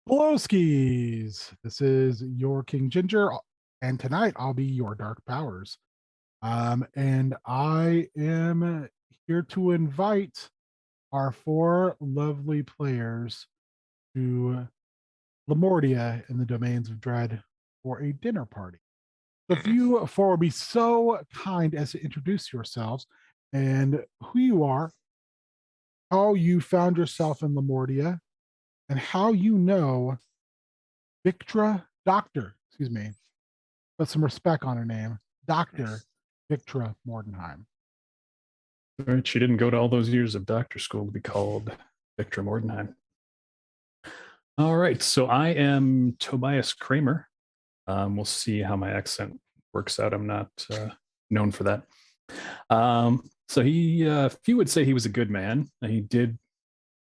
Hello, skis. This is your King Ginger, and tonight I'll be your Dark Powers. And I am here to invite our four lovely players to Lamortia in the Domains of Dread for a dinner party. If Mm. you four would be so kind as to introduce yourselves and who you are, how you found yourself in Lamortia, and how you know excuse me, put some respect on her name, Dr. Viktra Mordenheim. All right, she didn't go to all those years of doctor school to be called Viktra Mordenheim. All right, so I am Tobias Kramer. We'll see how my accent works out. I'm not known for that. So few would say he was a good man. He did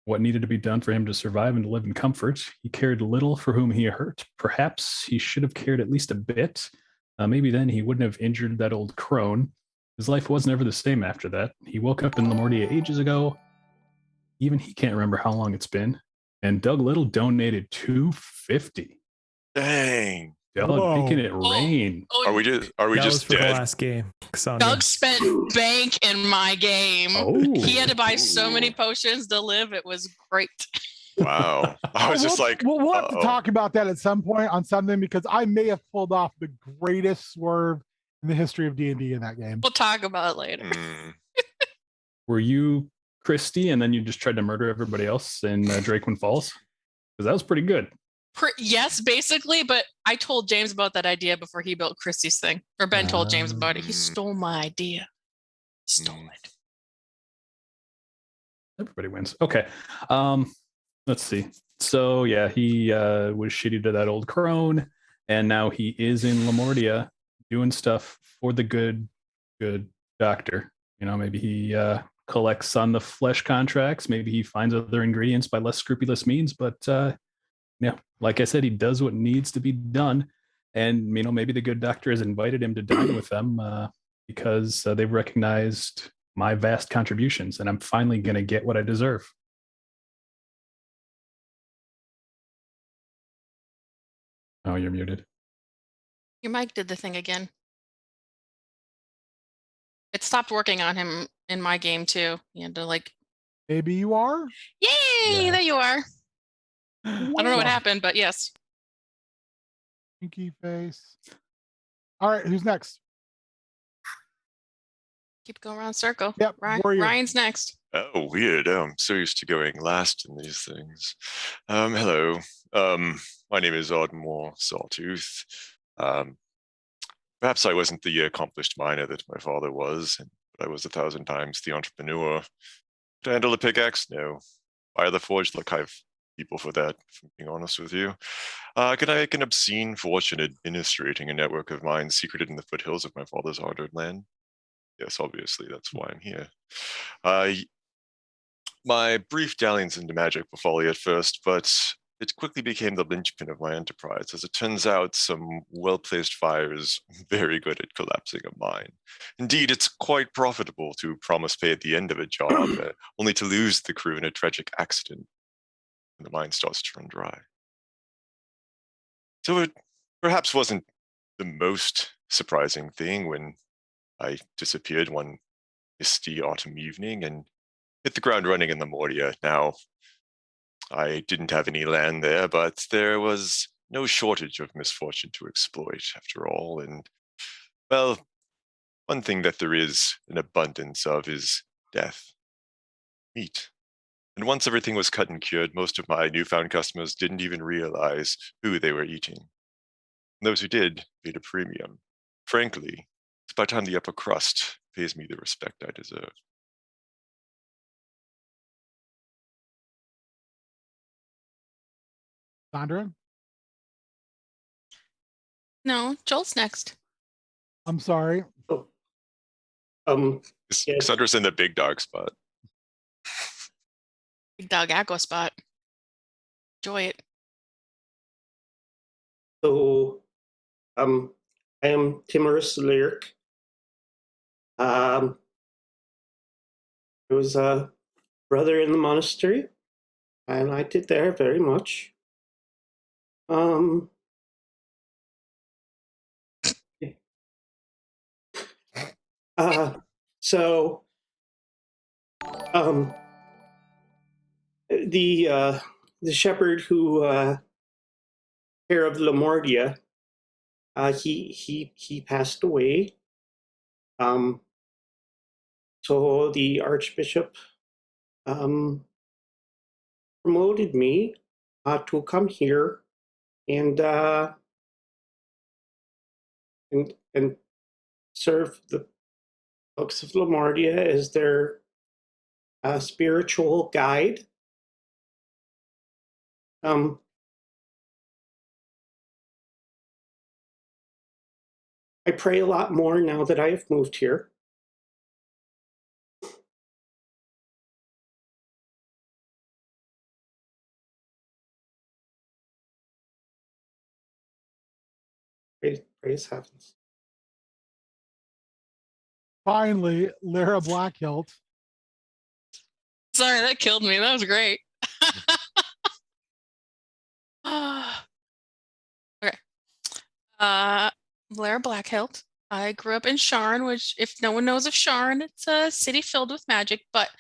what needed to be done for him to survive and to live in comfort. He cared little for whom he hurt. Perhaps he should have cared at least a bit. Maybe then he wouldn't have injured that old crone. His life was never the same after that. He woke up in Lamortia ages ago. Even he can't remember how long it's been. And Doug Little donated $250. Dang. Doug making it rain. Are we just That was just for the dead? last game. Doug spent bank in my game. Oh. He had to buy so many potions to live. It was great. Wow. I was just like, we'll have to talk about that at some point on something because I may have pulled off the greatest swerve in the history of D&D in that game. We'll talk about it later. Were you Christy and then you just tried to murder everybody else in Drakewind Falls? Because that was pretty good. Yes, basically, but I told James about that idea before he built Christie's thing. Or Ben told James about it. He stole my idea. Stole it. Everybody wins. Okay. Let's see. So yeah, he was shitty to that old crone, and now he is in Lamortia doing stuff for the good doctor. You know, maybe he collects on the flesh contracts. Maybe he finds other ingredients by less scrupulous means. But yeah, like I said, he does what needs to be done. And, you know, maybe the good doctor has invited him to dine with them because they've recognized my vast contributions, and I'm finally going to get what I deserve. Oh, you're muted. Your mic did the thing again. It stopped working on him in my game, too. You had to, like... Maybe you are? Yay! Yeah. There you are. I don't know what happened, but yes. Pinky face. All right, who's next? Keep going around circle. Yep, Ryan's next. Oh, weird. I'm so used to going last in these things. Hello. My name is Ardmore Sawtooth. Perhaps I wasn't the accomplished miner that my father was, but I was 1,000 times the entrepreneur. To handle a pickaxe? No. Fire the forge? Look, I've people for that, if I'm being honest with you. Could I make an obscene fortune administrating a network of mines secreted in the foothills of my father's hard-earned land? Yes, obviously, that's why I'm here. My brief dalliance into magic were folly at first, but it quickly became the linchpin of my enterprise. As it turns out, some well-placed fire is very good at collapsing a mine. Indeed, it's quite profitable to promise pay at the end of a job, only to lose the crew in a tragic accident when the mine starts to run dry. So it perhaps wasn't the most surprising thing when I disappeared one misty autumn evening and hit the ground running in Lamortia. Now, I didn't have any land there, but there was no shortage of misfortune to exploit after all. And, well, one thing that there is an abundance of is death. Meat. And once everything was cut and cured, most of my newfound customers didn't even realize who they were eating. And those who did paid a premium. Frankly, it's about time the upper crust pays me the respect I deserve. Sandra? No, Joel's next. I'm sorry. Oh. Yeah. Cassandra's in the big dog spot. Big dog aqua spot. Enjoy it. So, I am Timorous Lyric. I was a brother in the monastery. I liked it there very much. Um, so the shepherd who care of Lamordia, he passed away. So the Archbishop promoted me to come here and and serve the folks of Lamordia as their spiritual guide. I pray a lot more now that I have moved here. Praise heavens. Finally, Lara Blackhilt. Sorry, that killed me. That was great. Okay. Lara Blackhilt. I grew up in Sharn, which, if no one knows of Sharn, it's a city filled with magic. But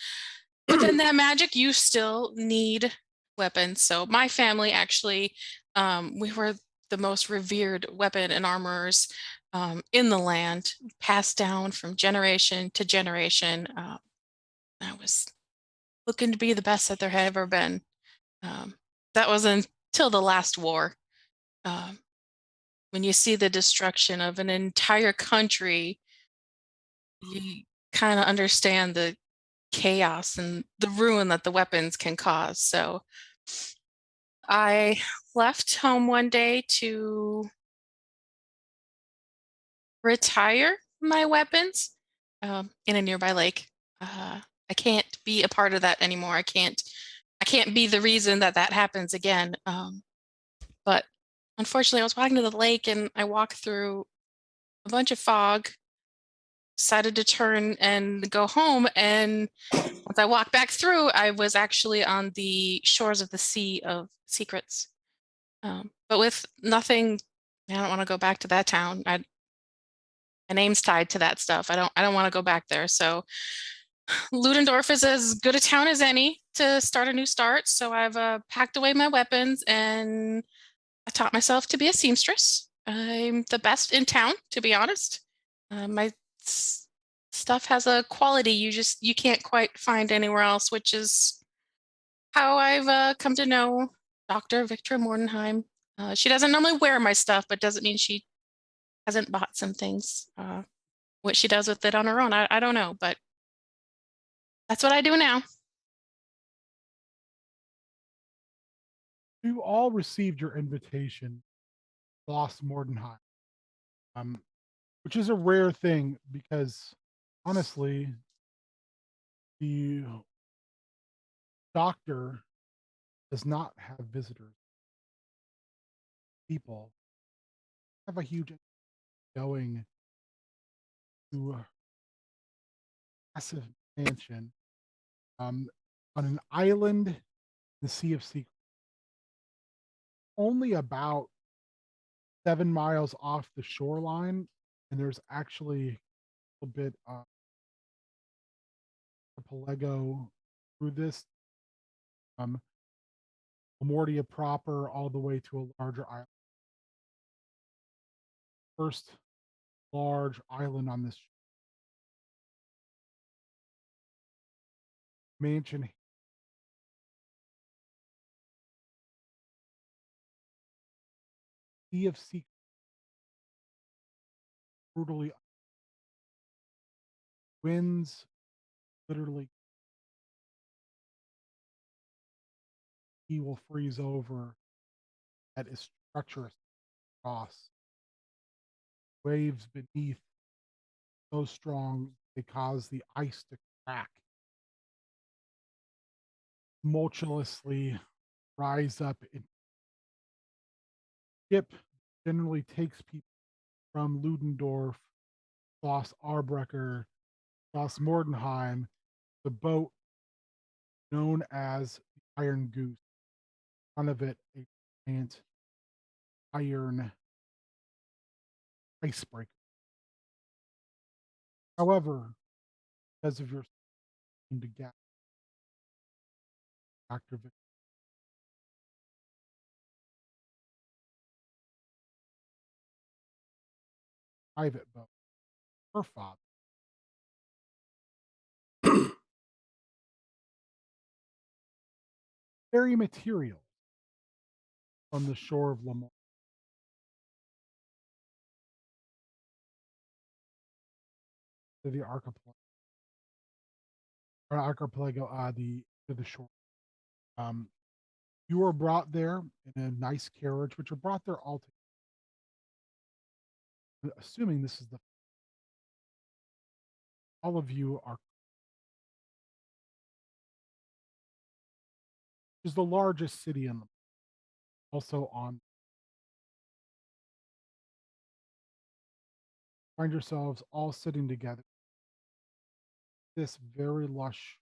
within that magic, you still need weapons. So my family actually, we were the most revered weapon and armorers in the land, passed down from generation to generation. I was looking to be the best that there had ever been. That was until the last war. When you see the destruction of an entire country, you kind of understand the chaos and the ruin that the weapons can cause. So I left home one day to retire my weapons in a nearby lake. I can't be a part of that anymore. I can't be the reason that happens again. But unfortunately, I was walking to the lake and I walked through a bunch of fog, decided to turn and go home. And once I walked back through, I was actually on the shores of the Sea of Secrets. But with nothing, I don't want to go back to that town. My name's tied to that stuff. I don't want to go back there. So Ludendorff is as good a town as any to start a new start. So I've packed away my weapons and I taught myself to be a seamstress. I'm the best in town, to be honest. My stuff has a quality you can't quite find anywhere else, which is how I've come to know Dr. Viktra Mordenheim. She doesn't normally wear my stuff, but doesn't mean she hasn't bought some things. What she does with it on her own, I don't know, but that's what I do now. You all received your invitation, Lost Mordenheim, which is a rare thing because honestly, the doctor does not have visitors. People have a huge going to a massive mansion on an island, the Sea of Secrets, only about 7 miles off the shoreline, and there's actually a bit of archipelago through this, Lamordia proper all the way to a larger island. First large island on this mansion. Sea of Secrets, brutally winds, literally he will freeze over. That is treacherous cross. Waves beneath so strong they cause the ice to crack. Tumultuously rise up. Ship generally takes people from Ludendorff, Schloss Arbrecher, Schloss Mordenheim, the boat known as the Iron Goose. Front of it, a giant iron icebreaker. However, because of your to get Dr. Private boat, her father, very material from the shore of Lamar. To the archipelago, to the shore. You were brought there in a nice carriage, which are brought there all together. Assuming this is all of you are, is the largest city in the, also on. Find yourselves all sitting together. This very lush,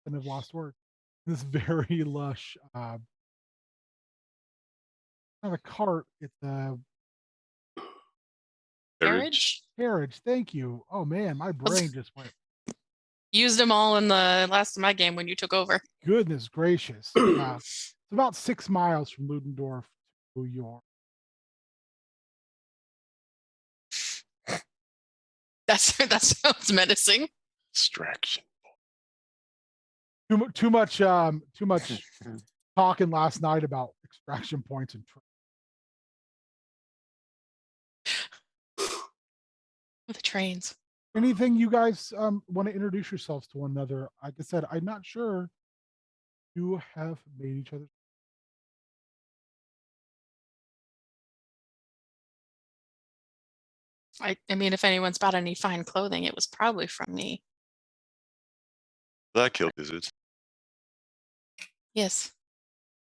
and I've lost word. This very lush, not a cart. It's a Carriage? carriage. Thank you. Oh man, my brain just went. Used them all in the last of my game when you took over. Goodness gracious. It's about 6 miles from Ludendorff to New York. That sounds menacing. Distraction. Too much talking last night about extraction points and With the trains. anything you guys want to introduce yourselves to one another. Like I said, I'm not sure you have made each other. I mean, if anyone's bought any fine clothing, it was probably from me. Black Hill visit. Yes.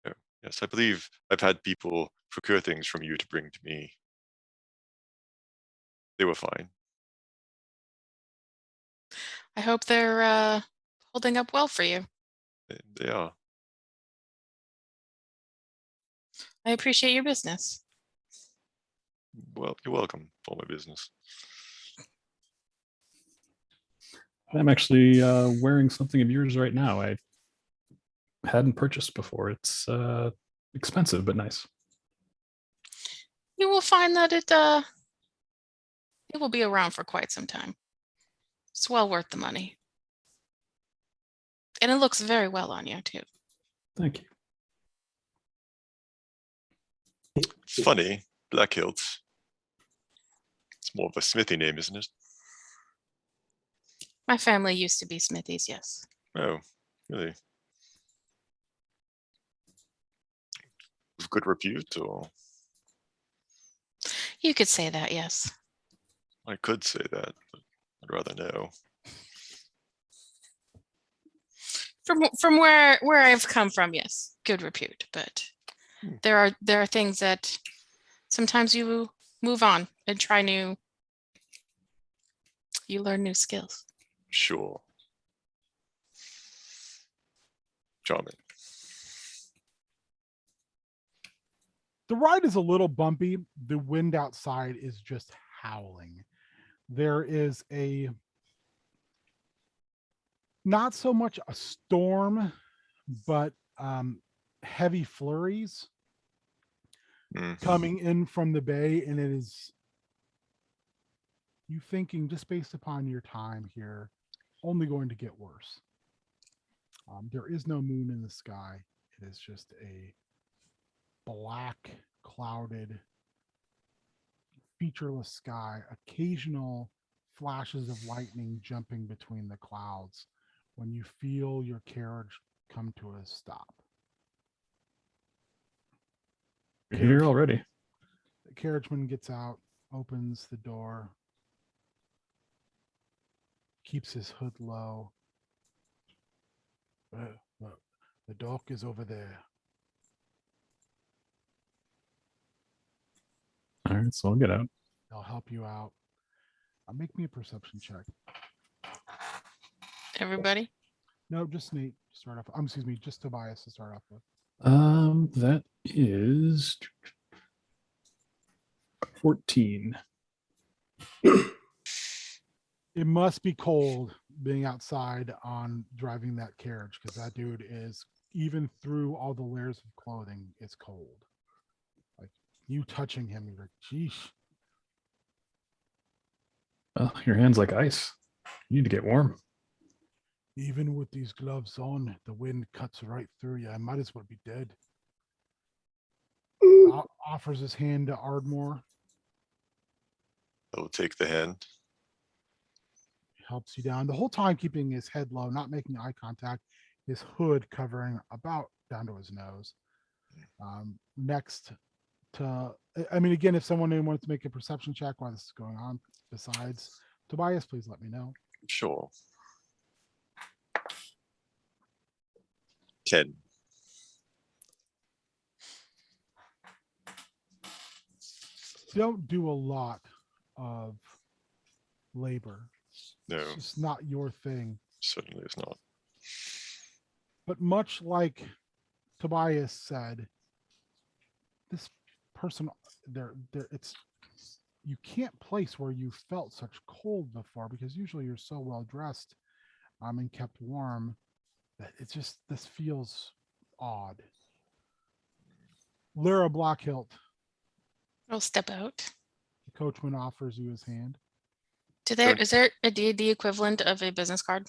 Oh, yes, I believe I've had people procure things from you to bring to me. They were fine. I hope they're holding up well for you. They are. I appreciate your business. Well, you're welcome for my business. I'm actually wearing something of yours right now. I hadn't purchased before. It's expensive but nice. You will find that it will be around for quite some time. It's well worth the money. And it looks very well on you too. Thank you. It's funny, Black Hilt. It's more of a smithy name, isn't it? My family used to be smithies, yes. Oh, really? With good repute, or You could say that, yes. I could say that, but I'd rather know. From where I've come from, yes, good repute. But there are things that sometimes you move on and try new. You learn new skills. Sure. Charming. The ride is a little bumpy. The wind outside is just howling. There is not so much a storm, but heavy flurries coming in from the bay, and it is, you thinking, just based upon your time here, only going to get worse. There is no moon in the sky. It is just a black, clouded, featureless sky. Occasional flashes of lightning jumping between the clouds when you feel your carriage come to a stop. You're here already. The carriageman gets out, opens the door, keeps his hood low. The dock is over there. All right, so I'll get out. They'll help you out. Make me a perception check. Everybody? No, just Nate to start off. Excuse me, just Tobias to start off with. That is 14. It must be cold being outside on driving that carriage because that dude is, even through all the layers of clothing, it's cold. Like you touching him, you're like, geesh. Well, your hand's like ice. You need to get warm. Even with these gloves on, the wind cuts right through you. I might as well be dead. Offers his hand to Ardmore. I will take the hand. Helps you down the whole time, keeping his head low, not making eye contact, his hood covering about down to his nose. Next to, I mean, again, if someone wants to make a perception check while this is going on, besides Tobias, please let me know. Sure. 10. Don't do a lot of labor. No, It's just not your thing. certainly is not. But much like Tobias said, this person, it's, you can't place where you felt such cold before because usually you're so well dressed and kept warm that it's just, this feels odd. Lyra Blackhilt, I'll step out. the coachman offers you his hand. Is there a D&D equivalent of a business card?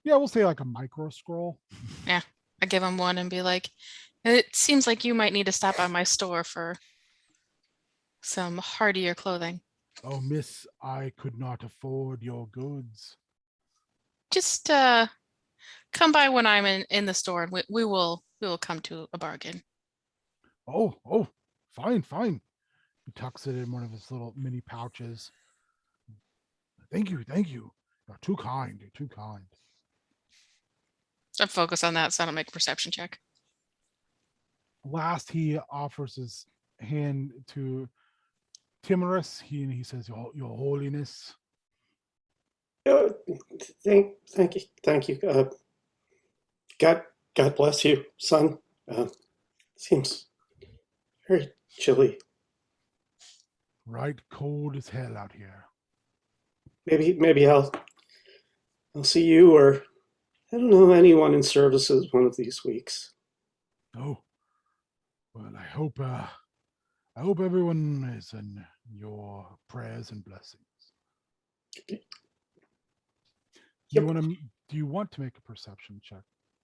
Yeah, we'll say like a micro scroll. I give him one and be like, it seems like you might need to stop by my store for some hardier clothing. Oh, miss, I could not afford your goods. Just come by when I'm in the store and we will come to a bargain. Oh, fine. He tucks it in one of his little mini pouches. Thank you. You're too kind. I'm focused on that, so I don't make a perception check. Last, he offers his hand to Timorous. He says, Your Holiness. Thank you. God bless you, son. Seems very chilly. Right, cold as hell out here. Maybe I'll see you, or I don't know, anyone in services one of these weeks. Oh, well, I hope everyone is in your prayers and blessings. Yep. Do you want to make a perception check,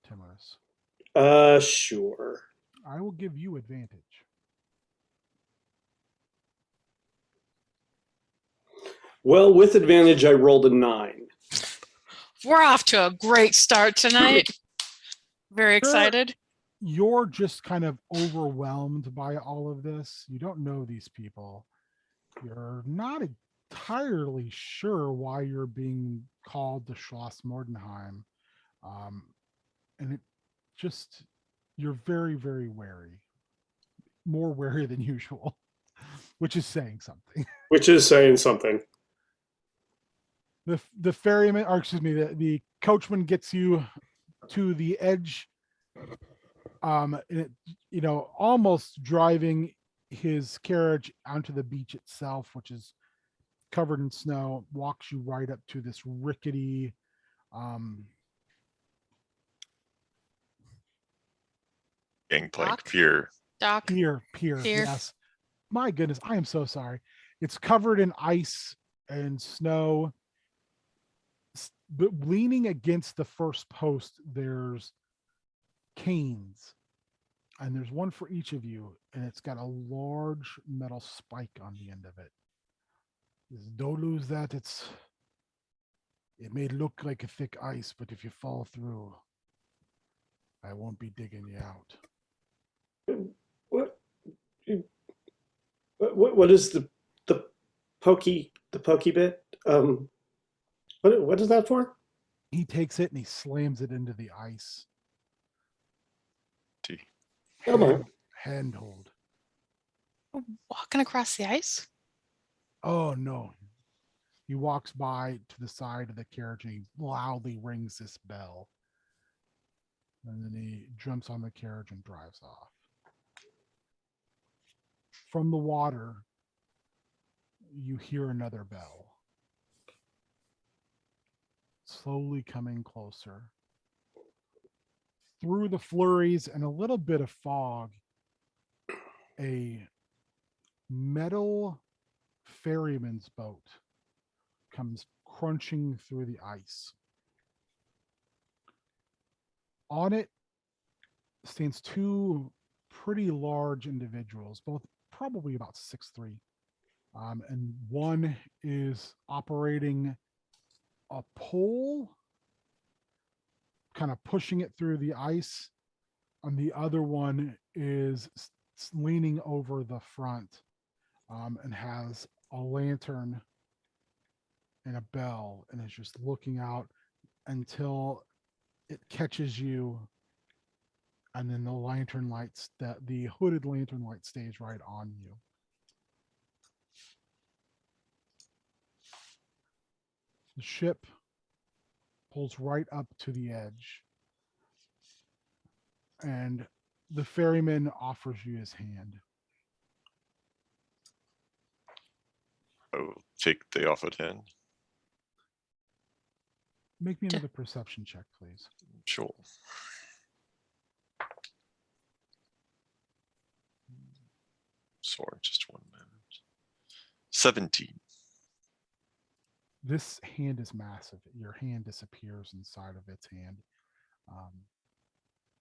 Timorous? Sure. I will give you advantage. Well, with advantage, I rolled a 9. We're off to a great start tonight. Very excited. You're just kind of overwhelmed by all of this. You don't know these people. You're not entirely sure why you're being called to Schloss Mordenheim. And it just, you're very, very wary. More wary than usual, which is saying something. The ferryman, or excuse me, the coachman gets you to the edge, almost driving his carriage onto the beach itself, which is covered in snow, walks you right up to this rickety Gangplank Dock? pier. Doc. pier. Yes. My goodness, I am so sorry. It's covered in ice and snow. But leaning against the first post, there's canes, and there's one for each of you, and it's got a large metal spike on the end of it. Don't lose that. It may look like a thick ice, but if you fall through, I won't be digging you out. What is the pokey bit? What is that for? He takes it and he slams it into the ice. Come on. Handhold. Walking across the ice? Oh no. He walks by to the side of the carriage and he loudly rings this bell. And then he jumps on the carriage and drives off. From the water, you hear another bell. Slowly coming closer. Through the flurries and a little bit of fog, a metal ferryman's boat comes crunching through the ice. On it stands two pretty large individuals, both probably about 6'3". And one is operating a pole, kind of pushing it through the ice. And the other one is leaning over the front and has a lantern and a bell and is just looking out until it catches you. And then the lantern lights, the hooded lantern light stays right on you. The ship pulls right up to the edge. And the ferryman offers you his hand. I will take the offered hand. Make me another perception check, please. Sure. Sorry, just 1 minute. 17. This hand is massive. Your hand disappears inside of its hand.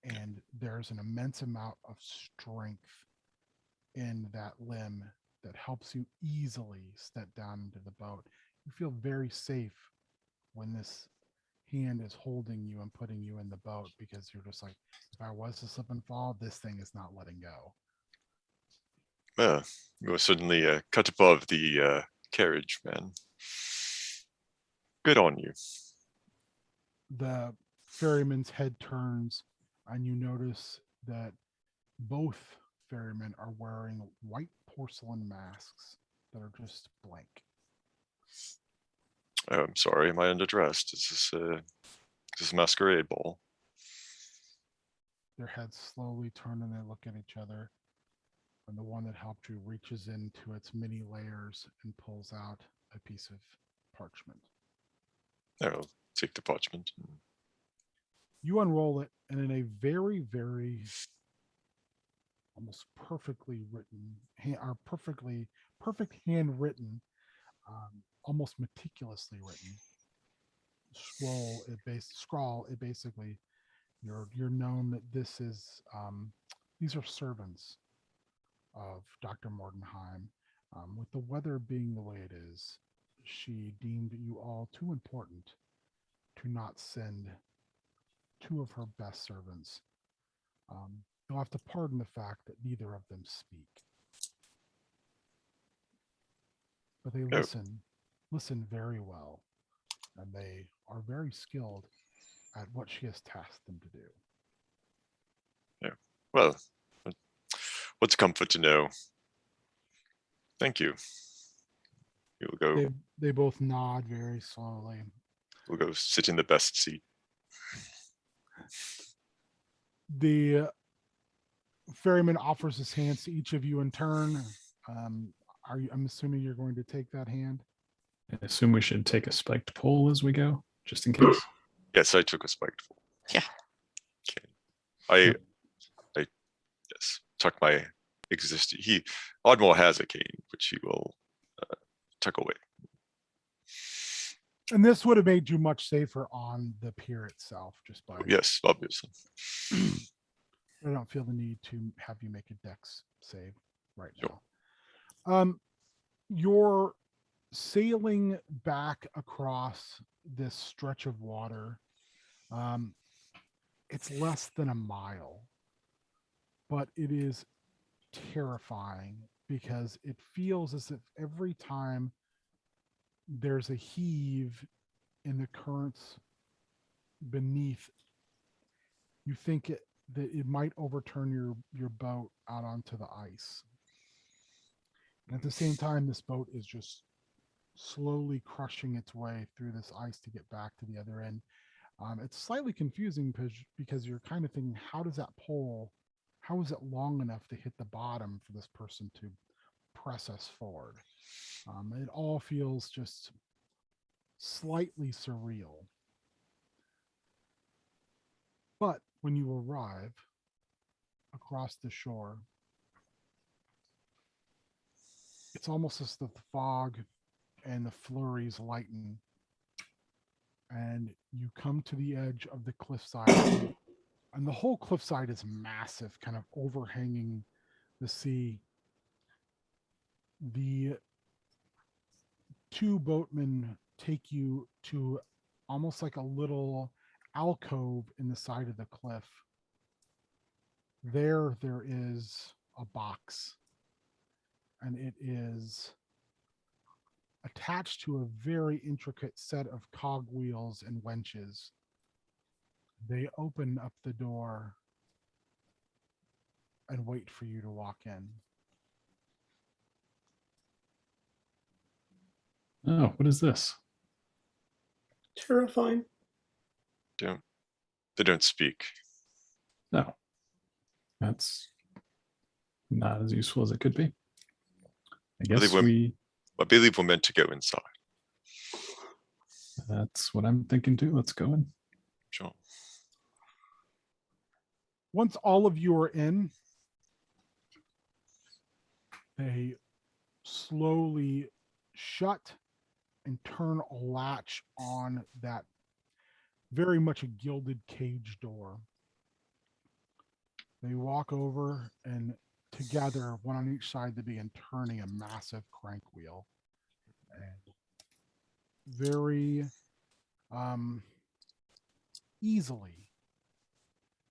And there's an immense amount of strength in that limb that helps you easily step down into the boat. You feel very safe when this hand is holding you and putting you in the boat, because you're just like, if I was to slip and fall, this thing is not letting go. You were certainly cut above the carriage, man. Good on you. The ferryman's head turns and you notice that both ferrymen are wearing white porcelain masks that are just blank. Oh, I'm sorry, am I underdressed? Is this a masquerade ball? Their heads slowly turn and they look at each other. And the one that helped you reaches into its many layers and pulls out a piece of parchment. I'll take the parchment. You unroll it, and in a very, very almost perfectly written, perfect handwritten, almost meticulously written scroll. It basically, you're known that this is these are servants of Dr. Mordenheim. With the weather being the way it is, she deemed you all too important to not send two of her best servants. You'll have to pardon the fact that neither of them speak. But they listen very well, and they are very skilled at what she has tasked them to do. Yeah. Well, what's a comfort to know? Thank you. You'll go. They both nod very slowly. We'll go sit in the best seat. The ferryman offers his hands to each of you in turn. I'm assuming you're going to take that hand. I assume we should take a spiked pole as we go, just in case. Yes, I took a spiked pole. Yeah. Okay. I yes, tuck my existing. Oddmore has a cane, which he will tuck away. And this would have made you much safer on the pier itself, just by. Yes, obviously. I don't feel the need to have you make a dex save right Sure. now. You're sailing back across this stretch of water. It's less than a mile, but it is terrifying because it feels as if every time there's a heave in the currents beneath, you think that it might overturn your boat out onto the ice. And at the same time, this boat is just slowly crushing its way through this ice to get back to the other end. It's slightly confusing because you're kind of thinking, how does that pole, how is it long enough to hit the bottom for this person to press us forward? It all feels just slightly surreal. But when you arrive across the shore, it's almost as the fog and the flurries lighten, and you come to the edge of the cliffside. And the whole cliffside is massive, kind of overhanging the sea. The two boatmen take you to almost like a little alcove in the side of the cliff. There is a box, and it is attached to a very intricate set of cogwheels and wenches. They open up the door and wait for you to walk in. Oh, what is this? Terrifying. They don't speak. No, that's not as useful as it could be. I guess I believe we're meant to go inside. that's what I'm thinking too. Let's go in. Sure. Once all of you are in, they slowly shut and turn a latch on that very much a gilded cage door. They walk over, and together, one on each side, they begin turning a massive crank wheel. And very easily,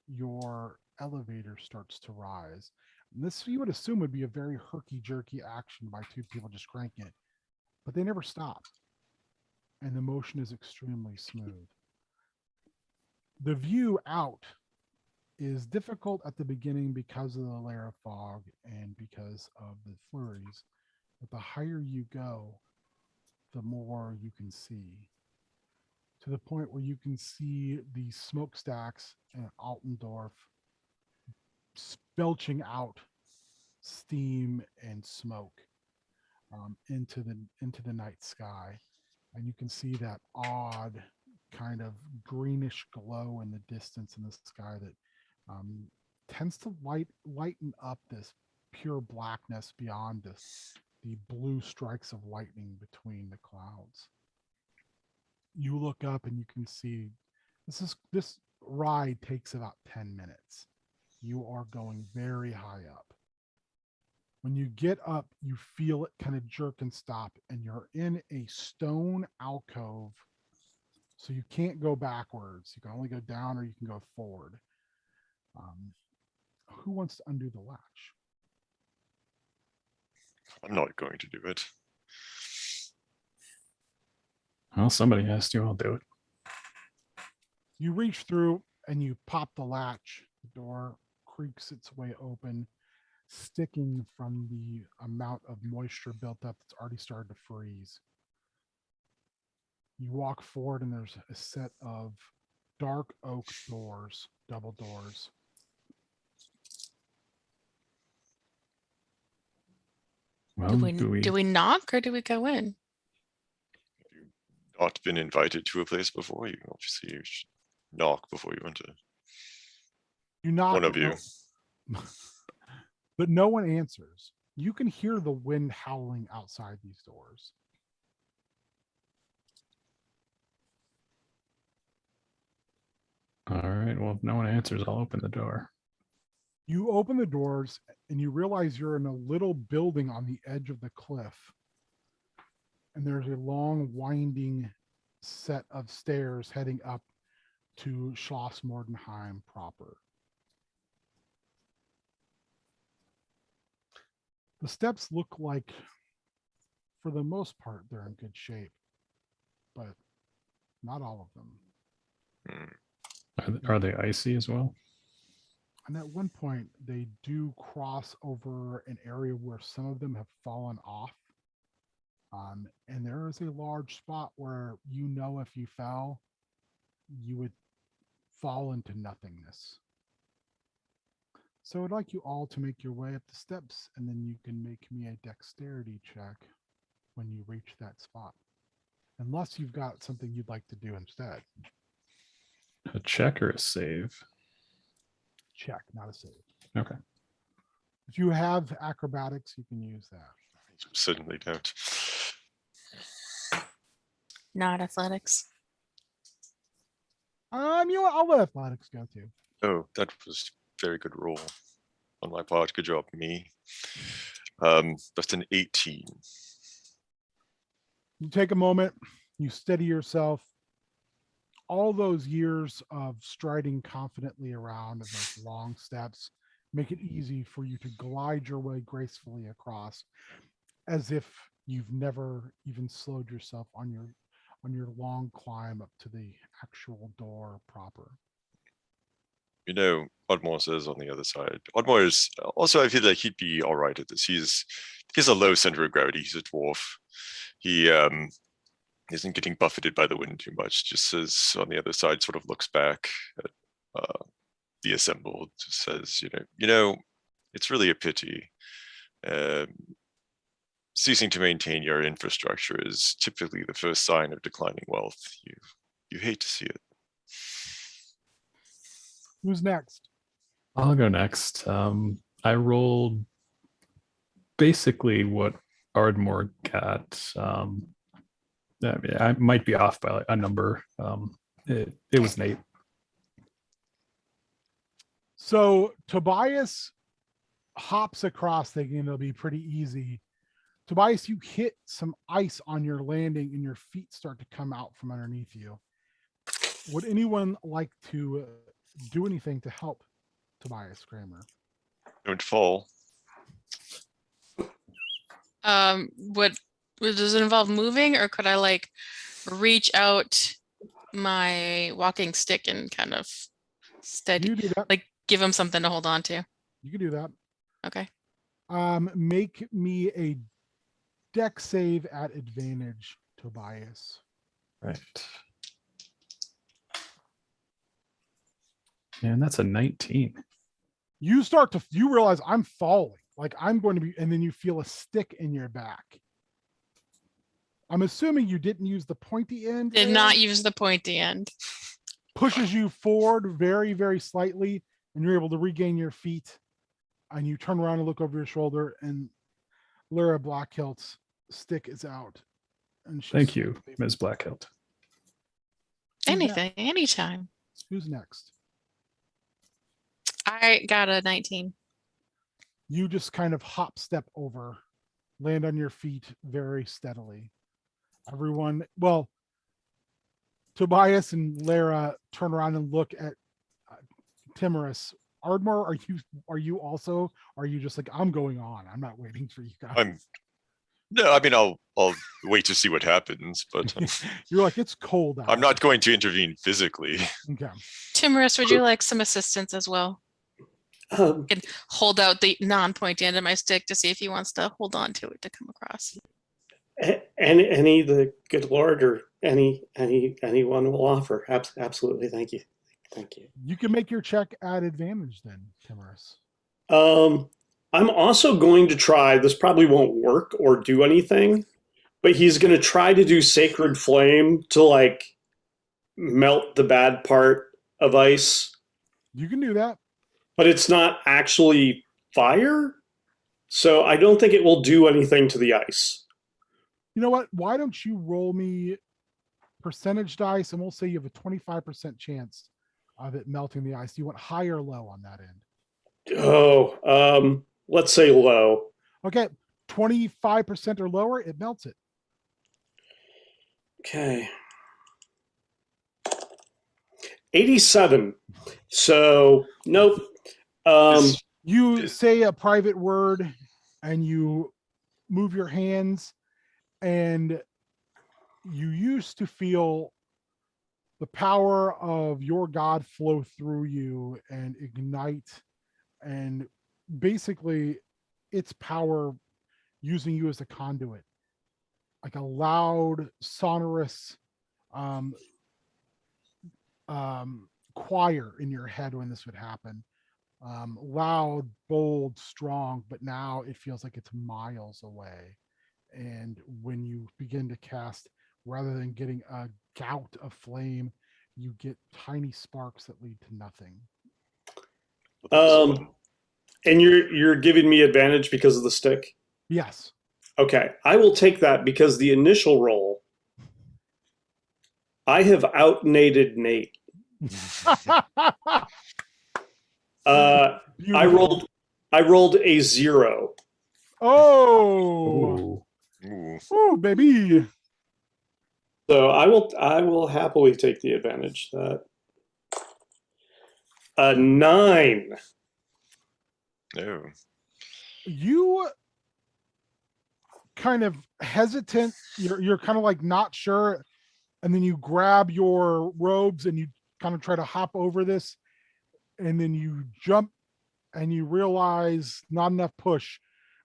your elevator starts to rise. And this, you would assume, would be a very herky-jerky action by two people just cranking it, but they never stop. And the motion is extremely smooth. The view out is difficult at the beginning because of the layer of fog and because of the flurries. But the higher you go, the more you can see, to the point where you can see the smokestacks in Altendorf belching out steam and smoke into the night sky. And you can see that odd kind of greenish glow in the distance in the sky that tends to lighten up this pure blackness beyond the blue strikes of lightning between the clouds. You look up and you can see this ride takes about 10 minutes. You are going very high up. When you get up, you feel it kind of jerk and stop, and you're in a stone alcove. So you can't go backwards. You can only go down or you can go forward. Who wants to undo the latch? I'm not going to do it. Well, somebody has to. I'll do it. You reach through and you pop the latch. The door creaks its way open, sticking from the amount of moisture built up that's already started to freeze. You walk forward and there's a set of dark oak doors, double doors. Well, Do we knock or do we go in? Have you not been invited to a place before? You obviously should knock before you enter. You knock. One of you. But no one answers. You can hear the wind howling outside these doors. All right. Well, if no one answers, I'll open the door. You open the doors and you realize you're in a little building on the edge of the cliff. And there's a long winding set of stairs heading up to Schloss Mordenheim proper. The steps look like, for the most part, they're in good shape, but not all of them. Are they icy as well? And at one point, they do cross over an area where some of them have fallen off. And there is a large spot where, if you fell, you would fall into nothingness. So I'd like you all to make your way up the steps, and then you can make me a dexterity check when you reach that spot. Unless you've got something you'd like to do instead. A check or a save? Check, not a save. Okay. If you have acrobatics, you can use that. Certainly don't. Not athletics. You know what? I'll let athletics go too. Oh, that was very good roll on my part. Good job, me. That's an 18. You take a moment, you steady yourself. All those years of striding confidently around in those long steps make it easy for you to glide your way gracefully across, as if you've never even slowed yourself on your long climb up to the actual door proper. You know, Oddmore says on the other side. Oddmore is also, I feel like he'd be all right at this. He's a low center of gravity. He's a dwarf. He isn't getting buffeted by the wind too much. Just says on the other side, sort of looks back at the assembled, just says, you know, it's really a pity. Ceasing to maintain your infrastructure is typically the first sign of declining wealth. You hate to see it. Who's next? I'll go next. I rolled basically what Ardmore got. I might be off by a number. It was an 8. So Tobias hops across thinking it'll be pretty easy. Tobias, you hit some ice on your landing and your feet start to come out from underneath you. Would anyone like to do anything to help Tobias Kramer? Don't fall. Does it involve moving, or could I like reach out my walking stick and kind of steady, You do that. like give him something to hold on to? You can do that. Okay. Make me a deck save at advantage, Tobias. Right. And that's a 19. You realize I'm falling. Like I'm going to be, and then you feel a stick in your back. I'm assuming you didn't use the pointy end. Did there. not use the pointy end. Pushes you forward very, very slightly, and you're able to regain your feet. And you turn around and look over your shoulder, and Lyra Blackhilt's stick is out. And Thank you, Ms. Blackhilt. Anything, anytime. Who's next? I got a 19. You just kind of hop step over, land on your feet very steadily. Everyone, well, Tobias and Lara turn around and look at Timorous. Ardmore, are you also? Are you just like, I'm going on? I'm not waiting for you guys. I'll wait to see what happens, but You're like, it's cold out. I'm not going to intervene physically. Okay. Timorous, would you like some assistance as well? Um, I can hold out the non-pointy end of my stick to see if he wants to hold on to it to come across. any the good Lord or anyone will offer. Absolutely. Thank you. Thank you. You can make your check at advantage then, Timorous. I'm also going to try, this probably won't work or do anything, but he's going to try to do Sacred Flame to like melt the bad part of ice. You can do that. But it's not actually fire. So I don't think it will do anything to the ice. You know what? Why don't you roll me percentage dice, and we'll say you have a 25% chance of it melting the ice. Do you want high or low on that end? Oh, let's say low. Okay, 25% or lower, it melts it. Okay. 87. So nope. You say a private word and you move your hands, and you used to feel the power of your God flow through you and ignite, and basically its power using you as a conduit, like a loud, sonorous choir in your head when this would happen. Loud, bold, strong, but now it feels like it's miles away. And when you begin to cast, rather than getting a gout of flame, you get tiny sparks that lead to nothing. And you're giving me advantage because of the stick? Yes. Okay, I will take that because the initial roll, I have outnated Nate. I Beautiful. rolled a 0. Oh, Ooh. oh, baby. So I will happily take the advantage. That a 9. No. You kind of hesitant. You're kind of like not sure, and then you grab your robes and you kind of try to hop over this, and then you jump and you realize not enough push,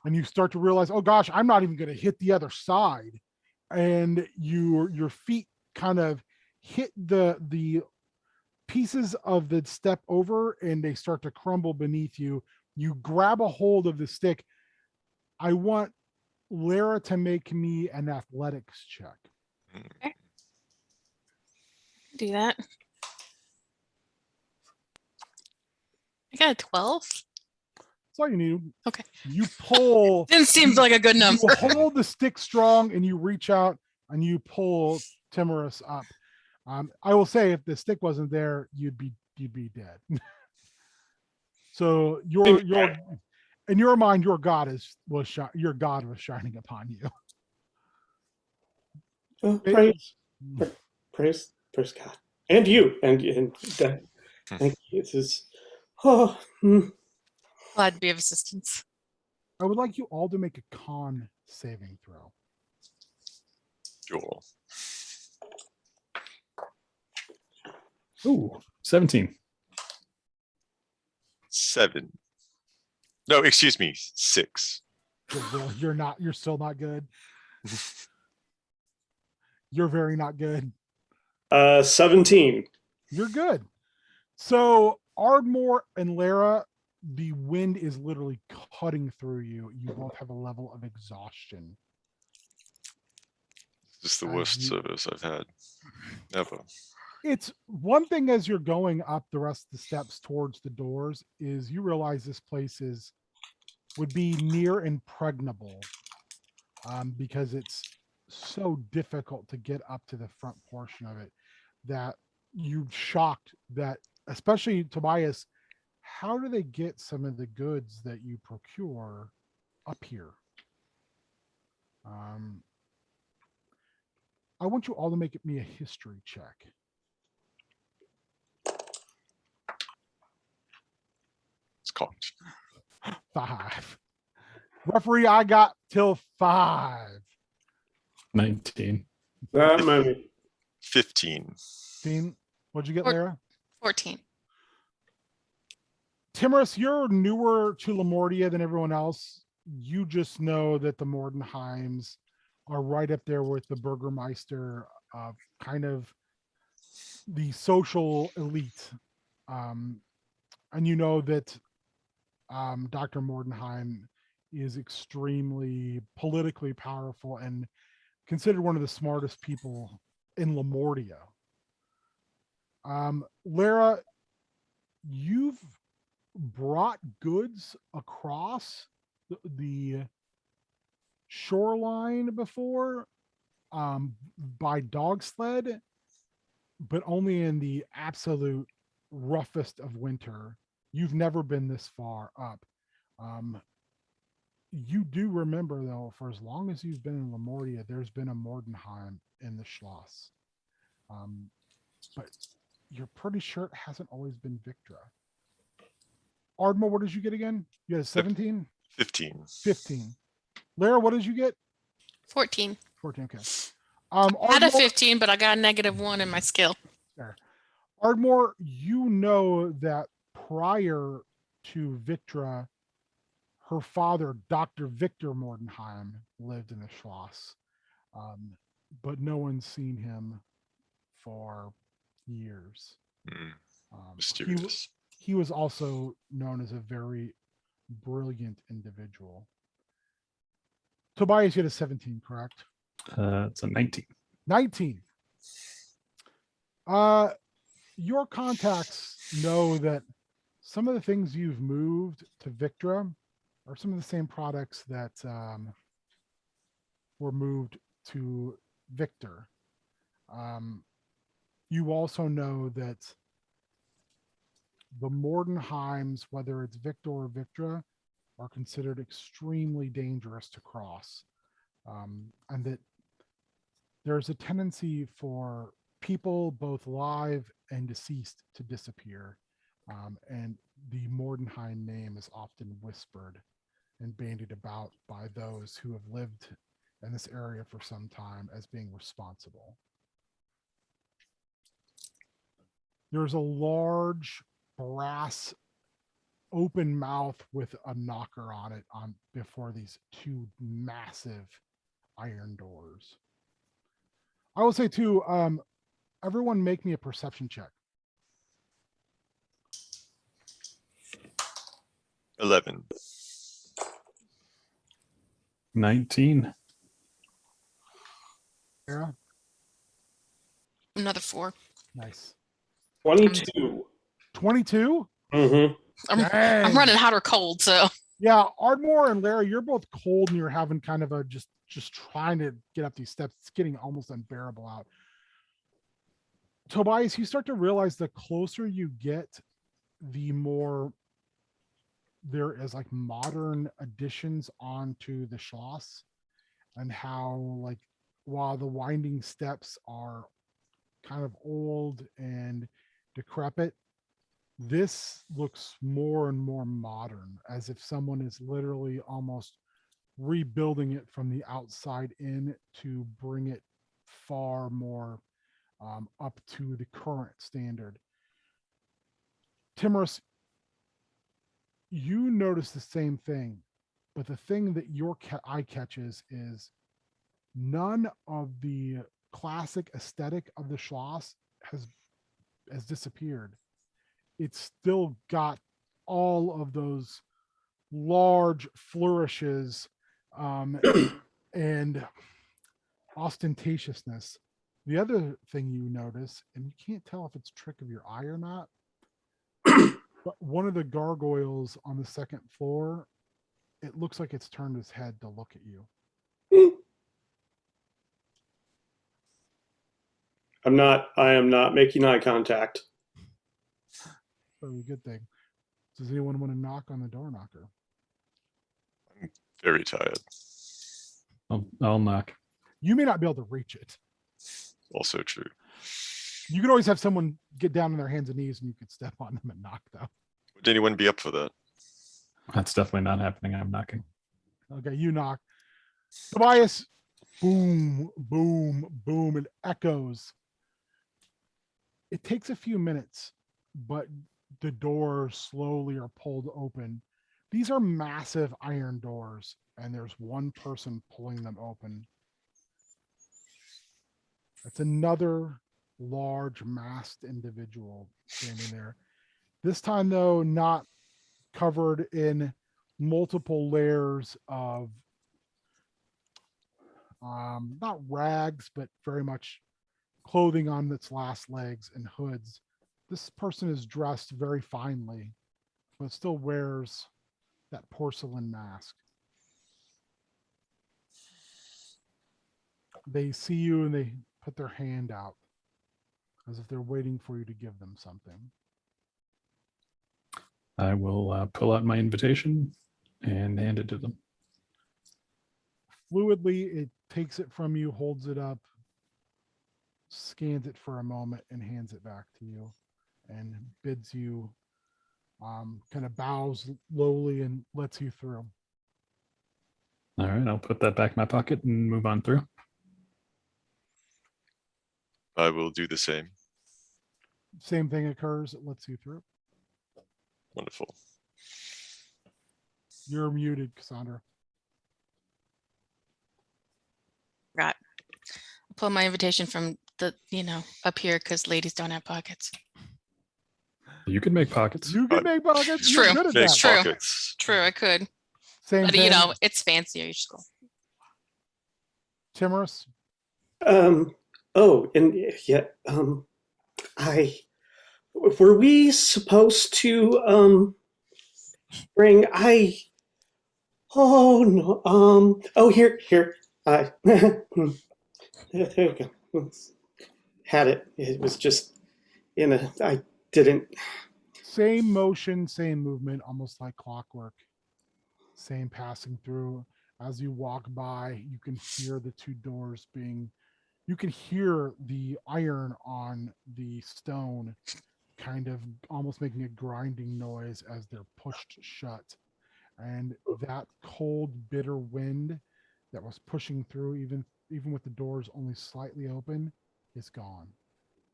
and you start to realize, oh gosh, I'm not even going to hit the other side, and your feet kind of hit the pieces of the step over and they start to crumble beneath you. You grab a hold of the stick. I want Lara to make me an athletics check. Okay. Do that. I got a 12. That's all you need. Okay. You pull. Didn't seem like a good number. You hold the stick strong and you reach out and you pull Timorous up. I will say, if the stick wasn't there, you'd be dead. So your in your mind, your God was shining upon you. Oh, praise God, and you, and thank you. It is. Oh, Glad to be of assistance. I would like you all to make a con saving throw. Sure. Ooh, 17. 7. No, excuse me, 6. You're still not good. You're very not good. 17. You're good. So Ardmore and Lara, the wind is literally cutting through you. You both have a level of exhaustion. This is the As worst you- service I've had ever. It's one thing as you're going up the rest of the steps towards the doors is you realize this place would be near impregnable, because it's so difficult to get up to the front portion of it, that you shocked that, especially Tobias, how do they get some of the goods that you procure up here? I want you all to make me a history check. It's cocked. 5. Referee, I got till 5. 19. That many. 15. 15. What'd you get, Four- Lara? 14. Timorous, you're newer to Lamortia than everyone else. You just know that the Mordenheims are right up there with the Burgermeister, kind of the social elite. And you know that Dr. Mordenheim is extremely politically powerful and considered one of the smartest people in Lamortia. Lara, you've brought goods across the shoreline before, by dog sled, but only in the absolute roughest of winter. You've never been this far up. You do remember, though, for as long as you've been in Lamortia, there's been a Mordenheim in the Schloss. But you're pretty sure it hasn't always been Viktra. Ardmore, what did you get again? You had a 17? 15. 15. Lara, what did you get? 14. 14, okay. I had a Ardmore, 15, but I got a -1 in my skill. there. Ardmore, you know that prior to Viktra, her father, Dr. Viktra Mordenheim, lived in the Schloss. But no one's seen him for years. Hmm, He, mysterious. he was also known as a very brilliant individual. Tobias, you had a 17, correct? It's a 19. 19. Your contacts know that some of the things you've moved to Viktra are some of the same products that were moved to Victor. You also know that the Mordenheims, whether it's Victor or Victra, are considered extremely dangerous to cross. And that there's a tendency for people, both live and deceased, to disappear. And the Mordenheim name is often whispered and bandied about by those who have lived in this area for some time as being responsible. There's a large brass open mouth with a knocker on it before these two massive iron doors. I will say too, everyone make me a perception check. 11. 19. Sarah? Another 4. Nice. 22. 22? Mm-hmm. I'm Dang. running hot or cold, so Yeah, Ardmore and Larry, you're both cold and you're having kind of a just trying to get up these steps. It's getting almost unbearable out. Tobias, you start to realize the closer you get, the more there is like modern additions onto the Schloss, and how like while the winding steps are kind of old and decrepit, this looks more and more modern, as if someone is literally almost rebuilding it from the outside in to bring it far more up to the current standard. Timorous, you notice the same thing, but the thing that your eye catches is none of the classic aesthetic of the Schloss has disappeared. It's still got all of those large flourishes and ostentatiousness. The other thing you notice, and you can't tell if it's a trick of your eye or not, but one of the gargoyles on the second floor, it looks like it's turned its head to look at you. I am not making eye contact. Very good thing. Does anyone want to knock on the door knocker? I'm very tired. I'll knock. You may not be able to reach it. Also true. You could always have someone get down on their hands and knees and you could step on them and knock, though. Would anyone be up for that? That's definitely not happening. I'm knocking. Okay, you knock. Tobias, boom, boom, boom, it echoes. It takes a few minutes, but the doors slowly are pulled open. These are massive iron doors, and there's one person pulling them open. It's another large masked individual standing there. This time, though, not covered in multiple layers of not rags, but very much clothing on its last legs and hoods. This person is dressed very finely, but still wears that porcelain mask. They see you and they put their hand out as if they're waiting for you to give them something. I will pull out my invitation and hand it to them. Fluidly, it takes it from you, holds it up, scans it for a moment, and hands it back to you, and bids you, kind of bows lowly and lets you through. All right, I'll put that back in my pocket and move on through. I will do the same. Same thing occurs, it lets you through. Wonderful. You're muted, Cassandra. right. Pull my invitation from the, up here because ladies don't have pockets. You can make pockets. You can make pockets. True. You're good at Make that. True. pockets. True, I could. Same But, thing. you know, it's fancier. You just go. Timorous. Oh, and yeah. I were we supposed to bring? Oh no. Oh, here. There you go. Had it. It was just I didn't. Same motion, same movement, almost like clockwork. Same passing through. As you walk by, you can hear the two doors being, you can hear the iron on the stone kind of almost making a grinding noise as they're pushed shut. And that cold, bitter wind that was pushing through, even with the doors only slightly open, is gone.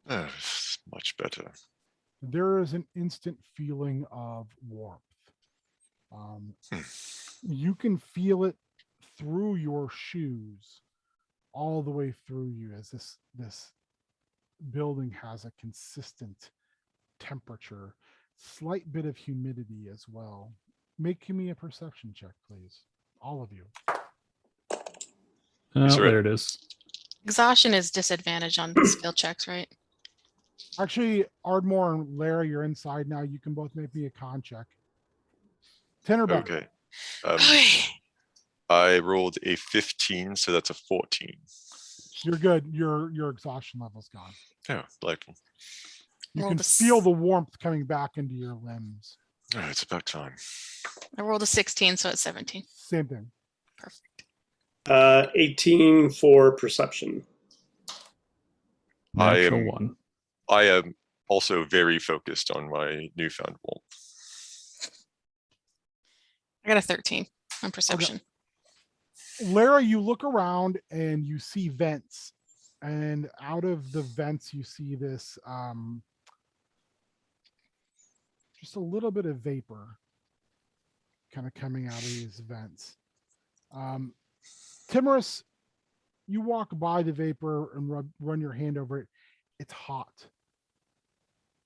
Much better. There is an instant feeling of warmth. You can feel it through your shoes, all the way through you, as this building has a consistent temperature, slight bit of humidity as well. Make me a perception check, please, all of you. Oh, Is there there it is. Exhaustion is disadvantage on skill checks, right? Actually, Ardmore and Lara, you're inside now. You can both make me a con check. 10 or better. Okay. I rolled a 15, so that's a 14. You're good. Your exhaustion level's gone. Oh, delightful. You Roll can the feel the warmth coming back into your limbs. Oh, it's about time. I rolled a 16, so it's 17. Same thing. Perfect. 18 for perception. Natural one. I am also very focused on my newfound warmth. I got a 13 on perception. Lara, you look around and you see vents, and out of the vents you see this just a little bit of vapor kind of coming out of these vents. Timorous, you walk by the vapor and run your hand over it. It's hot.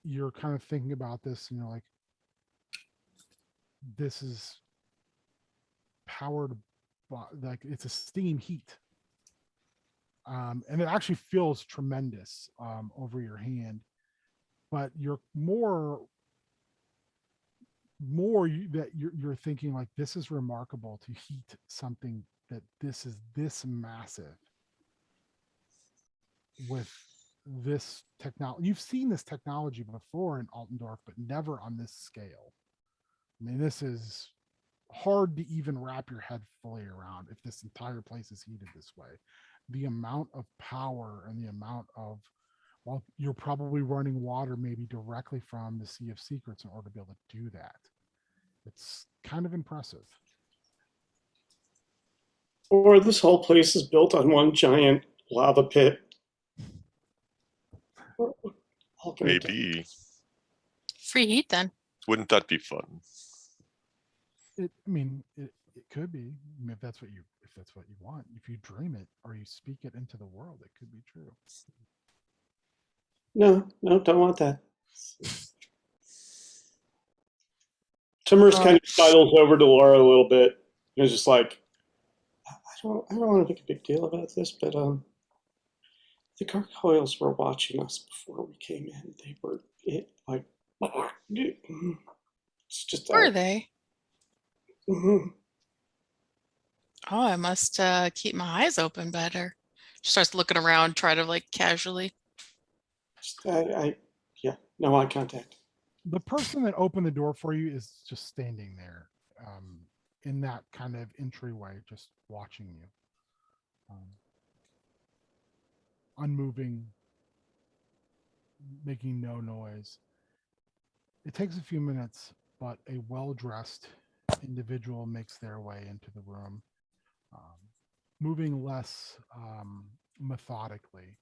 You're kind of thinking about this and you're like, this is powered by, like, it's a steam heat. And it actually feels tremendous over your hand, but you're more you're thinking like, this is remarkable to heat something that this is this massive with this technology. You've seen this technology before in Altendorf, but never on this scale. I mean, this is hard to even wrap your head fully around if this entire place is heated this way. The amount of power and the amount of, well, you're probably running water maybe directly from the Sea of Secrets in order to be able to do that. It's kind of impressive. Or this whole place is built on one giant lava pit. Maybe. Free heat then. Wouldn't that be fun? It could be. I mean, if that's what you want. If you dream it or you speak it into the world, it could be true. No, don't want that. Timorous kind of sidles over to Laura a little bit. It was just like, I don't want to make a big deal about this, but the gargoyles were watching us before we came in. They were it's just Were they? Mm-hmm. Oh, I must keep my eyes open better. She starts looking around, try to like casually. Yeah, no eye contact. The person that opened the door for you is just standing there in that kind of entryway, just watching you. Unmoving, making no noise. It takes a few minutes, but a well-dressed individual makes their way into the room, moving less methodically.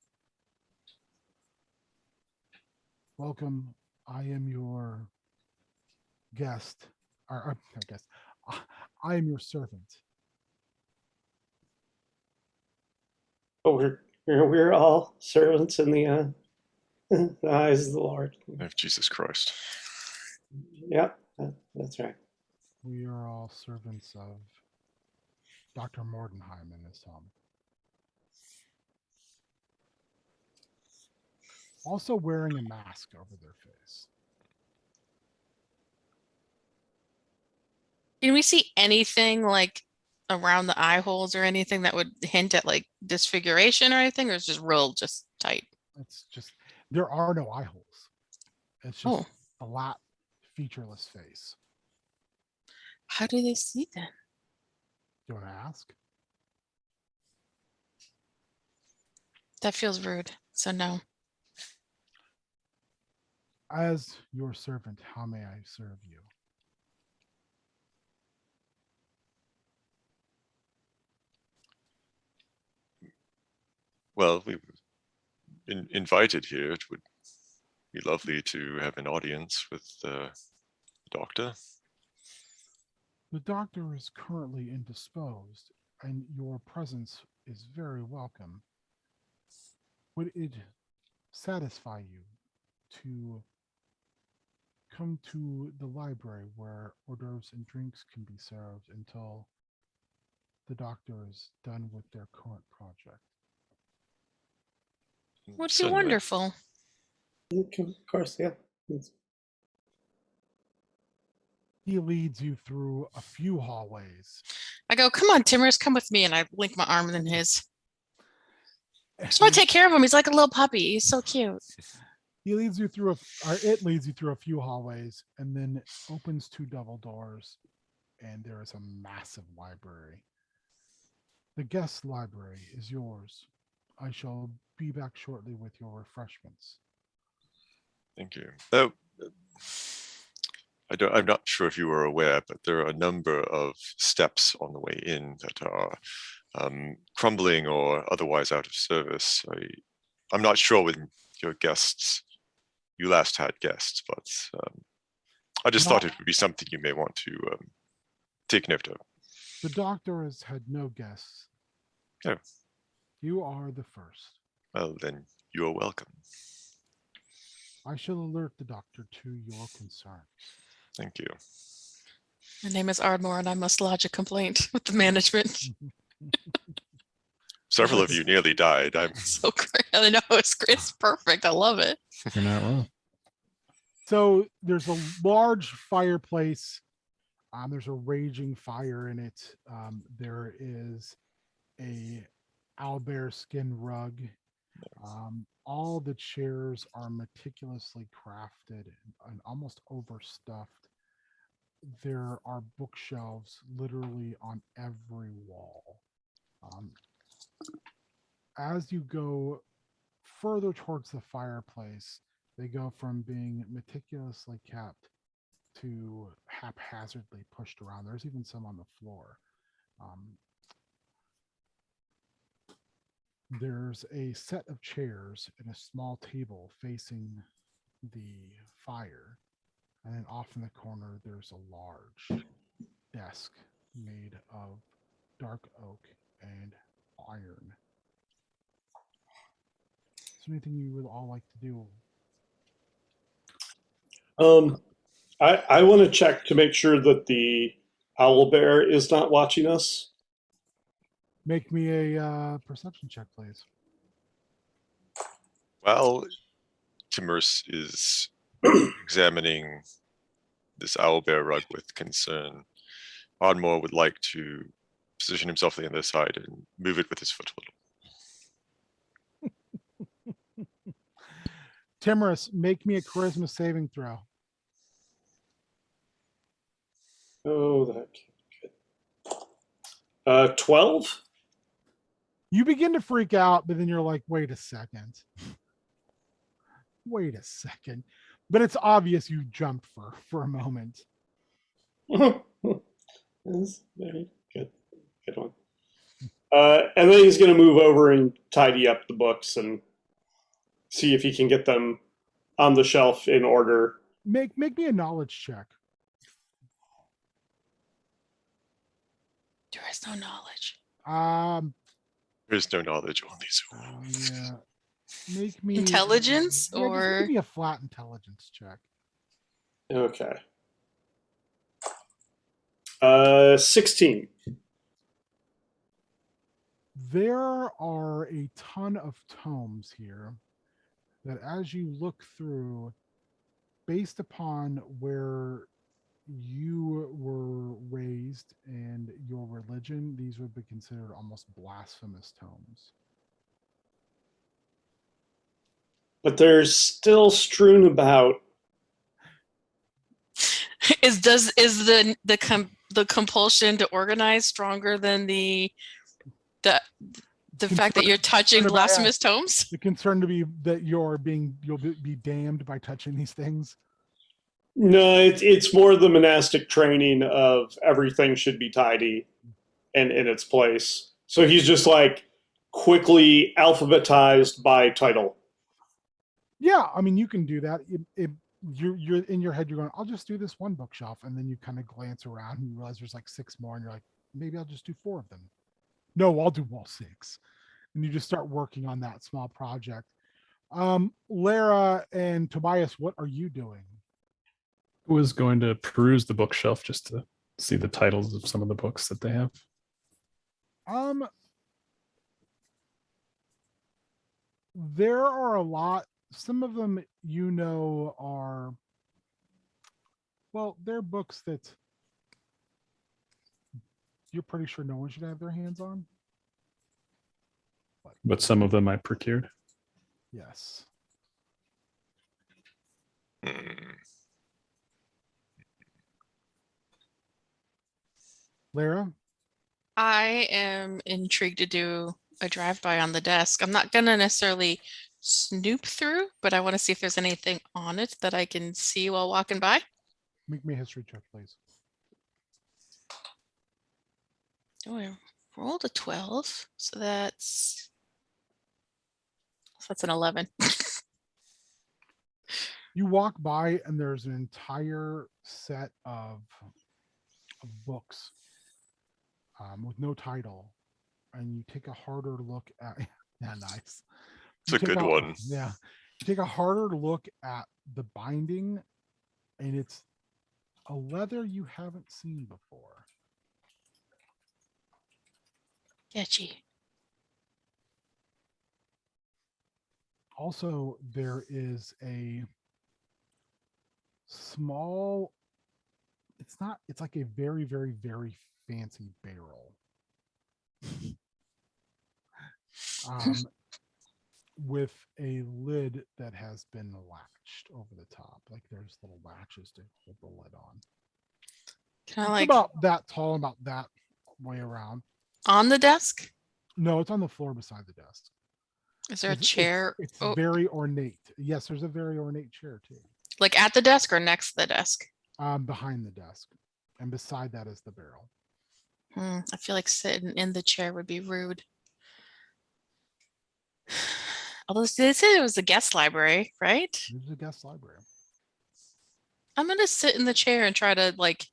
Welcome. I am your guest, or guest. I am your servant. Oh, we're all servants in the eyes of the Lord. Oh, Jesus Christ. Yep, that's right. We are all servants of Dr. Mordenheim in his home. Also wearing a mask over their face. Can we see anything like around the eye holes or anything that would hint at like disfiguration or anything, or is just real, just tight? It's just, there are no eye holes. It's just Oh, a flat, featureless face. how do they see then? Do you want to ask? That feels rude. So no. As your servant, how may I serve you? Well, we were invited here. It would be lovely to have an audience with the doctor. The doctor is currently indisposed, and your presence is very welcome. Would it satisfy you to come to the library where hors d'oeuvres and drinks can be served until the doctor is done with their current project? Would be Certainly. wonderful. Of course, yeah. He leads you through a few hallways. I go, come on, Timorous, come with me, and I link my arm in his. I just want to take care of him. He's like a little puppy. He's so cute. He leads you through it leads you through a few hallways and then opens two double doors, and there is a massive library. The guest library is yours. I shall be back shortly with your refreshments. Thank you. Oh, I'm not sure if you were aware, but there are a number of steps on the way in that are crumbling or otherwise out of service. I'm not sure when your guests, you last had guests, but I just thought it would be something you may want to take note of. The doctor has had no guests. Oh. You are the first. Well, then you are welcome. I shall alert the doctor to your concerns. Thank you. My name is Ardmore, and I must lodge a complaint with the management. Several of you nearly died. I'm So great. I know it's perfect. I love it. You're not wrong. So there's a large fireplace. There's a raging fire in it. There is a owlbear skin rug. All the chairs are meticulously crafted and almost overstuffed. There are bookshelves literally on every wall. As you go further towards the fireplace, they go from being meticulously kept to haphazardly pushed around. There's even some on the floor. There's a set of chairs and a small table facing the fire. And then off in the corner, there's a large desk made of dark oak and iron. Is there anything you would all like to do? I want to check to make sure that the owlbear is not watching us. Make me a perception check, please. While Timurce is examining this owlbear rug with concern, Ardmore would like to position himself on the other side and move it with his foot a little. Timorous, make me a charisma saving throw. Oh, that good. 12? You begin to freak out, but then you're like, wait a second. Wait a second. But it's obvious you jumped for a moment. That's very good. Good one. And then he's going to move over and tidy up the books and see if he can get them on the shelf in order. Make me a knowledge check. There is no knowledge. There is no knowledge, only zoo. Yeah. Make me Intelligence just or give me a flat intelligence check. Okay. 16. There are a ton of tomes here that, as you look through, based upon where you were raised and your religion, these would be considered almost blasphemous tomes. But they're still strewn about. Is the compulsion to organize stronger than the fact that you're touching concern about- blasphemous tomes? The concern to be that you'll be damned by touching these things. No, it's more the monastic training of everything should be tidy and in its place. So he's just like quickly alphabetized by title. Yeah, I mean, you can do that. You're in your head, you're going, I'll just do this one bookshelf, and then you kind of glance around and you realize there's like 6 more, and you're like, maybe I'll just do 4 of them. No, I'll do all 6. And you just start working on that small project. Lara and Tobias, what are you doing? I was going to peruse the bookshelf just to see the titles of some of the books that they have. There are a lot. Some of them, are, well, they're books that you're pretty sure no one should have their hands on. But some of them I procured. Yes. Lara? I am intrigued to do a drive-by on the desk. I'm not gonna necessarily snoop through, but I want to see if there's anything on it that I can see while walking by. Make me a history check, please. Oh, I rolled a 12, so that's an 11. You walk by and there's an entire set of books with no title, and you take a harder look at yeah, nice. It's a good one. Yeah. You take a harder look at the binding, and it's a leather you haven't seen before. Sketchy. Also, there is a small, it's like a very, very, very fancy barrel. With a lid that has been latched over the top. Like there's little latches to hold the lid on. Can I It's like about that tall, about that way around. on the desk? No, it's on the floor beside the desk. Is there a It's- chair? It's Oh, very ornate. Yes, there's a very ornate chair too. like at the desk or next to the desk? Behind the desk. And beside that is the barrel. I feel like sitting in the chair would be rude. Although they said it was a guest library, right? There's a guest library. I'm gonna sit in the chair and try to like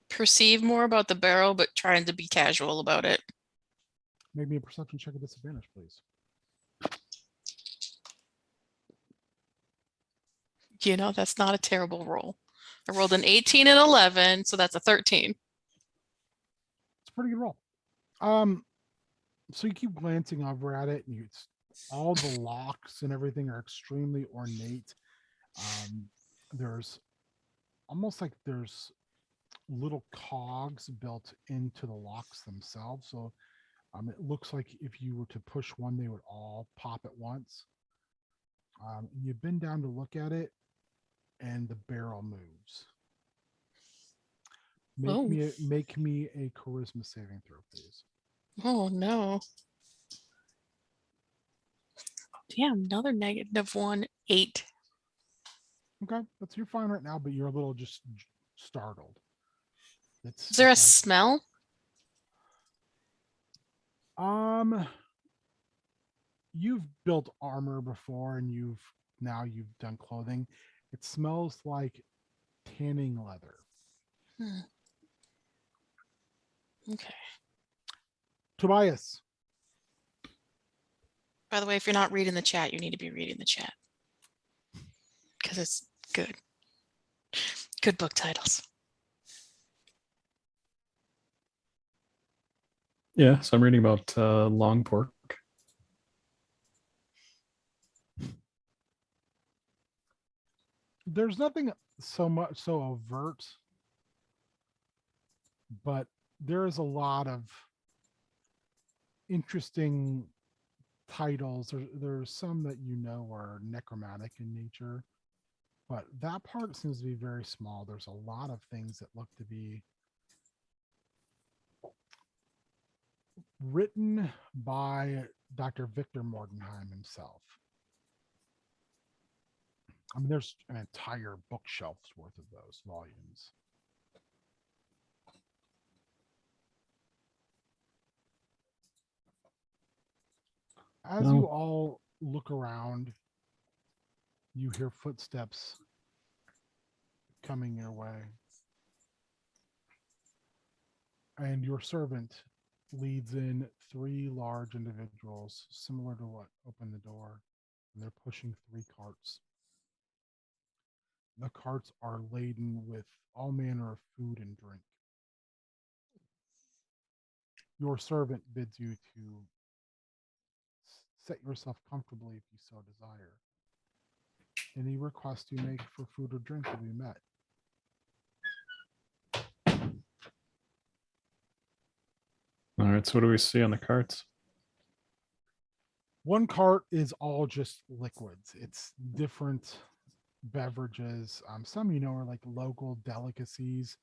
perceive more about the barrel, but trying to be casual about it. Make me a perception check at disadvantage, please. You know, that's not a terrible roll. I rolled an 18 and 11, so that's a 13. It's a pretty good roll. So you keep glancing over at it, and it's all the locks and everything are extremely ornate. There's almost like there's little cogs built into the locks themselves. So it looks like if you were to push one, they would all pop at once. You bend down to look at it, and the barrel moves. Make me a charisma saving throw, please. Oh no. Damn, another -1, 8. Okay, you're fine right now, but you're a little just startled. Is there a smell? You've built armor before, and you've done clothing. It smells like tanning leather. Okay. Tobias. By the way, if you're not reading the chat, you need to be reading the chat. Because it's good. Good book titles. Yeah, so I'm reading about long pork. There's nothing so overt, but there is a lot of interesting titles. There's some that are necromantic in nature, but that part seems to be very small. There's a lot of things that look to be written by Dr. Viktra Mordenheim himself. I mean, there's an entire bookshelf's worth of those volumes. As you all look around, you hear footsteps coming your way. And your servant leads in 3 large individuals, similar to what opened the door. And they're pushing 3 carts. The carts are laden with all manner of food and drink. Your servant bids you to set yourself comfortably if you so desire. Any request you make for food or drink will be met. All right, so what do we see on the carts? One cart is all just liquids. It's different beverages. Some, are like local delicacies,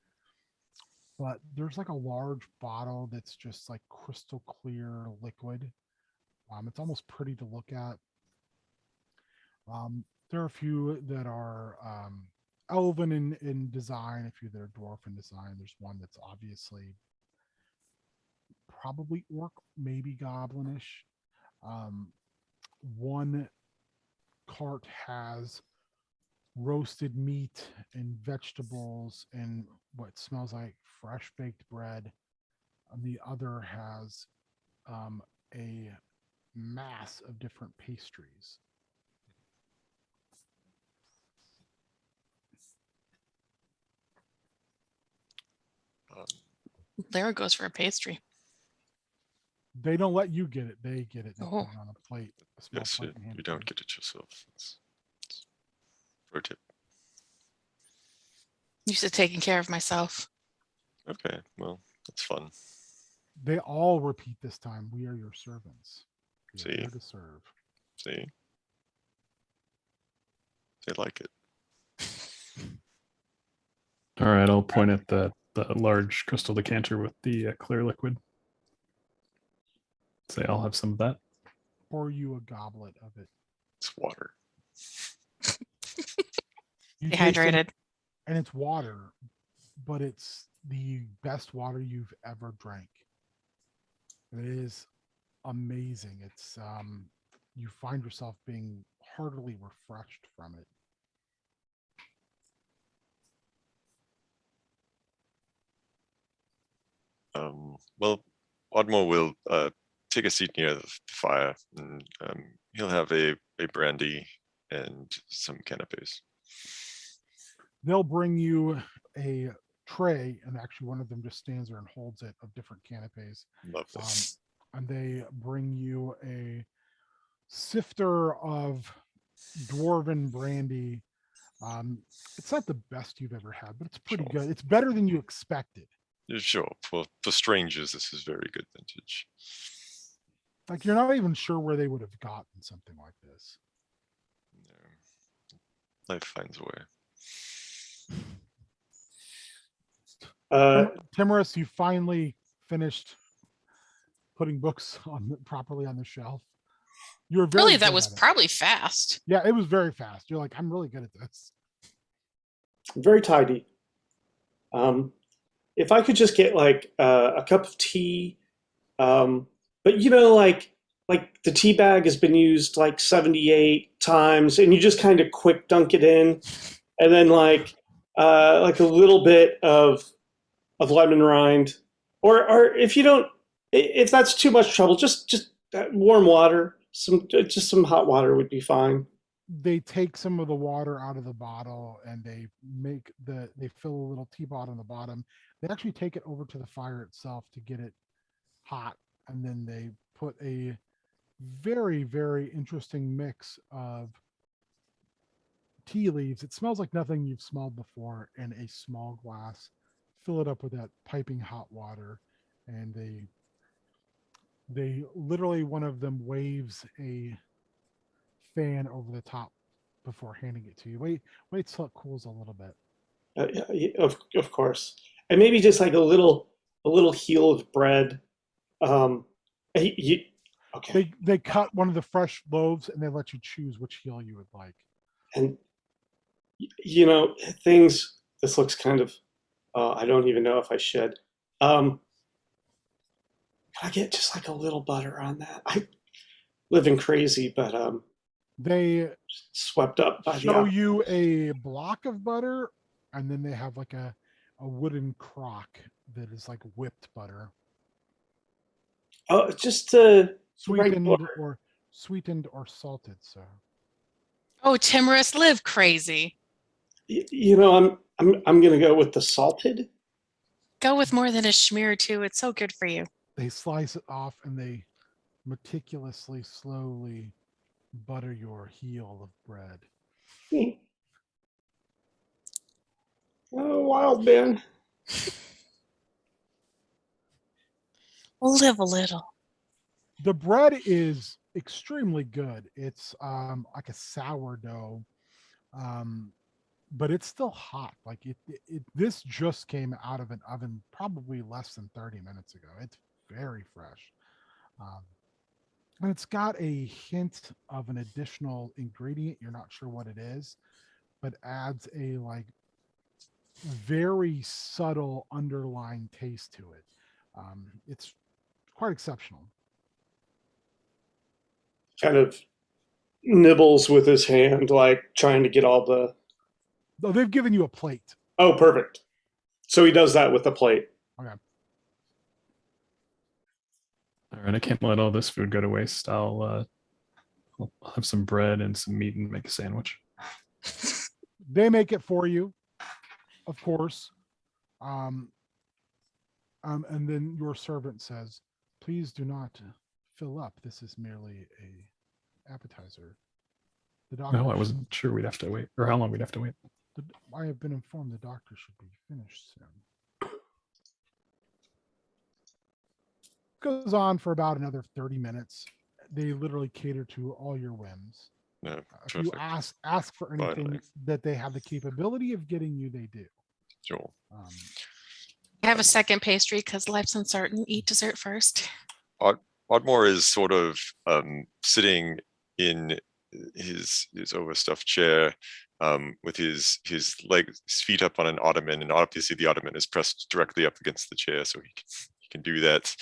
but there's like a large bottle that's just like crystal clear liquid. It's almost pretty to look at. There are a few that are elven in design, a few that are dwarf in design. There's one that's obviously probably orc, maybe goblinish. One cart has roasted meat and vegetables and what smells like fresh baked bread. And the other has a mass of different pastries. Lara goes for a pastry. They don't let you get it. They get it. They Oh. put it on a plate. A small Yes, plate and hand you it to don't get it yourself. It's pro tip. Used to taking care of myself. Okay, well, that's fun. They all repeat this time. We are your servants. We are See? here to serve. See? They like it. All right, I'll point at the large crystal decanter with the clear liquid. Say I'll have some of that. Pour you a goblet of it. It's water. You taste it, Dehydrated. and it's water, but it's the best water you've ever drank. It is amazing. It's you find yourself being heartily refreshed from it. Well, Oddmore will take a seat near the fire, and he'll have a brandy and some canapes. They'll bring you a tray, and actually one of them just stands there and holds it, of different canapes. Lovely. And they bring you a sifter of dwarven brandy. It's not the best you've ever had, but it's pretty Sure. good. It's better than you expected. Sure, for strangers, this is very good vintage. Like, you're not even sure where they would have gotten something like this. Yeah. Life finds a way. Timorous, you finally finished putting books properly on the shelf. You're very Really, that good was at it. probably fast. Yeah, it was very fast. You're like, I'm really good at this. Very tidy. If I could just get like a cup of tea, but like the tea bag has been used like 78 times, and you just kind of quick dunk it in, and then like a little bit of lemon rind, or if that's too much trouble, just warm water, some hot water would be fine. They take some of the water out of the bottle and they fill a little teapot on the bottom. They actually take it over to the fire itself to get it hot and then they put a very, very interesting mix of tea leaves. It smells like nothing you've smelled before in a small glass. Fill it up with that piping hot water, and they literally, one of them waves a fan over the top before handing it to you. Wait till it cools a little bit. Of course, and maybe just like a little heel of bread. Okay. They cut one of the fresh loaves and they let you choose which heel you would like. And you know, things. This looks kind of. I don't even know if I should. Can I get just like a little butter on that? I living crazy, but They swept up by show the. you a block of butter, and then they have like a wooden crock that is like whipped butter, Oh, just sweetened or salted. So Oh, timorous, live crazy. You know, I'm gonna go with the salted. Go with more than a schmear or two. It's so good for you. they slice it off and they meticulously, slowly butter your heel of bread. Oh, wild man. We'll live a little. The bread is extremely good. It's like a sourdough, but it's still hot. Like this just came out of an oven probably less than 30 minutes ago. It's very fresh. And it's got a hint of an additional ingredient. You're not sure what it is, but adds a like very subtle underlying taste to it. It's quite exceptional. Kind of nibbles with his hand, like trying to get all the. Though they've given you a plate. Oh, perfect. So he does that with the plate. Okay. All right, I can't let all this food go to waste. I'll have some bread and some meat and make a sandwich. They make it for you, of course. And then your servant says, "Please do not fill up. This is merely a appetizer." The doctor. No, I wasn't sure we'd have to wait, or how long we'd have to wait. I have been informed the doctor should be finished soon. Goes on for about another 30 minutes. They literally cater to all your whims. No, If you terrific. ask for anything Finally. that they have the capability of getting you, they do. Sure. I have a second pastry because life's uncertain. Eat dessert first. Oddmore is sort of sitting in his overstuffed chair with his feet up on an ottoman, and obviously the ottoman is pressed directly up against the chair, so he can do that.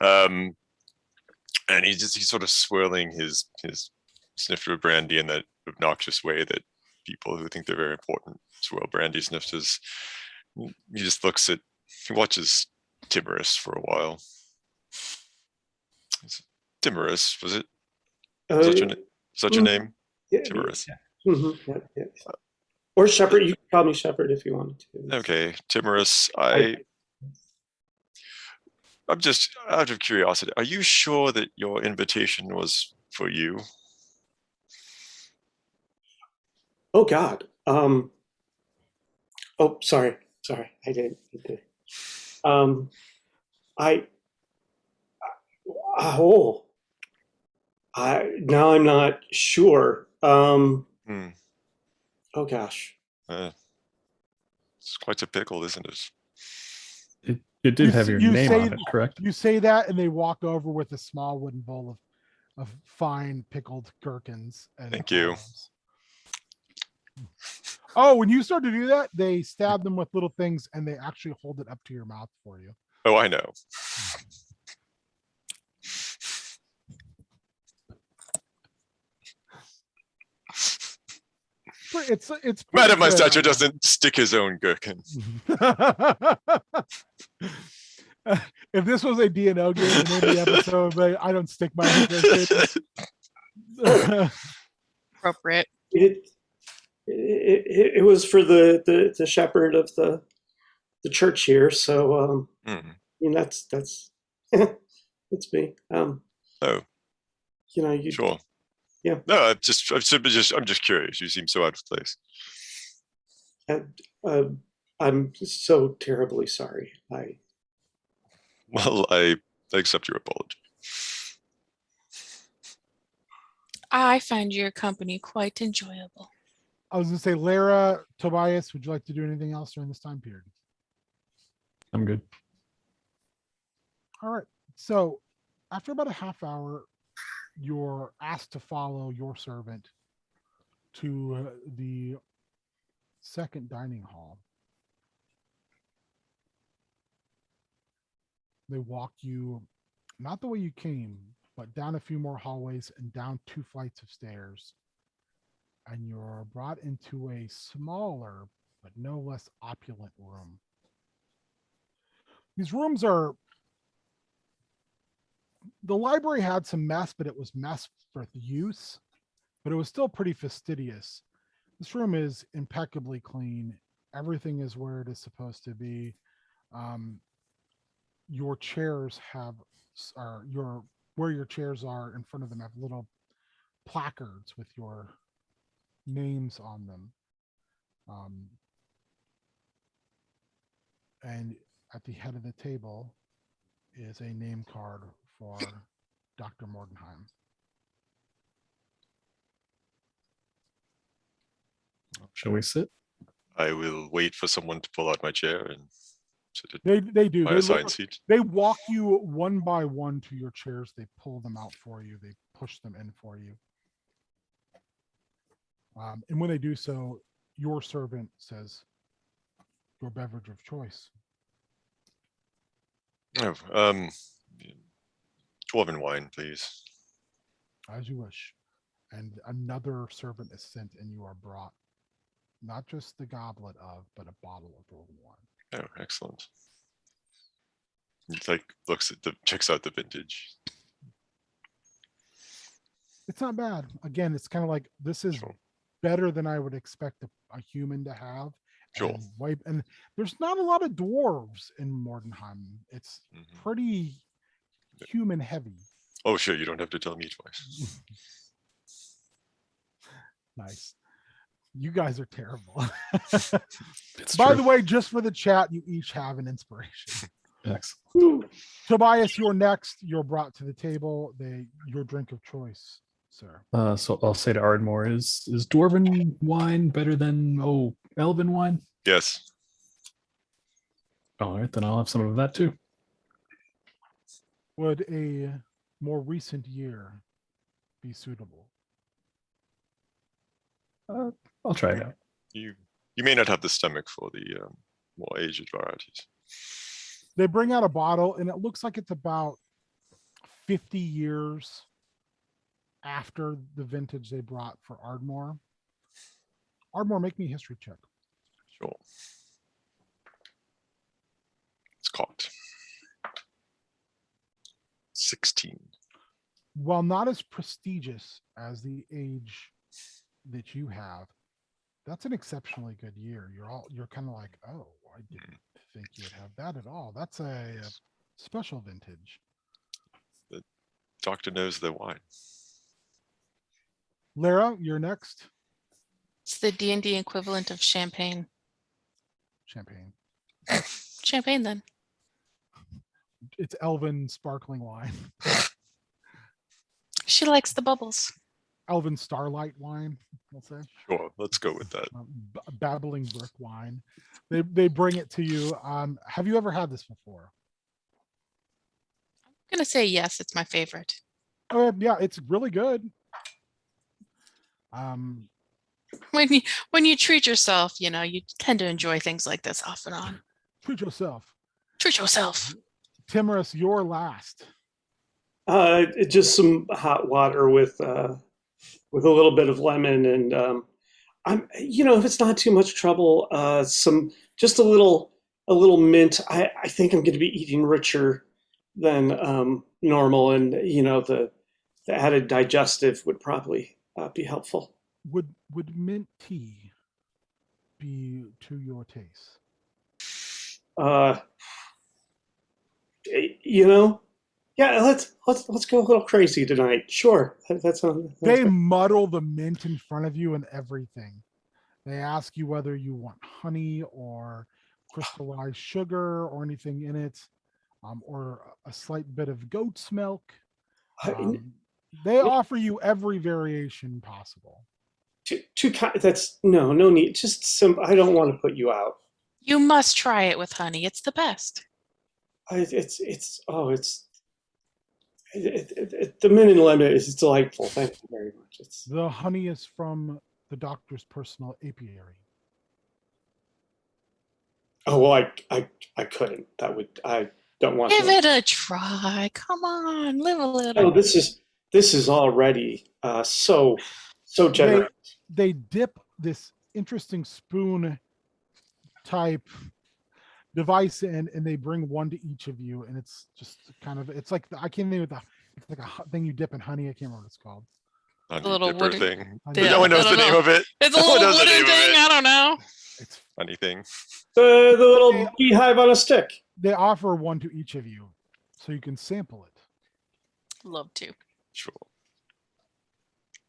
And he's sort of swirling his snifter of brandy in that obnoxious way that people who think they're very important swirl brandy snifters. He just watches Timorous for a while. Timorous, was it? Was that your name? Yeah, Timorous. Yeah. Or Shepherd. You can call me Shepherd if you wanted to. Okay, Timorous. I'm just out of curiosity. Are you sure that your invitation was for you? Oh God. Oh, sorry. I didn't. Now I'm not sure. Oh gosh. It's quite a pickle, isn't it? It did have your name on it, correct? You say that, and they walk over with a small wooden bowl of fine pickled gherkins. And Thank you. olives. Oh, when you start to do that, they stab them with little things, and they actually hold it up to your mouth for you. Oh, I know. It's Madam Mustache doesn't stick his own gherkin. If this was a D&O game, the name of the episode, but I don't stick my own gherkin. Appropriate. It was for the shepherd of the church here, so I mean that's it's me. Oh, You sure. Yeah. No, I'm just curious. You seem so out of place. I'm so terribly sorry. Well, I accept your apology. I find your company quite enjoyable. I was going to say, Lara, Tobias, would you like to do anything else during this time period? I'm good. All right. So after about a half hour, you're asked to follow your servant to the second dining hall. They walk you not the way you came, but down a few more hallways and down 2 flights of stairs. And you're brought into a smaller, but no less opulent room. These rooms are, the library had some mess, but it was mess for use, but it was still pretty fastidious. This room is impeccably clean. Everything is where it is supposed to be. Your chairs where your chairs are in front of them have little placards with your names on them. And at the head of the table is a name card for Dr. Mordenheim. Shall we sit? I will wait for someone to pull out my chair and sit They do. my assigned seat. They walk you one by one to your chairs. They pull them out for you. They push them in for you. And when they do so, your servant says, your beverage of choice. Oh, dwarven wine, please. As you wish. And another servant is sent and you are brought not just the goblet of, but a bottle of dwarven wine. Oh, excellent. He checks out the vintage. It's not bad. Again, it's kind of like, this is Sure. better than I would expect a human to have. Sure. And there's not a lot of dwarves in Mordenheim. It's pretty human heavy. Oh, sure. You don't have to tell me twice. Nice. You guys are terrible. It's By true. the way, just for the chat, you each have an inspiration. Excellent. Tobias, you're next. You're brought to the table. Your drink of choice, sir. So I'll say to Ardmore, is dwarven wine better than elven wine? Yes. All right, then I'll have some of that too. Would a more recent year be suitable? I'll try it out. You may not have the stomach for the more aged varieties. They bring out a bottle, and it looks like it's about 50 years after the vintage they brought for Ardmore. Ardmore, make me a history check. Sure. It's caught. 16. While not as prestigious as the age that you have, that's an exceptionally good year. You're kind of like, oh, I didn't think you would have that at all. That's a special vintage. The doctor knows the wine. Lara, you're next. It's the D&D equivalent of champagne. Champagne. Champagne, then. It's elven sparkling wine. She likes the bubbles. Elven starlight wine, we'll say. Sure, let's go with that. Babbling brook wine. They bring it to you. Have you ever had this before? I'm gonna say yes. It's my favorite. Oh yeah, it's really good. When you treat yourself, you tend to enjoy things like this off and on. Treat yourself. Treat yourself. Timorous, you're last. Just some hot water with a little bit of lemon, and if it's not too much trouble, just a little mint. I think I'm going to be eating richer than normal, and the added digestive would probably be helpful. Would mint tea be to your taste? Yeah, let's go a little crazy tonight. Sure, that's They muddle the mint in front of you and everything. They ask you whether you want honey or crystallized sugar or anything in it, or a slight bit of goat's milk. They offer you every variation possible. That's no need. Just simple. I don't want to put you out. You must try it with honey. It's the best. The mint and lemon is delightful. Thank you very much. The honey is from the doctor's personal apiary. Oh well, I couldn't. I don't want Give to. it a try. Come on, live a little. Oh, this is already so generous. They dip this interesting spoon type device in, and they bring one to each of you, and it's just kind of, it's like I can't name it. It's like a thing you dip in honey. I can't remember what it's called. Honey little dipper wooden thing. Yeah, No one knows the name of it. It's a No one little knows the wooden name of thing. it. I don't know. It's Funny thing. The little beehive on a stick. They offer one to each of you, so you can sample it. Love to. Sure.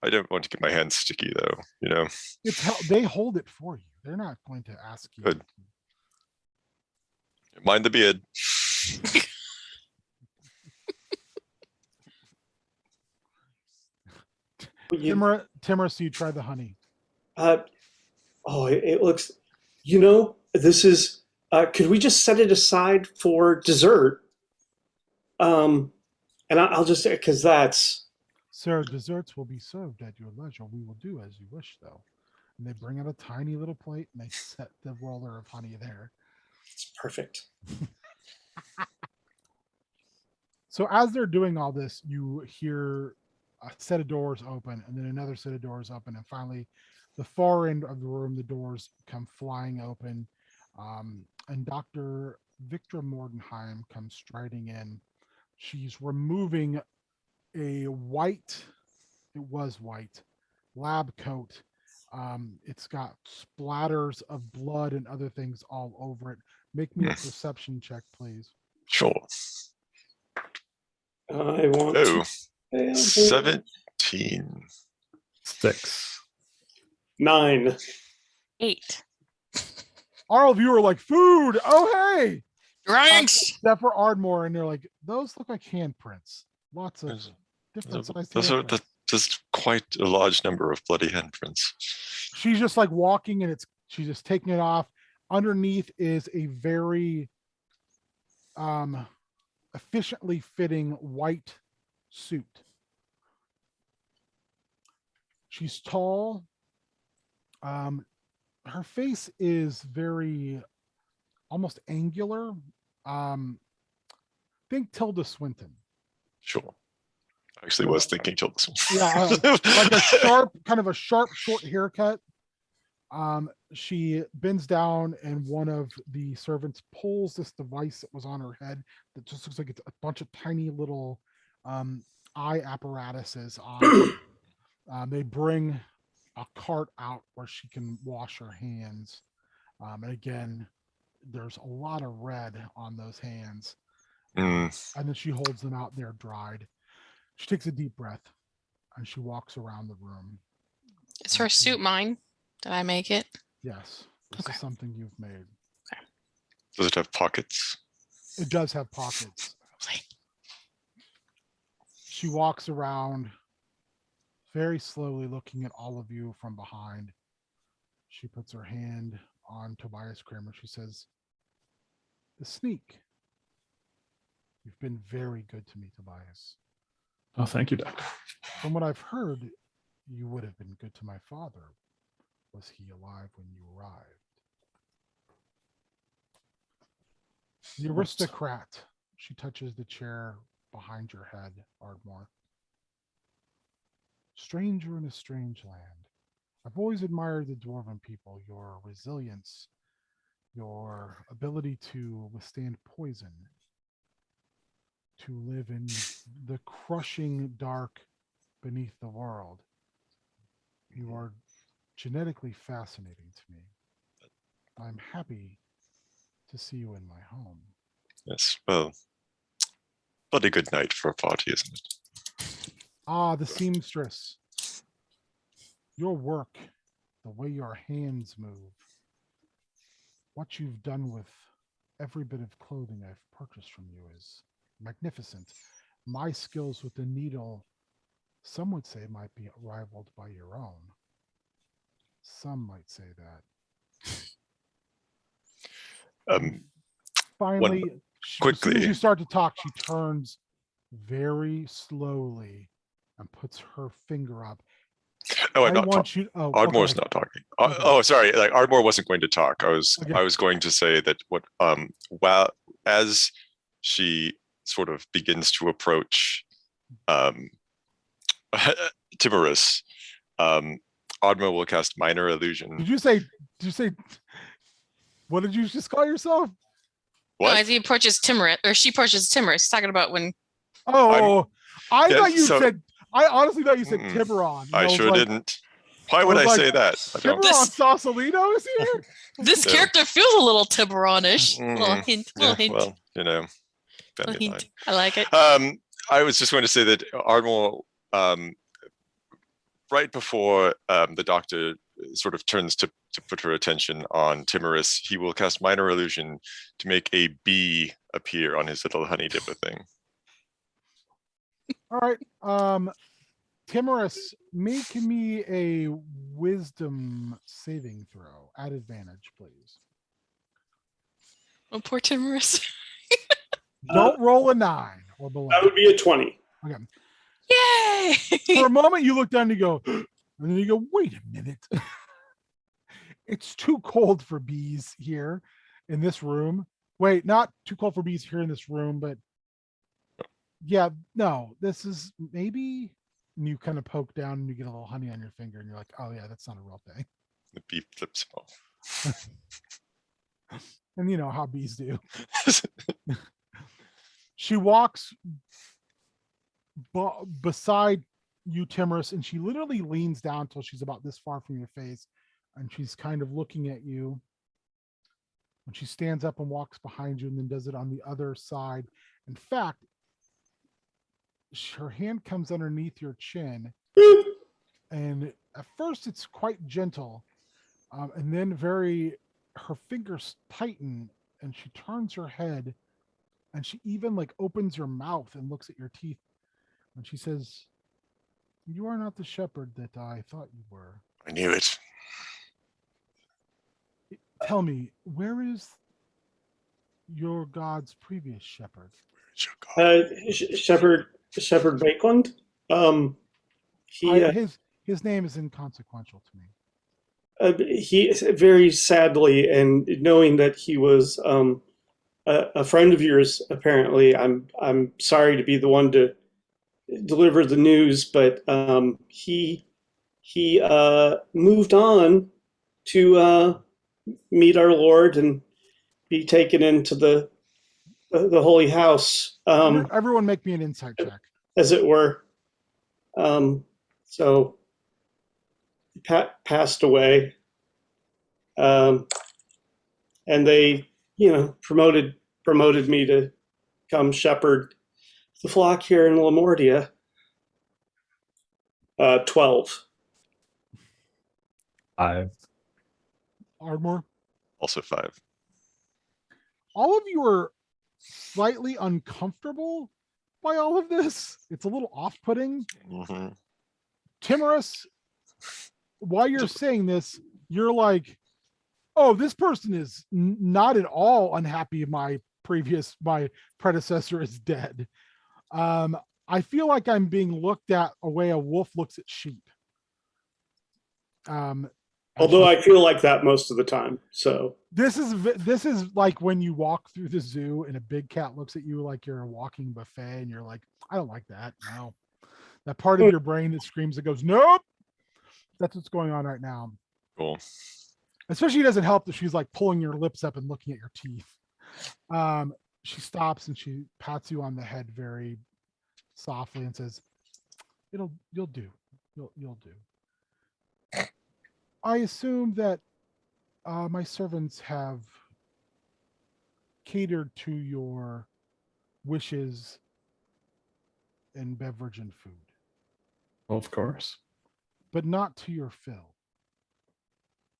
I don't want to get my hands sticky though, you know. They hold it for you. They're not going to ask you. Good. Mind the beard. Timur, so you try the honey. It looks. This is. Could we just set it aside for dessert? And I'll just because that's. Sir, desserts will be served at your leisure. We will do as you wish, though. And they bring out a tiny little plate and they set the roller of honey there. It's perfect. So as they're doing all this, you hear a set of doors open and then another set of doors open. And finally, the far end of the room, the doors come flying open. And Dr. Viktra Mordenheim comes striding in. She's removing a white lab coat. It's got splatters of blood and other things all over it. Make me a perception check, please. Sure. I want 17. 6. 9. 8. All of you are like, food. Oh, hey. Drinks. Except for Ardmore, and they're like, those look like handprints. Lots of different sized handprints. There's quite a large number of bloody handprints. She's just like walking, and she's just taking it off. Underneath is a very efficiently fitting white suit. She's tall. Her face is very almost angular. Think Tilda Swinton. Sure. I actually was thinking Tilda Swinton. Yeah, like a sharp, short haircut. She bends down, and one of the servants pulls this device that was on her head that just looks like it's a bunch of tiny little eye apparatuses on. They bring a cart out where she can wash her hands. And again, there's a lot of red on those hands. And then she holds them out, they're dried. She takes a deep breath and she walks around the room. Is her suit mine? Did I make it? Yes. This is something you've made. Okay. Does it have pockets? It does have pockets. She walks around very slowly, looking at all of you from behind. She puts her hand on Tobias Kramer. She says, "The sneak. You've been very good to me, Tobias. Oh, thank you, Doctor. From what I've heard, you would have been good to my father. Was he alive when you arrived?" The aristocrat. She touches the chair behind your head, Ardmore. Stranger in a strange land. I've always admired the Dwarven people, your resilience, your ability to withstand poison, to live in the crushing dark beneath the world. You are genetically fascinating to me. I'm happy to see you in my home. Yes. Well, bloody good night for a party, isn't it? Ah, the seamstress. Your work, the way your hands move, what you've done with every bit of clothing I've purchased from you is magnificent. My skills with the needle, some would say, might be rivaled by your own. Some might say that. Finally, as soon as quickly. you start to talk, she turns very slowly and puts her finger up. No, I'm not talking. Ardmore's not talking. Oh, sorry. Like Ardmore wasn't going to talk. I was going to say that while as she sort of begins to approach Timorous, Ardmore will cast Minor Illusion. Did you say? What did you just call yourself? What? No, as he approaches Timorous, or she approaches Timorous, talking about when. Oh, I yes, thought you so- said. I honestly thought you said Tiburon. I sure didn't. Why would I say that? Tiburon Sausalito is here? This character feels a little Tiburon-ish. Little hint. Yeah, Hint. well, Little hint. I like it. I was just going to say that Ardmore, right before the doctor sort of turns to put her attention on Timorous, he will cast Minor Illusion to make a bee appear on his little honey dipper thing. All right. Timorous, make me a wisdom saving throw at advantage, please. Oh, poor Timorous. Don't roll a 9 or below. That would be a 20. Okay. Yay! For a moment, you look down and you go, and then you go, wait a minute. It's too cold for bees here in this room. Wait, not too cold for bees here in this room, but yeah, no, this is maybe. And you kind of poke down and you get a little honey on your finger and you're like, oh yeah, that's not a real thing. The bee flips off. And you know how bees do. She walks beside you, Timorous, and she literally leans down until she's about this far from your face. And she's kind of looking at you. And she stands up and walks behind you and then does it on the other side. In fact, her hand comes underneath your chin. And at first it's quite gentle. And then her fingers tighten and she turns her head and she even like opens her mouth and looks at your teeth. And she says, "You are not the shepherd that I thought you were." I knew it. Tell me, where is your god's previous shepherd? Shepherd Bakeland. His name is inconsequential to me. He very sadly, and knowing that he was a friend of yours, apparently, I'm sorry to be the one to deliver the news, but he moved on to meet our Lord and be taken into the holy house. Everyone, make me an insight check, as it were. So passed away, and they, promoted me to come shepherd the flock here in Lamordia. 12. 5. Ardmore. Also 5. All of you are slightly uncomfortable by all of this. It's a little off-putting. Mm-hmm. Timorous, while you're saying this, you're like, oh, this person is not at all unhappy my predecessor is dead. I feel like I'm being looked at a way a wolf looks at sheep. Although I feel like that most of the time. So this is like when you walk through the zoo and a big cat looks at you like you're a walking buffet and you're like, I don't like that. No, that part of your brain that screams, that goes, nope. That's what's going on right now. Cool. Especially, it doesn't help that she's like pulling your lips up and looking at your teeth. She stops and she pats you on the head very softly and says, you'll do. You'll do. I assume that my servants have catered to your wishes and beverage and food, Well, of course. but not to your fill.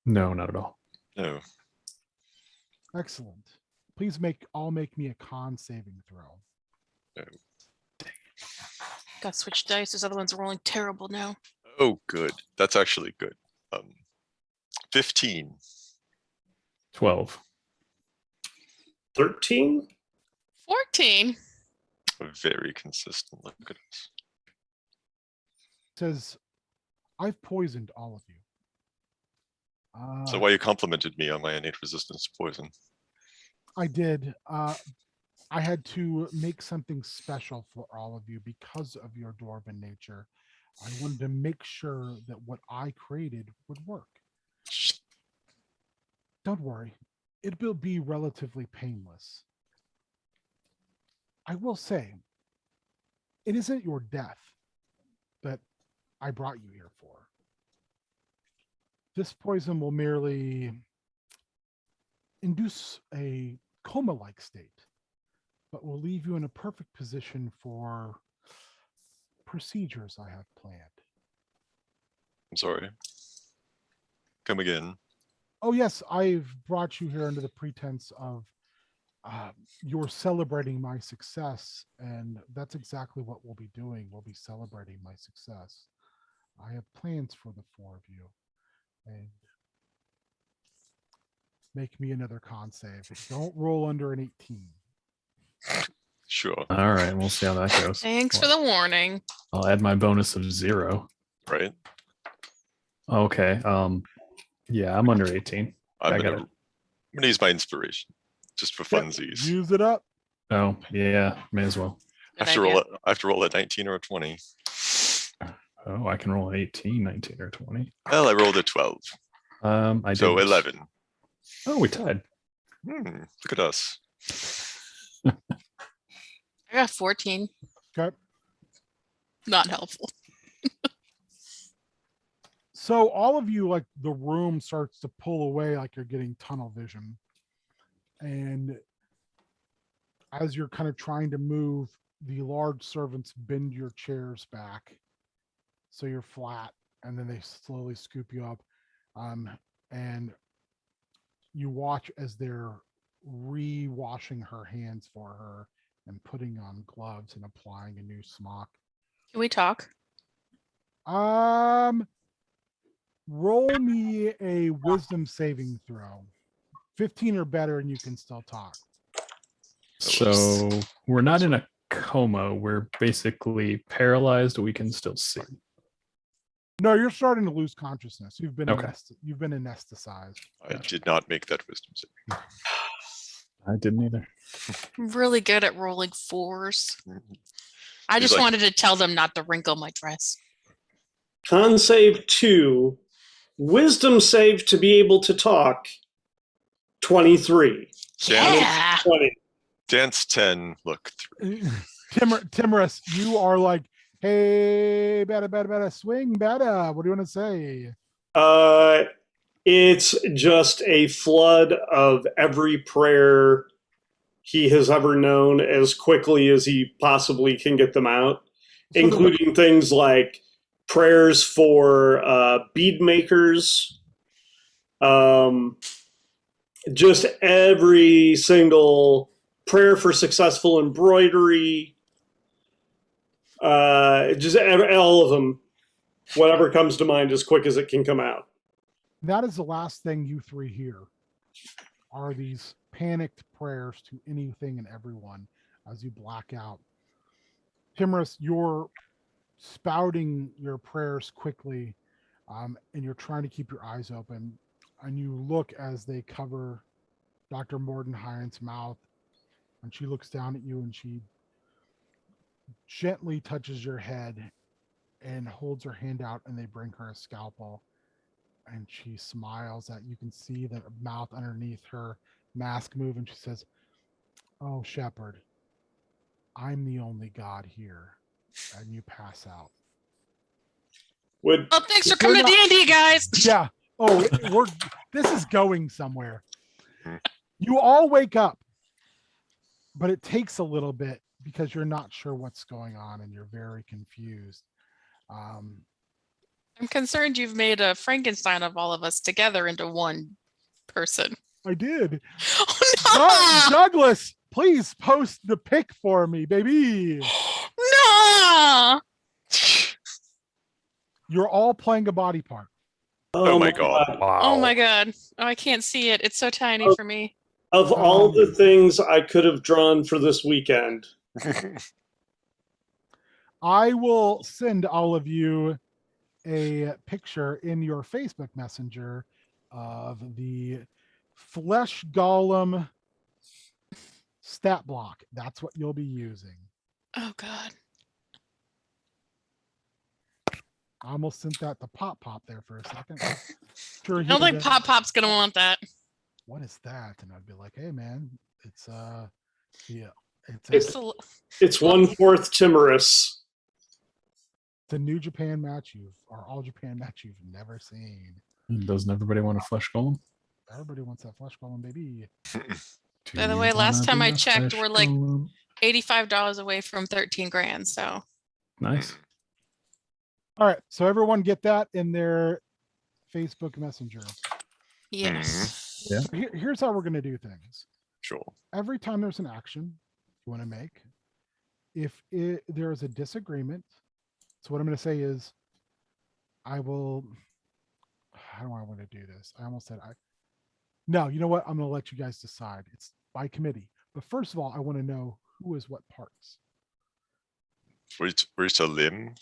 No, not at all. No. Excellent. Please all make me a con saving throw. No. Got to switch dice. Those other ones are rolling terrible now. Oh, good. That's actually good. 15. 12. 13? 14. Very consistent. Look at us. Says, I've poisoned all of you. So why you complimented me on my innate resistance to poison? I did. I had to make something special for all of you because of your dwarven nature. I wanted to make sure that what I created would work. Don't worry, it will be relatively painless. I will say, it isn't your death that I brought you here for. This poison will merely induce a coma-like state, but will leave you in a perfect position for procedures I have planned. I'm sorry. Come again. Oh yes, I've brought you here under the pretense of you're celebrating my success, and that's exactly what we'll be doing. We'll be celebrating my success. I have plans for the four of you, and make me another con save. Don't roll under an 18. Sure. All right, we'll see how that goes. Thanks for the warning. I'll add my bonus of 0. Right. Okay. Yeah, I'm under 18. I'm I gonna got use my inspiration just for funsies. Use it up. Oh, yeah, may as well. I have to roll a 19 or a 20. Oh, I can roll 18, 19, or 20. Well, I rolled a 12. I So didn't. 11. Oh, we tied. Look at us. I got 14. Okay. Not helpful. So all of you, like, the room starts to pull away like you're getting tunnel vision. And as you're kind of trying to move, the large servants bend your chairs back so you're flat, and then they slowly scoop you up. And you watch as they're re-washing her hands for her and putting on gloves and applying a new smock. Can we talk? Roll me a wisdom saving throw. 15 or better, and you can still talk. So we're not in a coma. We're basically paralyzed. We can still see. No, you're starting to lose consciousness. You've been Okay. you've been anesthetized. I did not make that wisdom save. I didn't either. I'm really good at rolling 4s. I He's just like- wanted to tell them not to wrinkle my dress. Con save 2. Wisdom save to be able to talk. 23. Yeah. 20. Dance 10, look 3. Timorous, you are like, hey, better, swing, better. What do you want to say? It's just a flood of every prayer he has ever known as quickly as he possibly can get them out, So including things like prayers for bead makers, just every single prayer for successful embroidery, just all of them, whatever comes to mind as quick as it can come out. That is the last thing you three hear, are these panicked prayers to anything and everyone as you black out. Timorous, you're spouting your prayers quickly, and you're trying to keep your eyes open, and you look as they cover Dr. Mordenheim's mouth, and she looks down at you and she gently touches your head and holds her hand out, and they bring her a scalpel, and she smiles at you. Can see the mouth underneath her mask move, and she says, "Oh, Shepherd, I'm the only God here," and you pass out. Would Oh, thanks for You're coming to not- D&D, guys. Yeah. Oh, this is going somewhere. You all wake up, but it takes a little bit because you're not sure what's going on and you're very confused. I'm concerned you've made a Frankenstein of all of us together into one person. I did. Oh, no! Douglas, please post the pic for me, baby. No! You're all playing a body part. Oh my god. Wow. Oh my god. Oh, I can't see it. It's so tiny for me. Of all the things I could have drawn for this weekend. I will send all of you a picture in your Facebook Messenger of the flesh golem stat block. That's what you'll be using. Oh god. I almost sent that to Pop there for a second. Sure, I don't think Pop's gonna want that. What is that? And I'd be like, hey man, it's yeah, It's a, 1/4 timorous. it's a New Japan match or All Japan match you've never seen. Doesn't everybody want a flesh golem? Everybody wants that flesh golem, baby. by the way, last time I checked, we're like $85 away from 13 grand. So nice. All right, so everyone get that in their Facebook Messenger. yes. Yeah. So here's how we're going to do things. Sure. Every time there's an action you want to make, if there is a disagreement, so what I'm going to say is, how do I want to do this? I almost said no, you know what? I'm going to let you guys decide. It's by committee. But first of all, I want to know who is what parts. Where's the limb?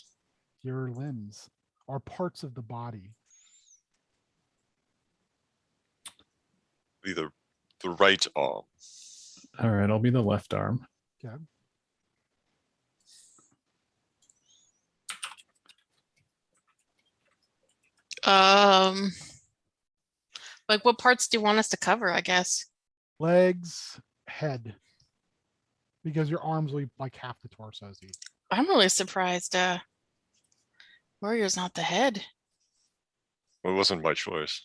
Your limbs are parts of the body. The right arm. All right, I'll be the left arm. Okay. Like what parts do you want us to cover, I guess? Legs, head. Because your arms will be like half the torso. I'm really surprised Warrior's not the head. Well, it wasn't my choice.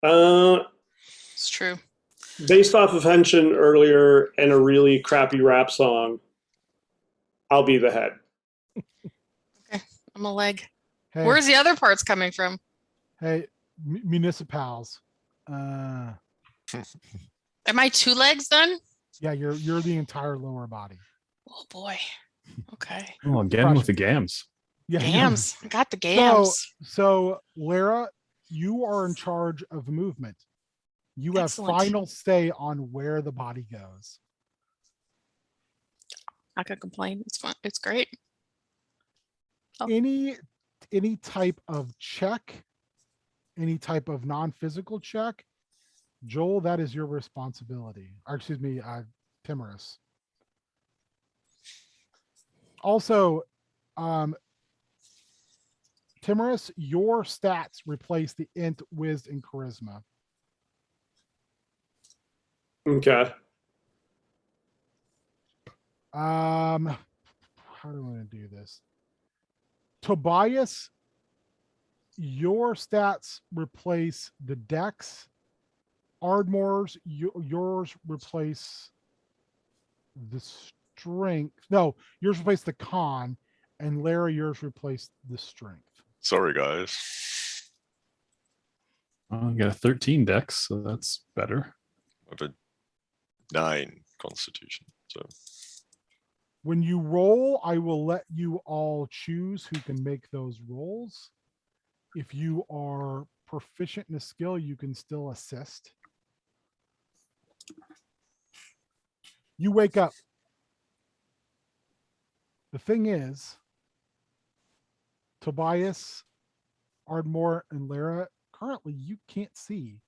It's true. Based off of Henshin earlier and a really crappy rap song, I'll be the head. Okay, I'm a leg. Hey, Where's the other parts coming from? hey, municipals. Am I 2 legs then? Yeah, you're the entire lower body. Oh boy. Okay. Oh, again with the gams. Yeah, Gams. I got the gams. So Lara, you are in charge of movement. You have Excellent. final say on where the body goes. Not gonna complain. It's fun. It's great. Oh. Any type of check, any type of non-physical check, Joel, that is your responsibility. Or excuse me, Timorous. Also, Timorous, your stats replace the int, whiz, and charisma. Okay. How do I want to do this? Tobias, your stats replace the dex. Ardmore's, yours replace the strength. No, yours replace the con, and Larry, yours replace the strength. Sorry, guys. I got a 13 dex, so that's better. I have a 9 constitution. So When you roll, I will let you all choose who can make those rolls. If you are proficient in a skill, you can still assist. You wake up. The thing is, Tobias, Ardmore, and Lara, currently you can't see.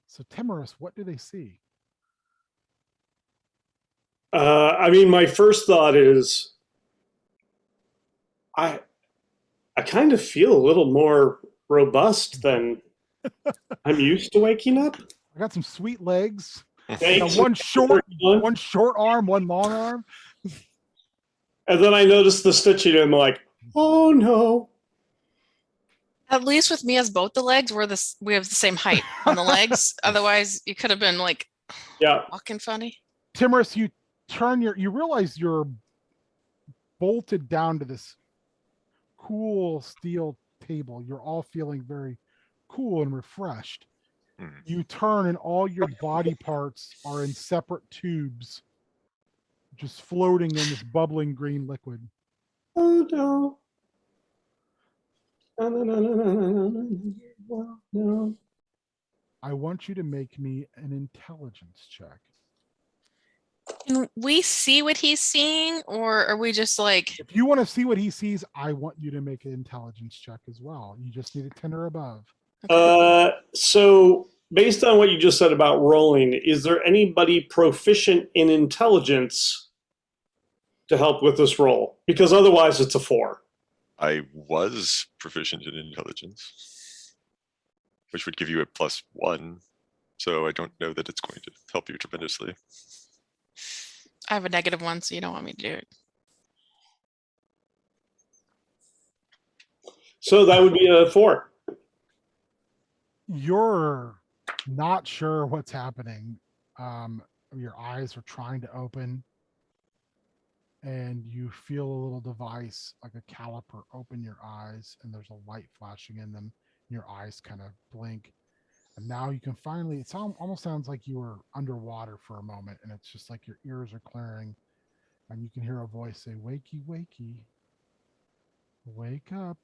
So Timorous, what do they see? I mean, my first thought is I kind of feel a little more robust than I'm used to waking up. I got some sweet legs. I got Thanks. one short arm, one long arm. And then I noticed the stitching and I'm like, oh no. At least with me as both the legs, we have the same height on the legs. Otherwise, you could have been like Yeah. Walking funny. Timorous, you realize you're bolted down to this cool steel table. You're all feeling very cool and refreshed. You turn and all your body parts are in separate tubes, just floating in this bubbling green liquid. Oh no. No, no, no, no, no, no, no, no, no. I want you to make me an intelligence check. Can we see what he's seeing, or are we just like? If you want to see what he sees, I want you to make an intelligence check as well. You just need a 10 or above. So based on what you just said about rolling, is there anybody proficient in intelligence to help with this roll? Because otherwise it's a 4. I was proficient in intelligence, which would give you a +1. So I don't know that it's going to help you tremendously. I have a -1, so you don't want me to do it. So that would be a 4. You're not sure what's happening. Your eyes are trying to open, and you feel a little device like a caliper open your eyes, and there's a light flashing in them. And your eyes kind of blink, and now you can finally. Almost sounds like you were underwater for a moment, and it's just like your ears are clearing, and you can hear a voice say, "Wakey, wakey, wake up.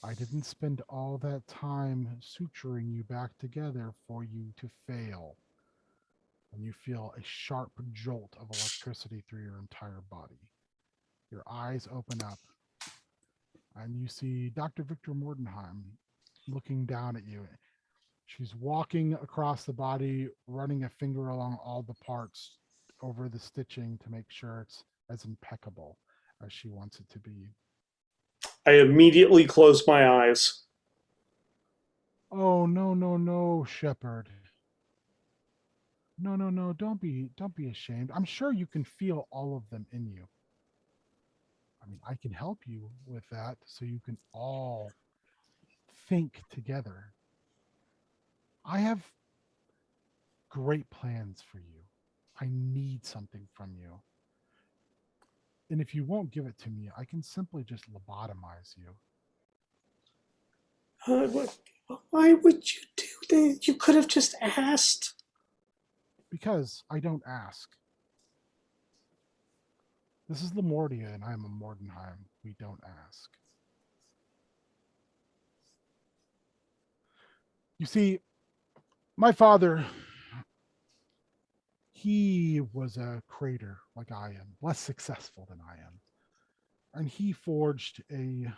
I didn't spend all that time suturing you back together for you to fail." And you feel a sharp jolt of electricity through your entire body. Your eyes open up, and you see Dr. Viktra Mordenheim looking down at you. She's walking across the body, running a finger along all the parts over the stitching to make sure it's as impeccable as she wants it to be. I immediately closed my eyes. Oh, no, Shepherd. No, don't be ashamed. I'm sure you can feel all of them in you. I mean, I can help you with that so you can all think together. I have great plans for you. I need something from you. And if you won't give it to me, I can simply just lobotomize you. Why would you do that? You could have just asked. Because I don't ask. This is Lamordia, and I am a Mordenheim. We don't ask. You see, my father, he was a creator like I am, less successful than I am. And he forged his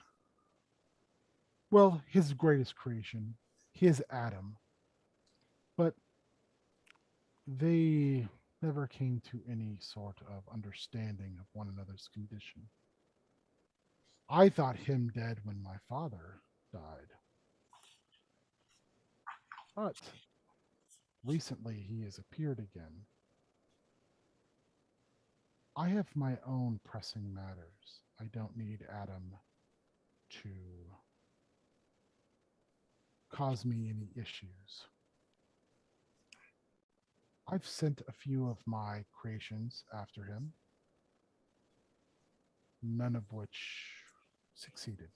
greatest creation, his Adam. But they never came to any sort of understanding of one another's condition. I thought him dead when my father died. But recently he has appeared again. I have my own pressing matters. I don't need Adam to cause me any issues. I've sent a few of my creations after him, none of which succeeded.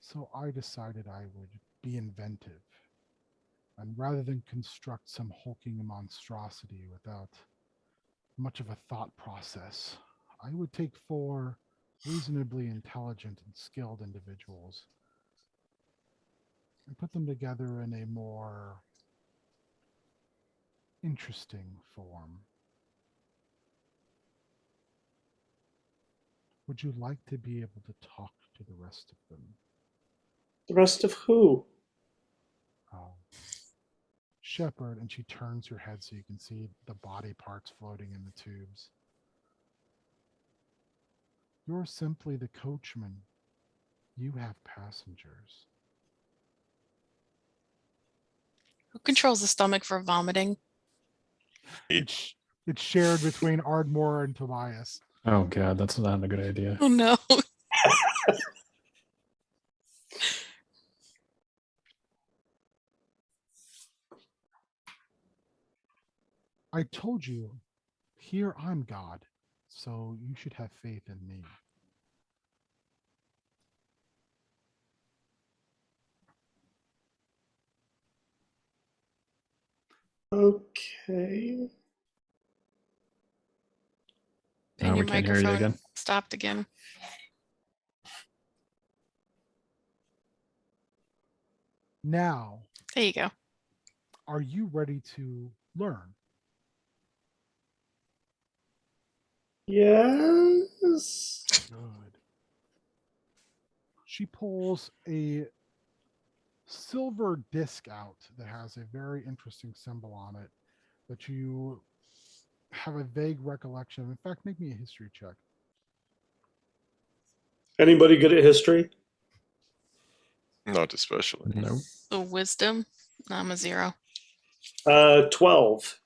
So I decided I would be inventive, and rather than construct some hulking monstrosity without much of a thought process, I would take 4 reasonably intelligent and skilled individuals and put them together in a more interesting form. Would you like to be able to talk to the rest of them? The rest of who? Shepherd, and she turns your head so you can see the body parts floating in the tubes. You're simply the coachman. You have passengers. Who controls the stomach for vomiting? It's shared between Ardmore and Tobias. Oh god, that's not a good idea. Oh no. I told you, here I'm God, so you should have faith in me. Okay. Now And we your can't hear you microphone again. stopped again. Now, There you go. are you ready to learn? Yes. Good. She pulls a silver disc out that has a very interesting symbol on it that you have a vague recollection of. In fact, make me a history check. Anybody good at history? Not especially. Nope. So wisdom, I'm a 0. 12.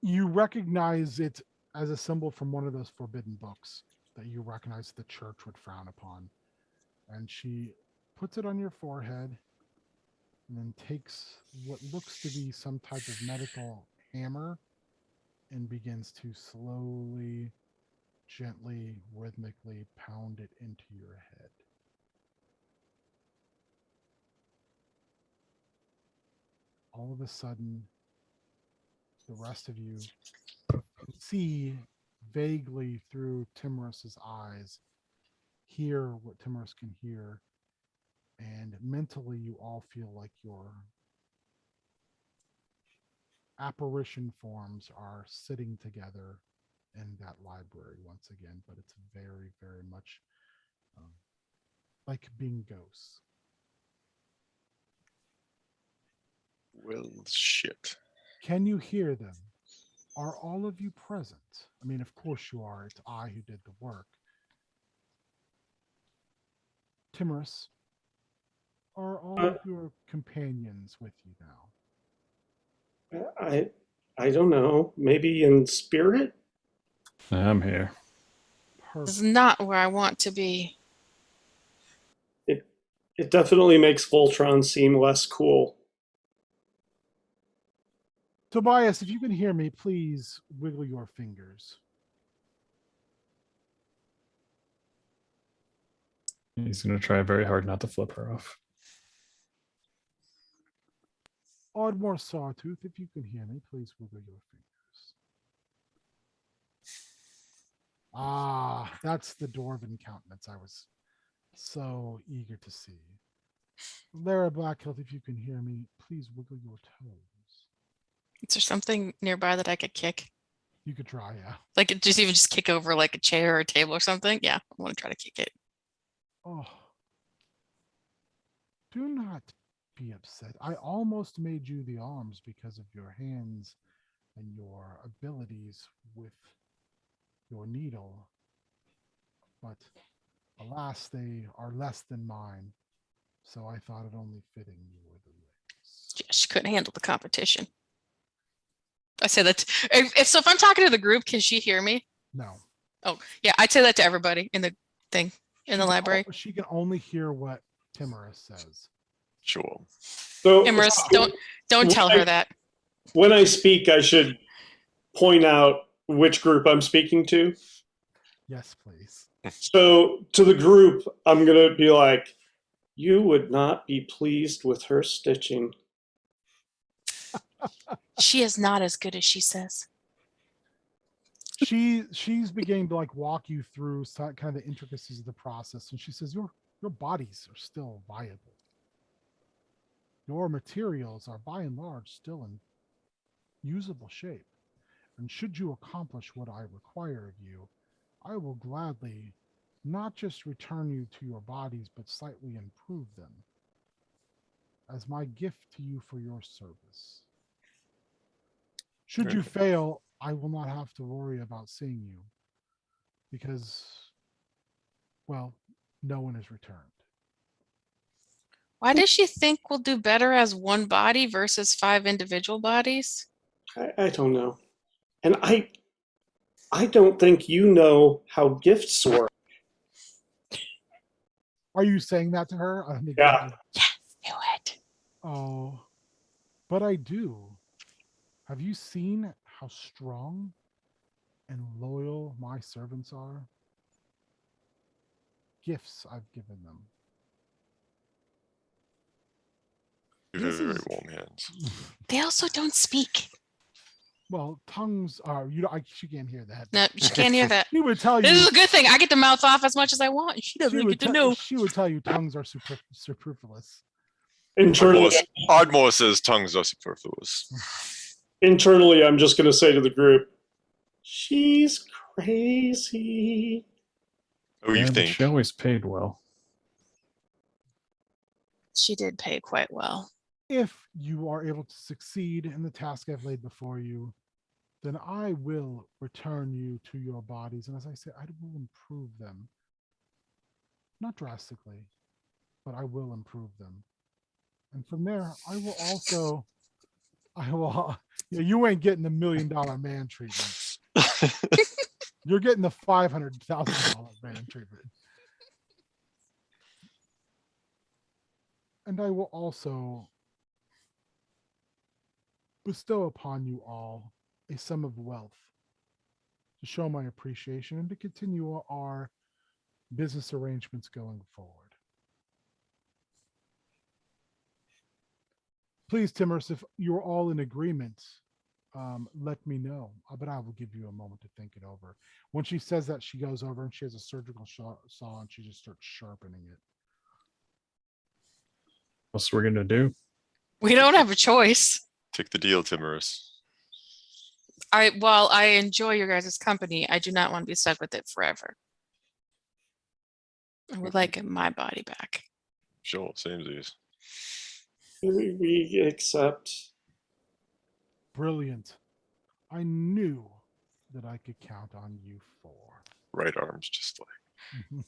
You recognize it as a symbol from one of those forbidden books that you recognize the church would frown upon. And she puts it on your forehead and then takes what looks to be some type of medical hammer and begins to slowly, gently, rhythmically pound it into your head. All of a sudden, the rest of you see vaguely through Timorus's eyes, hear what Timorus can hear, and mentally you all feel like your apparition forms are sitting together in that library once again, but it's very, very much like being ghosts. Well, shit. Can you hear them? Are all of you present? I mean, of course you are. It's I who did the work. Timorous, are all of your companions with you now? I don't know. Maybe in spirit? I'm here. This is Perfect. not where I want to be. It definitely makes Voltron seem less cool. Tobias, if you can hear me, please wiggle your fingers. He's going to try very hard not to flip her off. Oddmore Sawtooth, if you can hear me, please wiggle your fingers. Ah, that's the Dwarven countenance I was so eager to see. Lara Blackhilt, if you can hear me, please wiggle your toes. Is there something nearby that I could kick? You could try, yeah. Like just kick over like a chair or a table or something? Yeah, I want to try to kick it. Oh, do not be upset. I almost made you the arms because of your hands and your abilities with your needle. But alas, they are less than mine. So I thought it only fitting you were the legs. Yeah, she couldn't handle the competition. I say that if I'm talking to the group, can she hear me? No. Oh, yeah, I'd say that to everybody in the thing in the library. She can only hear what Timorous says. Sure. So, Timorous, don't tell her that. When I speak, I should point out which group I'm speaking to. Yes, please. So to the group, I'm going to be like, you would not be pleased with her stitching. She is not as good as she says. She's beginning to like walk you through kind of the intricacies of the process, and she says your bodies are still viable. Your materials are by and large still in usable shape, and should you accomplish what I require of you, I will gladly not just return you to your bodies, but slightly improve them as my gift to you for your service. Should you fail, I will not have to worry about seeing you because, well, no one is returned. Why does she think we'll do better as one body versus 5 individual bodies? I don't know. And I don't think you know how gifts work. Are you saying that to her? Yeah. Yes, knew it. Oh, but I do. Have you seen how strong and loyal my servants are, gifts I've given them. You This have very is- warm hands. They also don't speak. Well, tongues are, she can't hear that. No, she can't hear that. She would tell you. This is a good thing. I get to mouth off as much as I want. She doesn't get to know. She would tell you tongues are superfluous. Internally, Ardmore says tongues are superfluous. internally, I'm just going to say to the group, she's crazy. Oh, you Yeah, but think? she always paid well. She did pay quite well. If you are able to succeed in the task I've laid before you, then I will return you to your bodies. And as I say, I will improve them. Not drastically, but I will improve them. And from there, I will, you ain't getting the $1 million man treatment. You're getting the $500,000 man treatment. And I will also bestow upon you all a sum of wealth to show my appreciation and to continue our business arrangements going forward. Please, Timorous, if you're all in agreement, let me know. But I will give you a moment to think it over. When she says that, she goes over and she has a surgical saw and she just starts sharpening it. What's we're gonna do? We don't have a choice. Take the deal, Timorous. While I enjoy your guys' company, I do not want to be stuck with it forever. I would like my body back. Sure, same as. We accept. Brilliant. I knew that I could count on you for. Right arm's just like.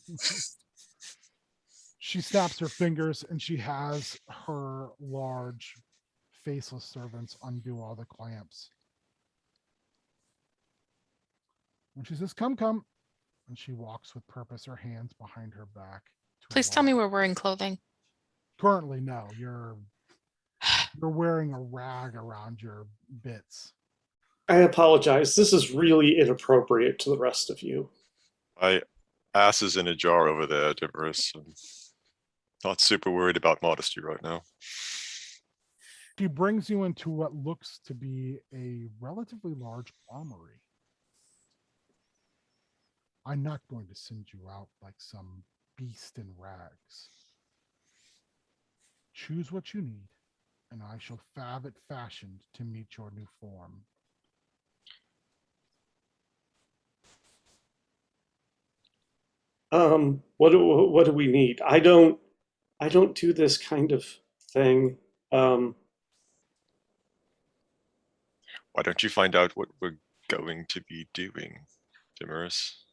She snaps her fingers and she has her large faceless servants undo all the clamps. And she says, come. And she walks with purpose, her hands behind her back. Please tell me we're wearing clothing. Currently, no. You're wearing a rag around your bits. I apologize. This is really inappropriate to the rest of you. My ass is in a jar over there, Timorous. I'm not super worried about modesty right now. She brings you into what looks to be a relatively large armory. I'm not going to send you out like some beast in rags. Choose what you need, and I shall have it fashioned to meet your new form. What do we need? I don't do this kind of thing. Why don't you find out what we're going to be doing, Timorous?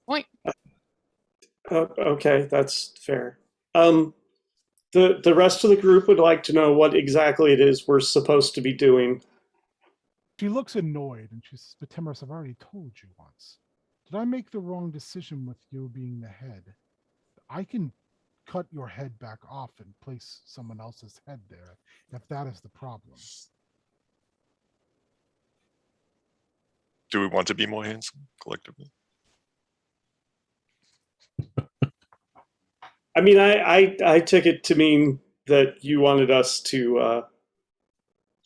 Point. Okay, that's fair. The rest of the group would like to know what exactly it is we're supposed to be doing. She looks annoyed and she says, but Timorous, I've already told you once. Did I make the wrong decision with you being the head? I can cut your head back off and place someone else's head there if that is the problem. Do we want to be more handsome collectively? I mean, I took it to mean that you wanted us to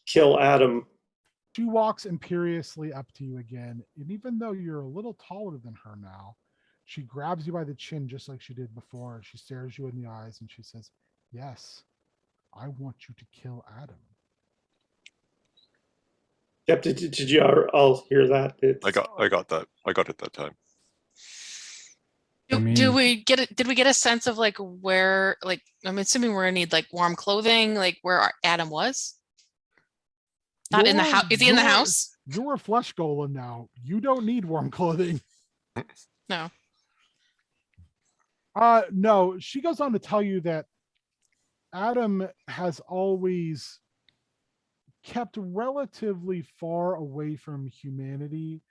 kill Adam. She walks imperiously up to you again, and even though you're a little taller than her now, she grabs you by the chin just like she did before. She stares you in the eyes and she says, yes, I want you to kill Adam. Yep, did you all hear that? I got that. I got it that time. Did we get a sense of like where, like, I'm assuming we're gonna need like warm clothing, like where Adam was? Not in the house. Is he in the house? You're a flesh golem now. You don't need warm clothing. No. No, she goes on to tell you that Adam has always kept relatively far away from humanity,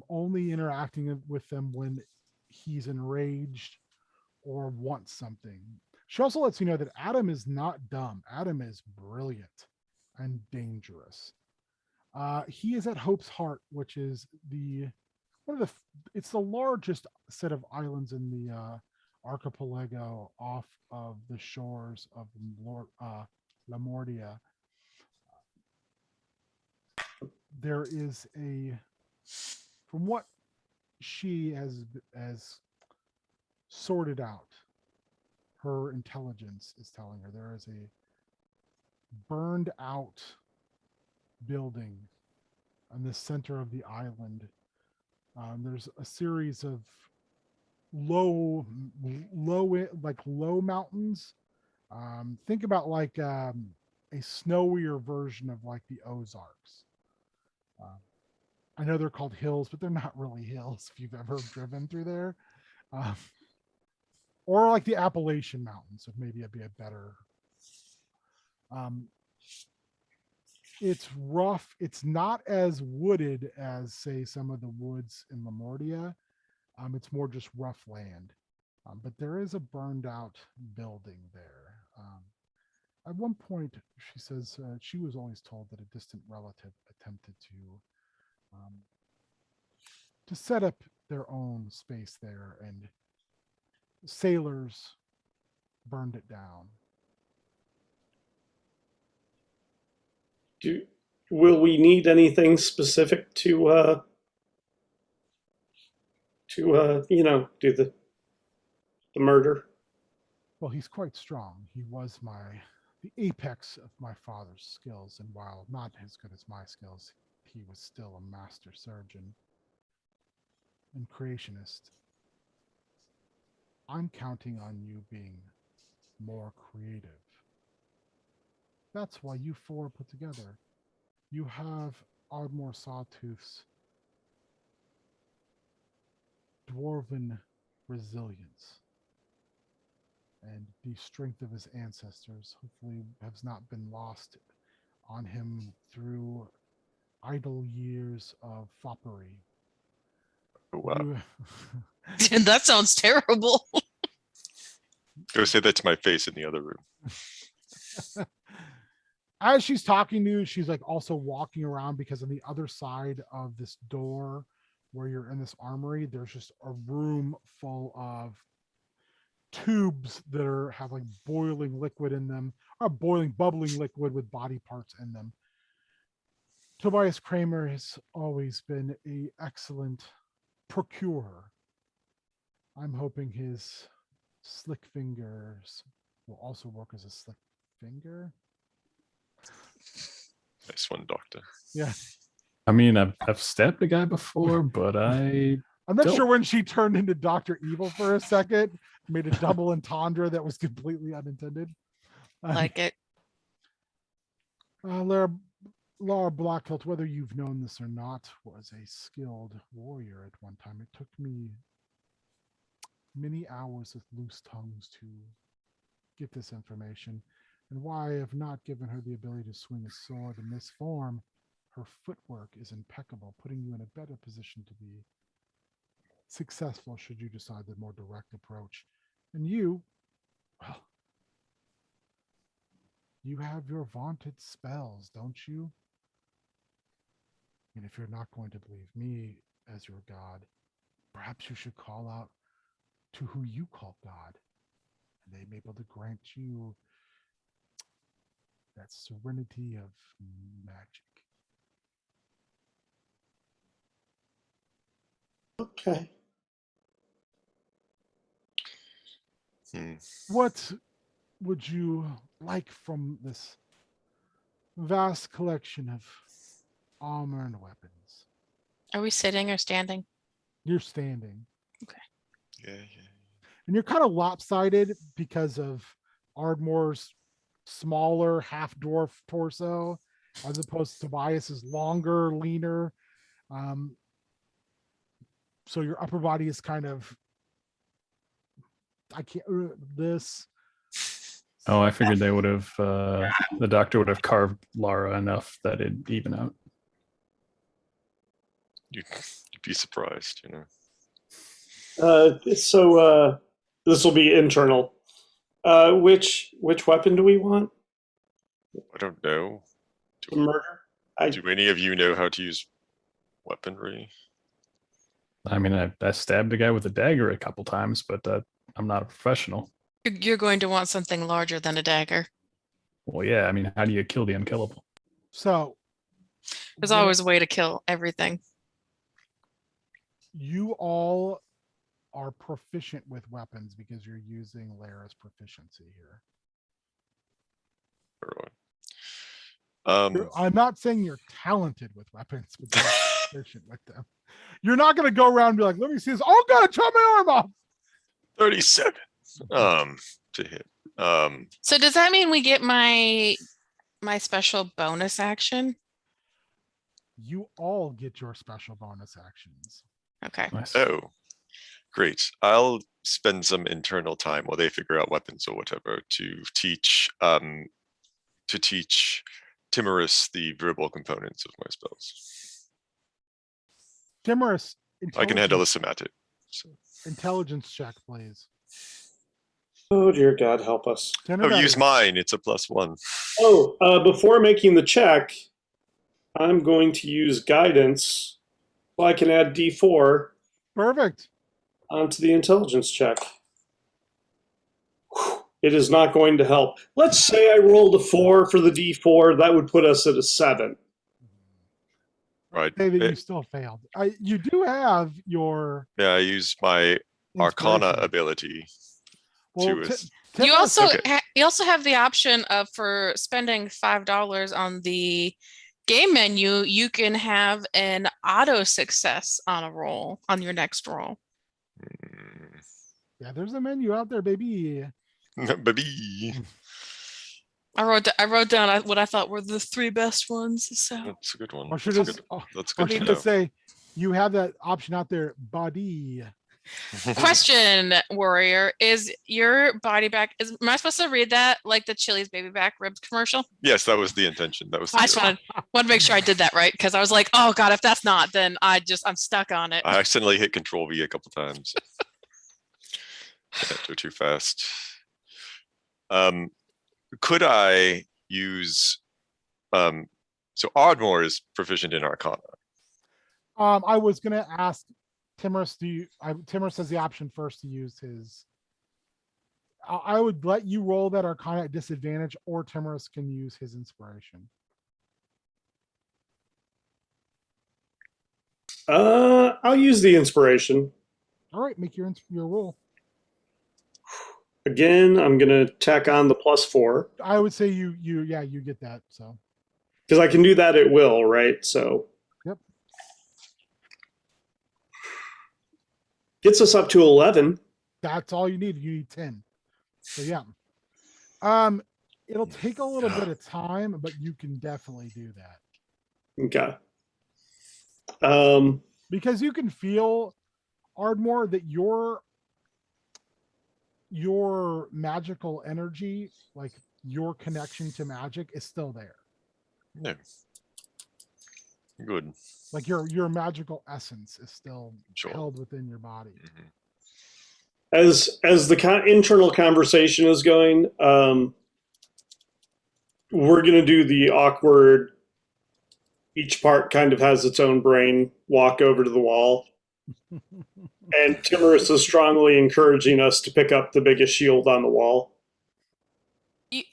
only interacting with them when he's enraged or wants something. She also lets you know that Adam is not dumb. Adam is brilliant and dangerous. He is at Hope's Heart, which is it's the largest set of islands in the archipelago off of the shores of Lamordia. There is from what she has sorted out, her intelligence is telling her there is a burned out building in the center of the island. There's a series of low mountains. Think about like a snowier version of like the Ozarks. I know they're called hills, but they're not really hills if you've ever driven through there. Or like the Appalachian Mountains, so maybe it'd be a better. It's rough. It's not as wooded as, say, some of the woods in Lamordia. It's more just rough land. But there is a burned out building there. At one point, she says she was always told that a distant relative attempted to set up their own space there, and sailors burned it down. Will we need anything specific to do the murder? Well, he's quite strong. He was the apex of my father's skills, and while not as good as my skills, he was still a master surgeon and creationist. I'm counting on you being more creative. That's why you four put together. You have Ardmore Sawtooth's dwarven resilience, and the strength of his ancestors hopefully has not been lost on him through idle years of foppery. Oh, wow. That sounds terrible. Go say that to my face in the other room. As she's talking to you, she's like also walking around, because on the other side of this door where you're in this armory, there's just a room full of tubes that have like boiling liquid in them, or bubbling liquid with body parts in them. Tobias Kramer has always been an excellent procurer. I'm hoping his slick fingers will also work as a slick finger. Nice one, Doctor. Yeah. I mean, I've stabbed a guy before, but I'm not sure when she turned into Dr. Evil for a second, made a double entendre that was completely unintended. Like it. Laura Blackhilt, whether you've known this or not, was a skilled warrior at one time. It took me many hours with loose tongues to get this information, and why I have not given her the ability to swing a sword in this form. Her footwork is impeccable, putting you in a better position to be successful should you decide the more direct approach. And you, well, you have your vaunted spells, don't you? And if you're not going to believe me as your god, perhaps you should call out to who you call God, and they may be able to grant you that serenity of magic. Okay. What would you like from this vast collection of armor and weapons? Are we sitting or standing? You're standing. Okay. Yeah. And you're kind of lopsided because of Ardmore's smaller half-dwarf torso, as opposed to Tobias's longer, leaner. So your upper body is kind of, this. Oh, I figured they would have, the doctor would have carved Lara enough that it'd even out. You'd be surprised, So this will be internal. Which weapon do we want? I don't know. The murder? Do any of you know how to use weaponry? I mean, I stabbed a guy with a dagger a couple times, but I'm not a professional. You're going to want something larger than a dagger. Well, yeah, I mean, how do you kill the unkillable? So There's when always a way to kill everything. you all are proficient with weapons because you're using Lara's proficiency here. I'm not saying you're talented with weapons, but you're proficient with them. You're not going to go around and be like, let me see this. Oh, God, chop my arm off. 37 to hit. So does that mean we get my special bonus action? You all get your special bonus actions. Okay. Nice. Oh, great. I'll spend some internal time while they figure out weapons or whatever to teach Timorous the verbal components of my spells. Timorous, I can handle the somatic. So. Intelligence check, please. Oh dear God, help us. Use mine. It's a +1. Oh, before making the check, I'm going to use guidance so I can add D4 Perfect. onto the intelligence check. Whew, it is not going to help. Let's say I rolled a 4 for the D4. That would put us at a 7. Right. David, you still failed. You do have your. Yeah, I use my Arcana ability. Well, you also have the option of, for spending $5 on the game menu, you can have an auto success on a roll on your next roll. Yeah, there's a menu out there, baby. Baby. I wrote down what I thought were the 3 best ones. So that's a good one. Or should that's good to know. Say you have that option out there, body. Question, Warrior, is your body back? Am I supposed to read that like the Chili's baby back ribs commercial? Yes, that was the intention. That was. I just want to make sure I did that right, because I was like, oh God, if that's not, then I'm stuck on it. I accidentally hit Control V a couple times. Enter too fast. Could I use? So Ardmore is proficient in Arcana. I was gonna ask Timorous. Timorous has the option first to use his. I would let you roll that Arcana at disadvantage, or Timorous can use his inspiration. I'll use the inspiration. All right, make your roll. Again, I'm going to tack on the +4. I would say you get that. So because I can do that at will, right? So yep, gets us up to 11. That's all you need. You need 10. So yeah, it'll take a little bit of time, but you can definitely do that. Okay. Because you can feel, Ardmore, that your magical energy, like your connection to magic, is still there. No. Good. Like your magical essence is still held within your body. Mm-hmm. As the internal conversation is going, we're going to do the awkward, each part kind of has its own brain, walk over to the wall. And Timorous is strongly encouraging us to pick up the biggest shield on the wall.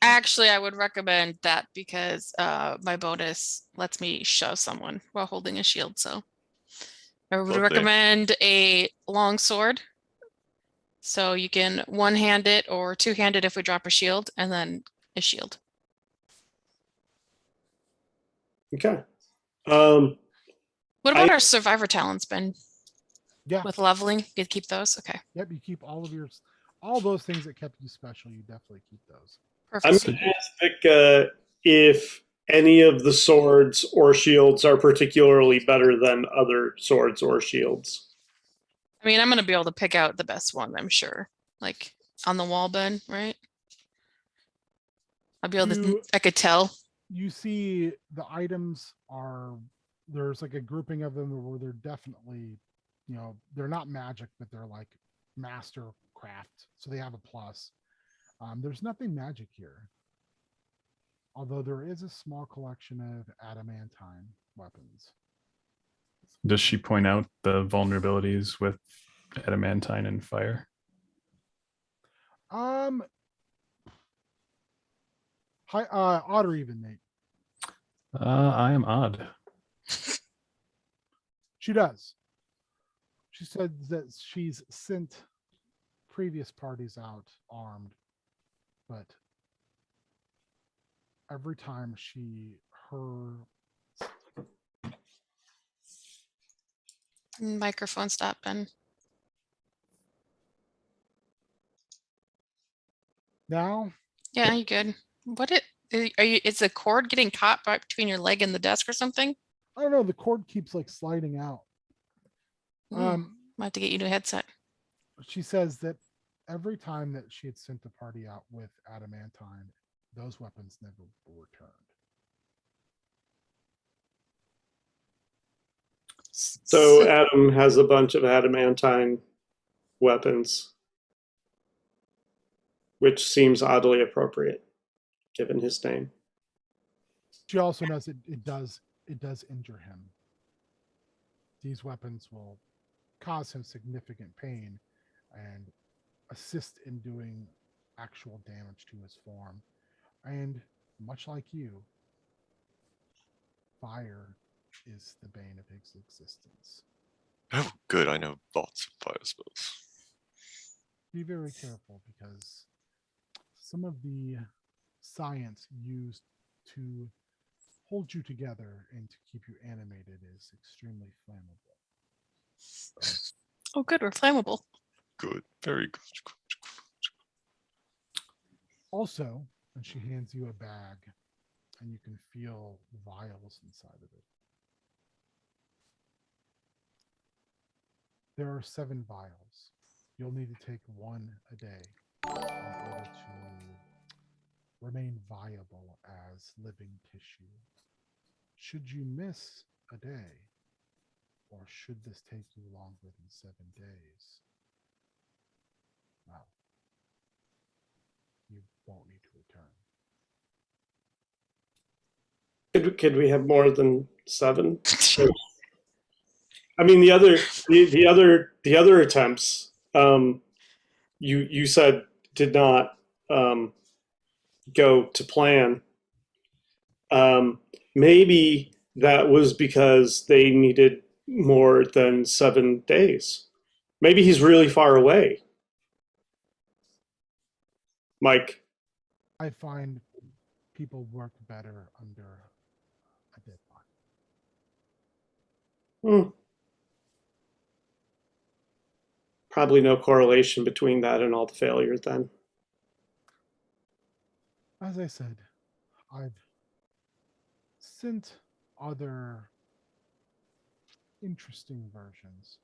Actually, I would recommend that because my bonus lets me shove someone while holding a shield. So I would recommend a long sword. So you can one-hand it or two-hand it if we drop a shield, and then a shield. Okay. What about our survivor talents, Ben? Yeah. With leveling, you keep those? Okay. Yep, you keep all those things that kept you special, you definitely keep those. Perfect. I'm going to ask Vic if any of the swords or shields are particularly better than other swords or shields. I mean, I'm going to be able to pick out the best one, I'm sure. Like on the wall, Ben, right? I'll be able to, I could tell. You see the items there's like a grouping of them where they're definitely, they're not magic, but they're like master craft. So they have a plus. There's nothing magic here. although there is a small collection of adamantine weapons. Does she point out the vulnerabilities with adamantine and fire? Hi, odd or even, Nate? I am odd. She does. She said that she's sent previous parties out armed, but every time Microphone stop, Ben. now, Yeah, you good. What it are you? Is the cord getting caught right between your leg and the desk or something? I don't know, the cord keeps like sliding out. Might have to get you a new headset. She says that every time that she had sent a party out with adamantine, those weapons never were returned. So Adam has a bunch of adamantine weapons, which seems oddly appropriate given his name. She also knows it does injure him. These weapons will cause him significant pain and assist in doing actual damage to his form. And much like you, fire is the bane of his existence. Oh, good. I know lots of fire spells. Be very careful because some of the science used to hold you together and to keep you animated is extremely flammable. Oh, good. We're flammable. Good. Very good. Also, and she hands you a bag, and you can feel vials inside of it. There are 7 vials. You'll need to take 1 a day in order to remain viable as living tissue. Should you miss a day, or should this take you longer than 7 days, well, you won't need to return. Could we have more than 7? I mean, the other attempts, you said did not go to plan. Maybe that was because they needed more than 7 days. Maybe he's really far away. Mike. I find people work better under a deadline. Probably no correlation between that and all the failures then. As I said, I've sent other interesting versions,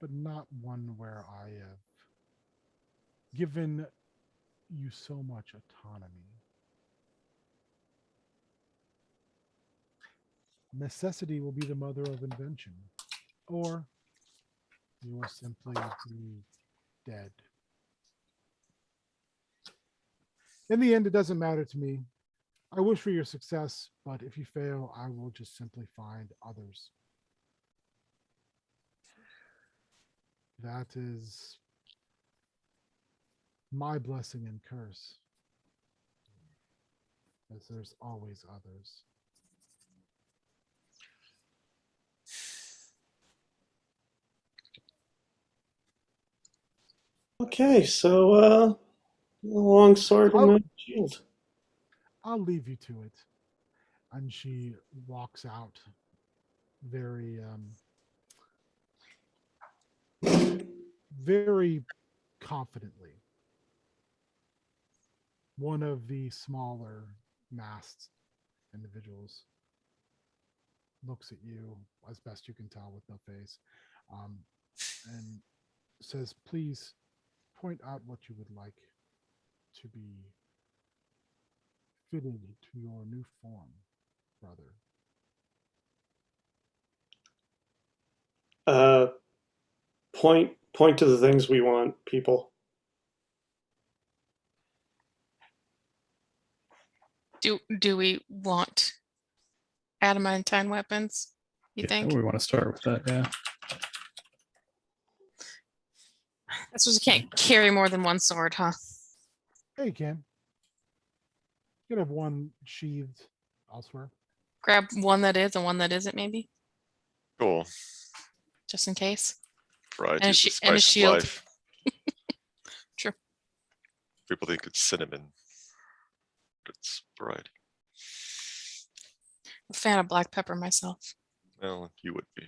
but not one where I have given you so much autonomy. Necessity will be the mother of invention, or you will simply be dead. In the end, it doesn't matter to me. I wish for your success, but if you fail, I will just simply find others. That is my blessing and curse, as there's always others. Okay, so long sword and a shield. I'll leave you to it. And she walks out very, very confidently. One of the smaller masked individuals looks at you as best you can tell with no face, and says, "Please point out what you would like to be fitted to your new form, brother." Point to the things we want, people. Do we want adamantine weapons? You Yeah, think? we want to start with that. Yeah. That's because you can't carry more than one sword, huh? Hey, you can. You can have one sheathed elsewhere. Grab one that is and one that isn't, maybe, Cool. just in case. Variety is the and a spice of shield. life. True. People think it's cinnamon. But it's variety. I'm a fan of black pepper myself. Well, you would be.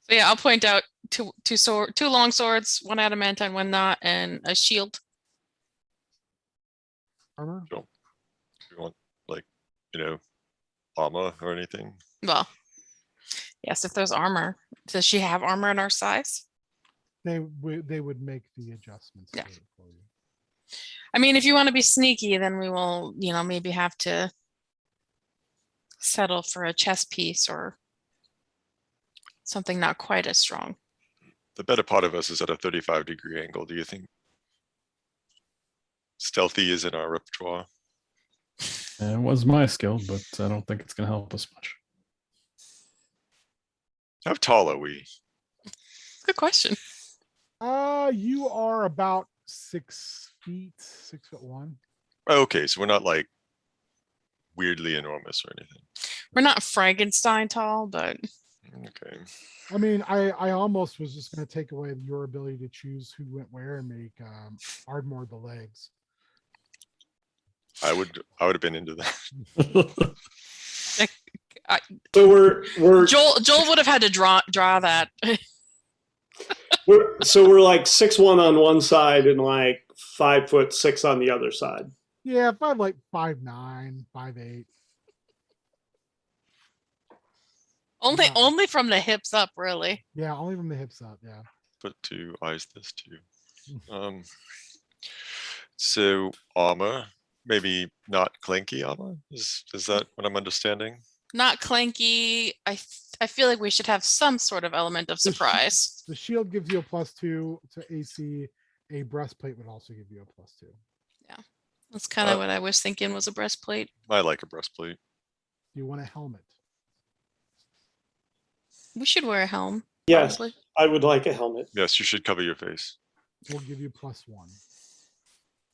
So yeah, I'll point out two long swords, one adamantine, one not, and a shield. Armor? You want, like, armor or anything? Well, yes, if there's armor. Does she have armor in our size? They would make the adjustments Yeah. to it for you. I mean, if you want to be sneaky, then we will, maybe have to settle for a chest piece or something not quite as strong. The better part of us is at a 35-degree angle. Do you think stealthy is in our repertoire? It was my skill, but I don't think it's going to help us much. How tall are we? Good question. You are about 6 feet, 6'1". Okay, so we're not like weirdly enormous or anything. We're not Frankenstein tall, but Okay. I mean, I almost was just going to take away your ability to choose who went where and make Ardmore the legs. I would have been into that. So we're Joel would have had to draw that. we're like 6'1" on one side and like 5'6" on the other side. Yeah, if I'm like 5'9", 5'8". Only from the hips up, really. Yeah, only from the hips up. Yeah. But to eyes this too. So armor, maybe not clanky armor. Is that what I'm understanding? Not clanky. I feel like we should have some sort of element of surprise. The shield gives you a +2 to AC. A breastplate would also give you a +2. That's kind of what I was thinking was a breastplate. I like a breastplate. You want a helmet? We should wear a helm. Yes, Probably. I would like a helmet. Yes, you should cover your face. We'll give you +1.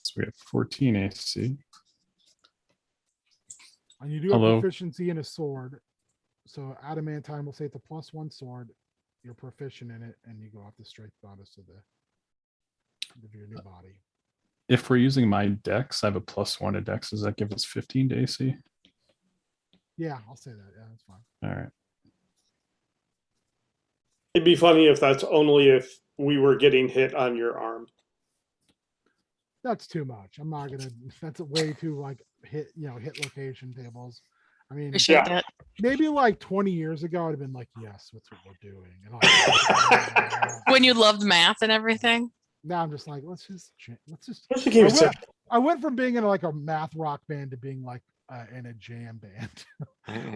So we have 14 AC. And you do have proficiency in a sword. So adamantine will say it's a +1 sword. You're proficient in it, and you go off the strength bonus of your new body. If we're using my dex, I have a +1 to dex. Does that give us 15 to AC? Yeah, I'll say that. Yeah, that's fine. All right. It'd be funny if that's only if we were getting hit on your arm. That's too much. I'm not gonna. That's way too like hit location tables. I mean, Appreciate that. maybe like 20 years ago, I'd have been like, yes, that's what we're doing. And When you loved math and everything. now I'm just like, let's just. I went from being in like a math rock band to being like in a jam band.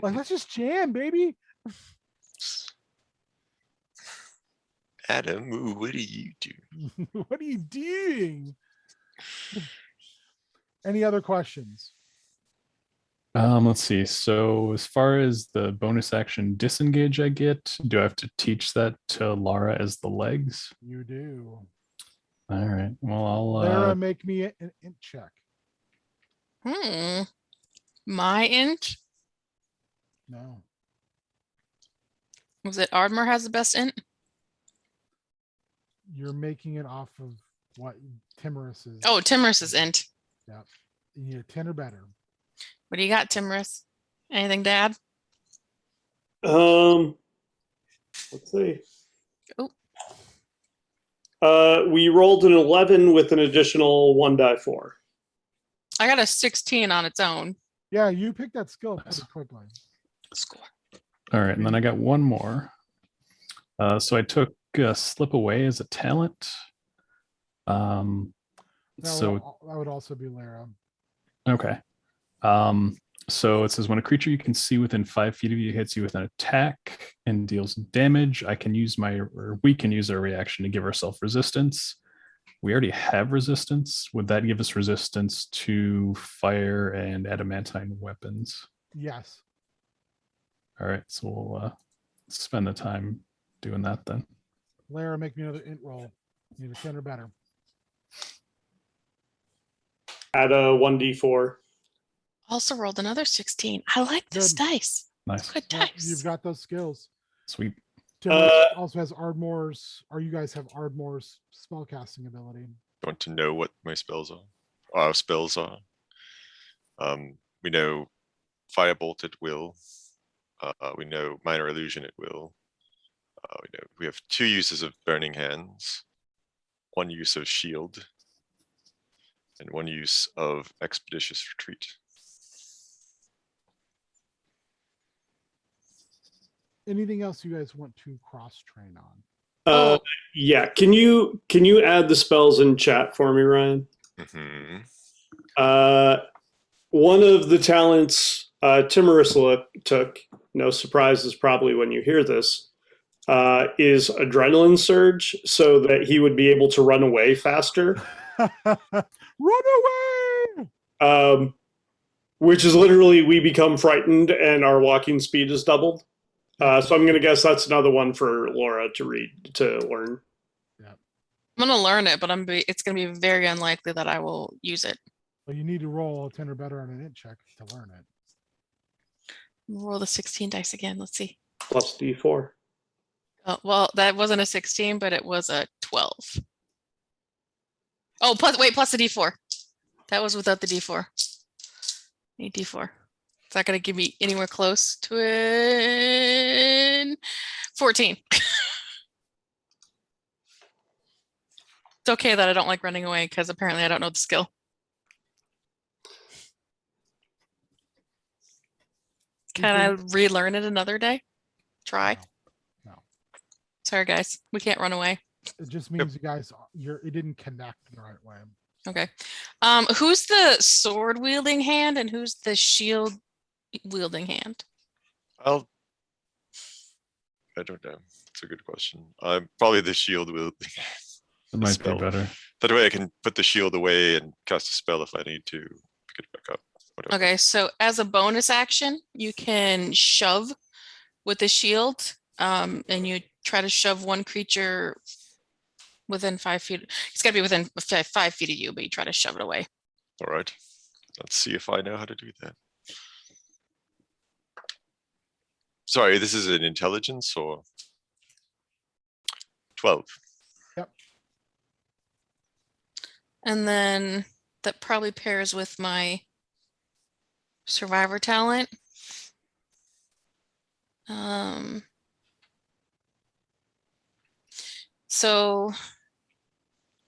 Like, let's just jam, baby. Adam, what are you doing? What are you doing? Any other questions? Let's see. So as far as the bonus action disengage I get, do I have to teach that to Lara as the legs? You do. All right. Well, I'll Lara, make me an int check. My int? No. Was it Ardmore has the best int? You're making it off of what Timorous is. Oh, Timorous' int. Yeah. You need 10 or better. What do you got, Timorous? Anything to add? Let's see. Oh. We rolled an 11 with an additional 1 die 4. I got a 16 on its own. Yeah, you picked that skill pretty quickly. Score. All right. And then I got one more. So I took Slip Away as a talent. That would also be Lara. Okay. So it says when a creature you can see within 5 feet of you hits you with an attack and deals damage, we can use our reaction to give ourselves resistance. We already have resistance. Would that give us resistance to fire and adamantine weapons? Yes. All right, so we'll spend the time doing that then. Lara, make me another int roll. Need a 10 or better. Add a 1d4. Also rolled another 16. I like this Good. dice. Nice. Good Well, dice. you've got those skills. Sweet. Timorous also has Ardmore's, or you guys have Ardmore's spellcasting ability. Want to know what my spells are? Our spells are. We know Firebolt at will. We know Minor Illusion at will. We have 2 uses of Burning Hands, 1 use of Shield, and 1 use of Expeditious Retreat. Anything else you guys want to cross train on? Yeah, can you add the spells in chat for me, Ryan? One of the talents Timorous took, no surprises probably when you hear this, is Adrenaline Surge, so that he would be able to run away faster. Run away! Which is literally we become frightened and our walking speed is doubled. So I'm going to guess that's another one for Laura to learn. Yeah. I'm gonna learn it, but it's gonna be very unlikely that I will use it. Well, you need to roll a 10 or better on an int check to learn it. Roll the 16 dice again. Let's see. Plus D4. Oh, well, that wasn't a 16, but it was a 12. Oh, plus the D4. That was without the D4. Need D4. It's not gonna give me anywhere close to it. 14. It's okay that I don't like running away because apparently I don't know the skill. Can I relearn it another day? Try. No. Sorry, guys. We can't run away. It just means you guys, it didn't connect the right way. Okay. Who's the sword wielding hand and who's the shield wielding hand? I don't know. It's a good question. I'm probably the shield wielding. It might spell. be better. That way I can put the shield away and cast a spell if I need to pick it back up. Whatever. Okay, so as a bonus action, you can shove with the shield, and you try to shove one creature within 5 feet. It's got to be within 5 feet of you, but you try to shove it away. All right. Let's see if I know how to do that. Sorry, this is an intelligence or 12. And then that probably pairs with my survivor talent. So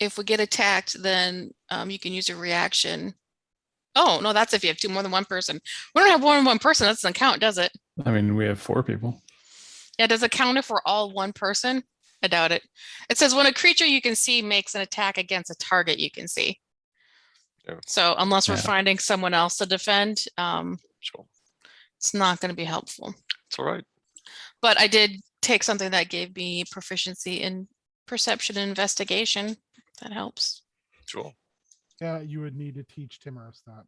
if we get attacked, then you can use a reaction. Oh, no, that's if you have more than one person. We don't have more than one person. That doesn't count, does it? I mean, we have 4 people. Yeah, does it count if we're all one person? I doubt it. It says when a creature you can see makes an attack against a target you can see. Yeah. So unless we're Yeah. finding someone else to defend, Sure. it's not going to be helpful. It's all right. But I did take something that gave me proficiency in perception and investigation. That helps. Sure. Yeah, you would need to teach Timorous that.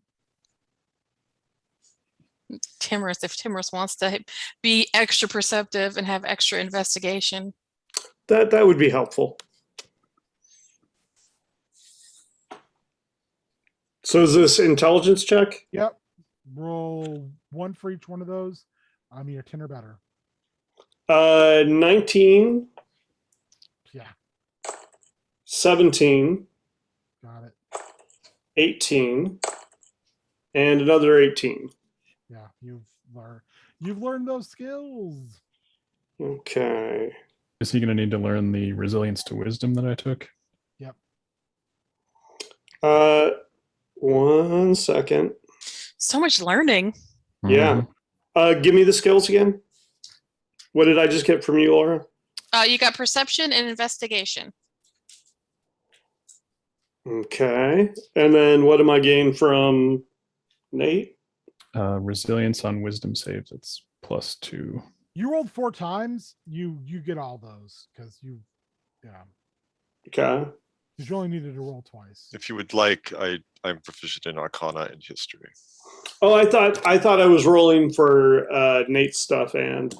Timorous, if Timorous wants to be extra perceptive and have extra investigation. That would be helpful. So is this intelligence check? Yep. Roll 1 for each one of those. I mean, a 10 or better. 19, Yeah, 17, got it. 18, and another 18. Yeah, you've learned those skills. Okay. Is he going to need to learn the resilience to wisdom that I took? Yep. 1 second. So much learning. Yeah. Give me the skills again. What did I just get from you, Laura? You got perception and investigation. Okay. And then what am I getting from Nate? Resilience on wisdom saves. It's +2. You rolled 4 times. You get all those because yeah. Okay. Because you only needed to roll twice. If you would like, I'm proficient in Arcana and History. Oh, I thought I was rolling for Nate's stuff and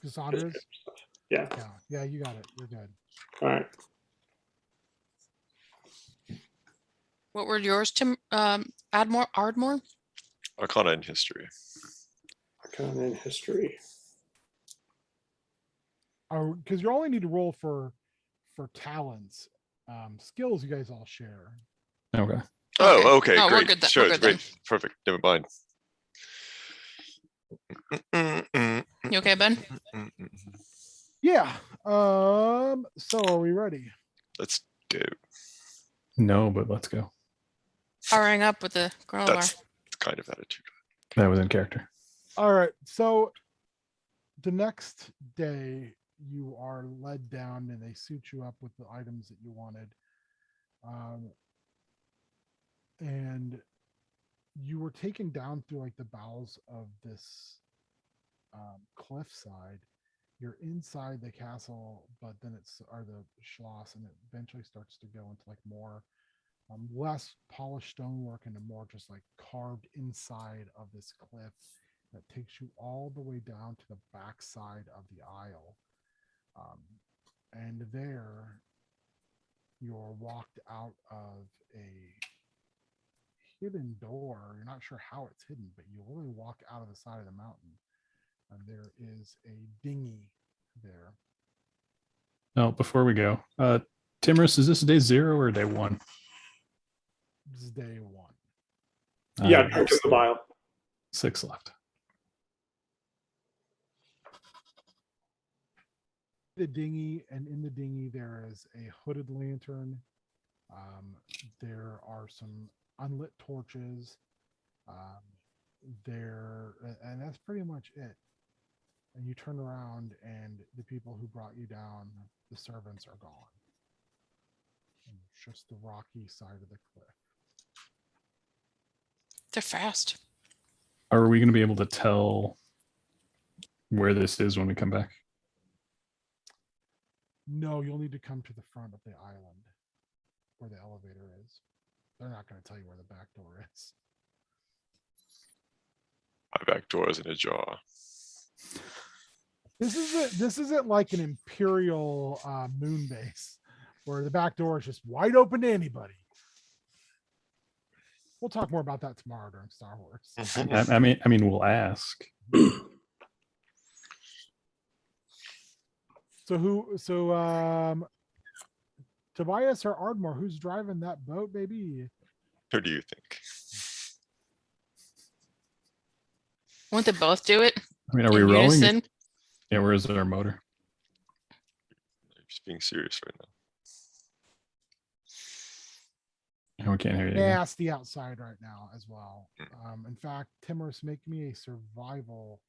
Cassandra's? yeah. Yeah, you got it. You're good. All right. What were yours, Tim? Ardmore? Arcana and History. Arcana and History. Because you only need to roll for talents. Skills you guys all share. Okay. Oh, okay, No, we're great. good then. Sure, We're good great. Perfect. Never mind. You okay, Ben? Yeah. So are we ready? Let's go. No, but let's go. Powering up with the granola bar. That's the kind of attitude. That was in character. All right. So the next day you are led down and they suit you up with the items that you wanted. And you were taken down through like the bowels of this cliffside. You're inside the castle, but then or the schloss, and it eventually starts to go into like more less polished stonework and a more just like carved inside of this cliff that takes you all the way down to the backside of the isle. And there you're walked out of a hidden door. You're not sure how it's hidden, but you really walk out of the side of the mountain. And there is a dinghy there. Now, before we go, Timorous, is this day 0 or day 1? This is day 1. Yeah, drink of the vial. 6 left. The dinghy, and in the dinghy there is a hooded lantern. There are some unlit torches. And that's pretty much it. And you turn around and the people who brought you down, the servants, are gone. And it's just the rocky side of the cliff. They're fast. Are we going to be able to tell where this is when we come back? No, you'll need to come to the front of the island where the elevator is. They're not going to tell you where the back door is. My back door is in a jar. This isn't like an imperial moon base where the back door is just wide open to anybody. We'll talk more about that tomorrow during Star Wars. I mean, we'll ask. So Tobias or Ardmore, who's driving that boat, baby? Who do you think? Won't they both do it? I mean, are we in rolling? unison? Yeah, where is our motor? I'm just being serious right now. Oh, we can't hear you. again. Nasty outside right now as well. In fact, Timorous, make me a survival.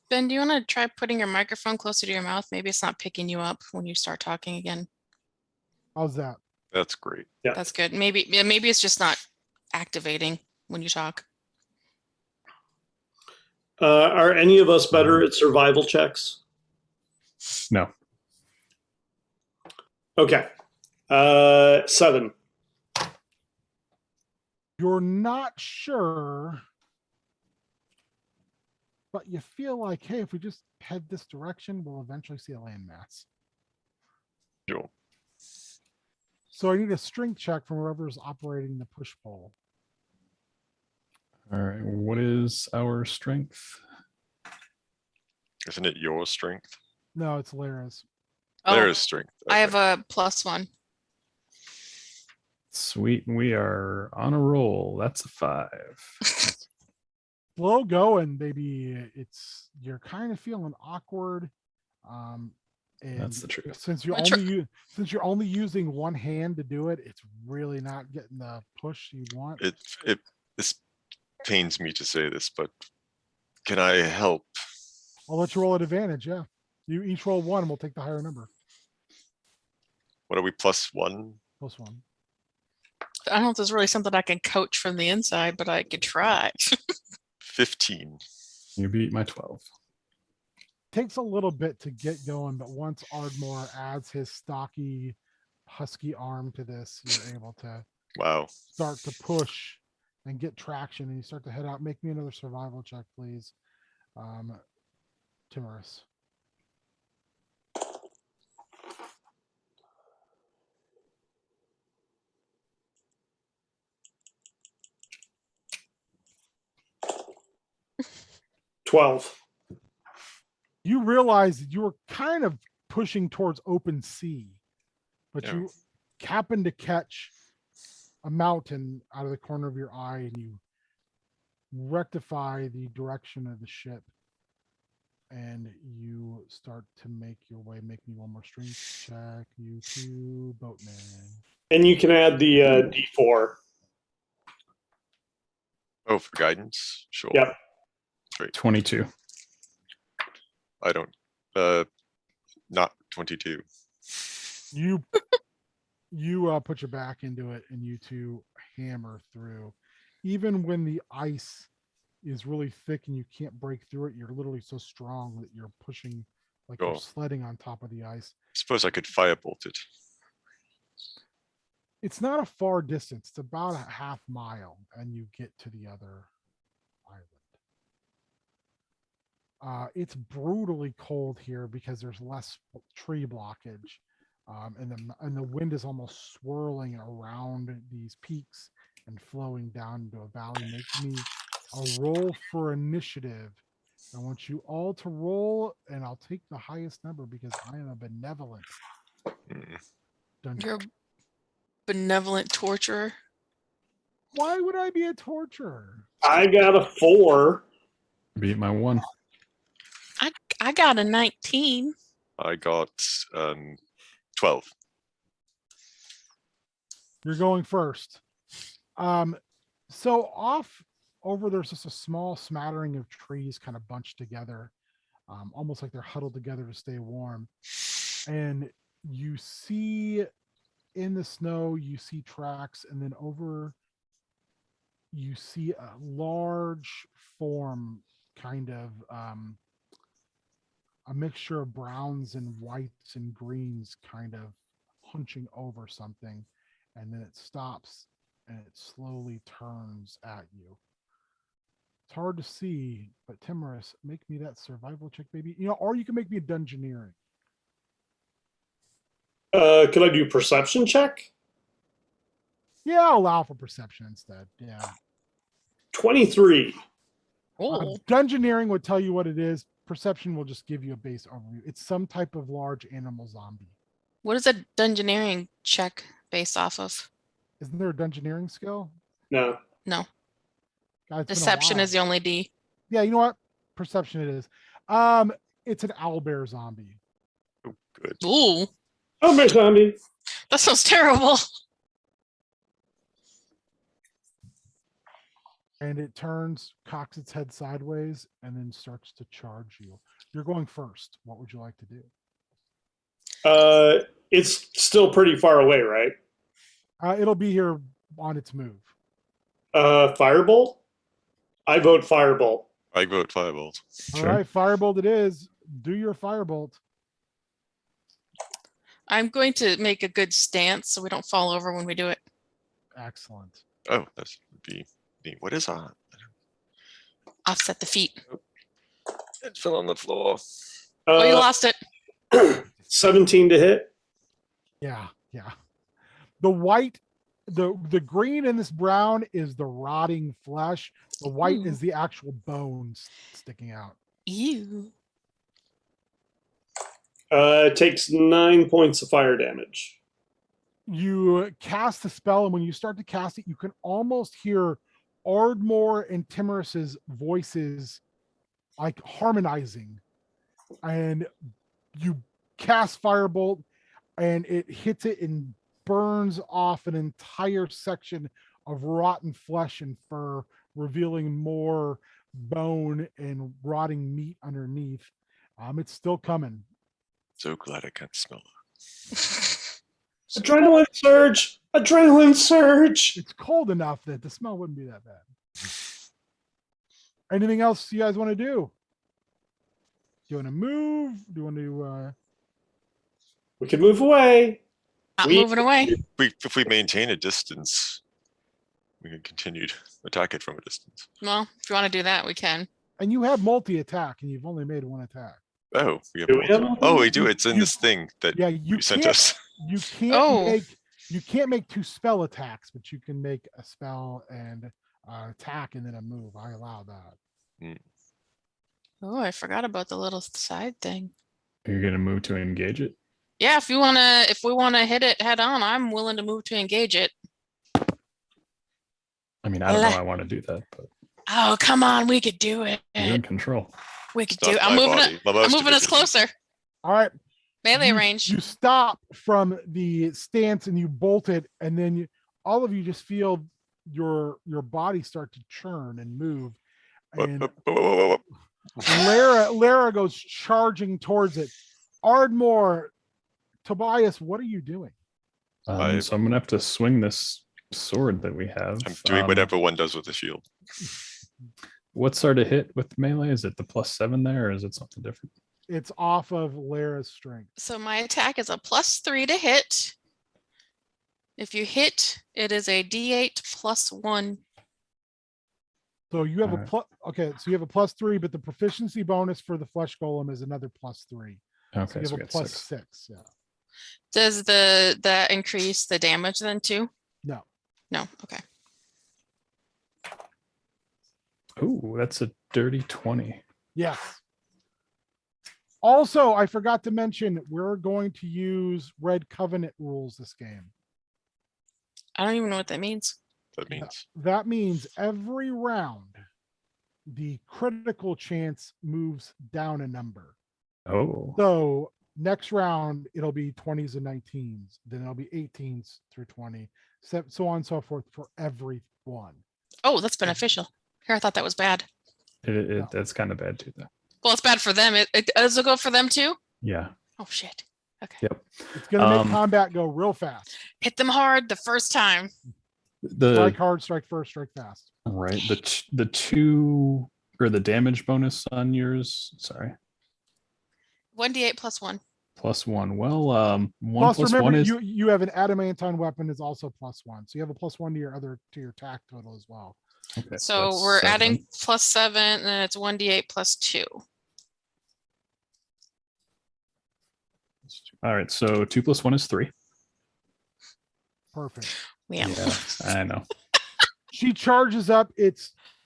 Ben, do you want to try putting your microphone closer to your mouth? Maybe it's not picking you up when you start talking again. How's that? That's great. Yeah. That's good. Maybe it's just not activating when you talk. Are any of us better at survival checks? No. Okay. 7. You're not sure, but you feel like, hey, if we just head this direction, we'll eventually see a landmass. Sure. So I need a strength check from whoever's operating the push pole. All right. What is our strength? Isn't it your strength? No, it's Lara's. There Oh, is strength. I have Okay. a +1. Sweet. We are on a roll. That's a 5. Slow going, baby. You're kind of feeling awkward. And That's the truth. since you're only using one hand to do it, it's really not getting the push you want. This pains me to say this, but can I help? I'll let you roll at advantage. Yeah, you each roll 1, and we'll take the higher number. What are we, +1? +1. I don't know if there's really something I can coach from the inside, but I could try. 15. You beat my 12. takes a little bit to get going, but once Ardmore adds his stocky, husky arm to this, you're able to Wow. start to push and get traction, and you start to head out. Make me another survival check, please, Timorous. $12. You realize that you were kind of pushing towards open sea, but Yeah. you happen to catch a mountain out of the corner of your eye, and you rectify the direction of the ship, and you start to make your way. Make me one more strength check, you two boatmen. And you can add the D4. Oh, for guidance? Sure. Yep. 22. I don't, not 22. You put your back into it, and you two hammer through. Even when the ice is really thick and you can't break through it, you're literally so strong that you're pushing like you're Oh. sledding on top of the ice. Suppose I could firebolt it. It's not a far distance. It's about a half mile, and you get to the other island. It's brutally cold here because there's less tree blockage, and the wind is almost swirling around these peaks and flowing down into a valley. Make me a roll for initiative. I want you all to roll, and I'll take the highest number because I am a benevolent dungeon. You're a benevolent torturer. Why would I be a torturer? I got a 4. Beat my 1. I got a 19. I got 12. You're going first. So off over there's just a small smattering of trees kind of bunched together, almost like they're huddled together to stay warm. And you see in the snow, you see tracks, and then over you see a large form, kind of a mixture of browns and whites and greens, kind of hunching over something, and then it stops and it slowly turns at you. It's hard to see, but Timorous, make me that survival check, baby. Or you can make me a dungeoneering. Could I do perception check? Yeah, I'll allow for perception instead. Yeah. 23. Oh, Dungeoneering would tell you what it is. Perception will just give you a base overview. It's some type of large animal zombie. what is a dungeoneering check based off of? Isn't there a dungeoneering skill? No. God, it's been a Deception is the while. only D. Yeah, you know what? Perception it is. It's an owlbear zombie. Oh, good. Ooh, Oh, my zombie. that sounds terrible. And it turns, cocks its head sideways, and then starts to charge you. You're going first. What would you like to do? It's still pretty far away, right? It'll be here on its move. Firebolt? I vote Firebolt. I vote Firebolt. All Sure. right, Firebolt it is. Do your Firebolt. I'm going to make a good stance so we don't fall over when we do it. Excellent. Oh, that would be neat. What is on? Offset the feet. It fell on the floor. Oh, you lost it. 17 to hit. Yeah. The white, the green and this brown is the rotting flesh. The white Ooh. is the actual bones sticking out. Ew. It takes 9 points of fire damage. You cast the spell, and when you start to cast it, you can almost hear Ardmore and Timorous's voices like harmonizing. And you cast Firebolt, and it hits it and burns off an entire section of rotten flesh and fur, revealing more bone and rotting meat underneath. It's still coming. So glad I can't smell it. Adrenaline surge! Adrenaline surge! It's cold enough that the smell wouldn't be that bad. Anything else you guys want to do? you want to move? Do you want to? We can move away. Not We- moving away. If we maintain a distance, we can continue to attack it from a distance. Well, if you want to do that, we can. And you have multi-attack, and you've only made one attack. Oh, we have Do we have oh, we do. You- It's in you- this thing that Yeah, you you sent can't. us. You can't Oh. make. You can't make 2 spell attacks, but you can make a spell and attack and then a move. I allow that. Oh, I forgot about the little side thing. You're gonna move to engage it. Yeah, if we wanna hit it head on, I'm willing to move to engage it. I mean, I don't know. Le- I want to do that, but Oh, come on, we could do it. you're in control. We could It's not do it. I'm my moving body. it. My I'm most of moving it us is- closer. All right. Melee you, range. You stop from the stance and you bolt it, and then all of you just feel your body start to churn and move. And Whoa. Lara goes charging towards it. Ardmore, Tobias, what are you doing? So I'm gonna have to swing this sword that we have. I'm doing whatever one does with the shield. What's our to hit with melee? Is it the +7 there, or is it something different? It's off of Lara's strength. So my attack is a +3 to hit. If you hit, it is a D8 +1. So you have Alright. a plus. Okay, so you have a +3, but the proficiency bonus for the flesh golem is another +3. So Okay, you so have we a got 6. +6. Yeah. Does that increase the damage then too? No. No. Okay. Ooh, that's a dirty 20. Yes. Also, I forgot to mention we're going to use Red Covenant rules this game. I don't even know what that means. That means That means every round, the critical chance moves down a number. Oh, So next round, it'll be 20s and 19s. Then it'll be 18s through 20, so on and so forth for every one. Oh, that's beneficial. Here, I thought that was bad. No. that's kind of bad too, though. Well, it's bad for them. Does it go for them too? Yeah. Oh shit. Okay. Yep. It's going to make Um, combat go real fast. Hit them hard the first time. Strike The hard, strike first, strike fast. right, the 2 or the damage bonus on yours. Sorry, 1d8 +1. +1. Well, 1 Plus, plus remember, 1 is you have an adamantine weapon is also +1, so you have a +1 to your attack total as well. okay, So that's we're 7. adding +7, and then it's 1d8 +2. All right, so 2 plus 1 is 3. Perfect. Yeah. I know. She charges up. It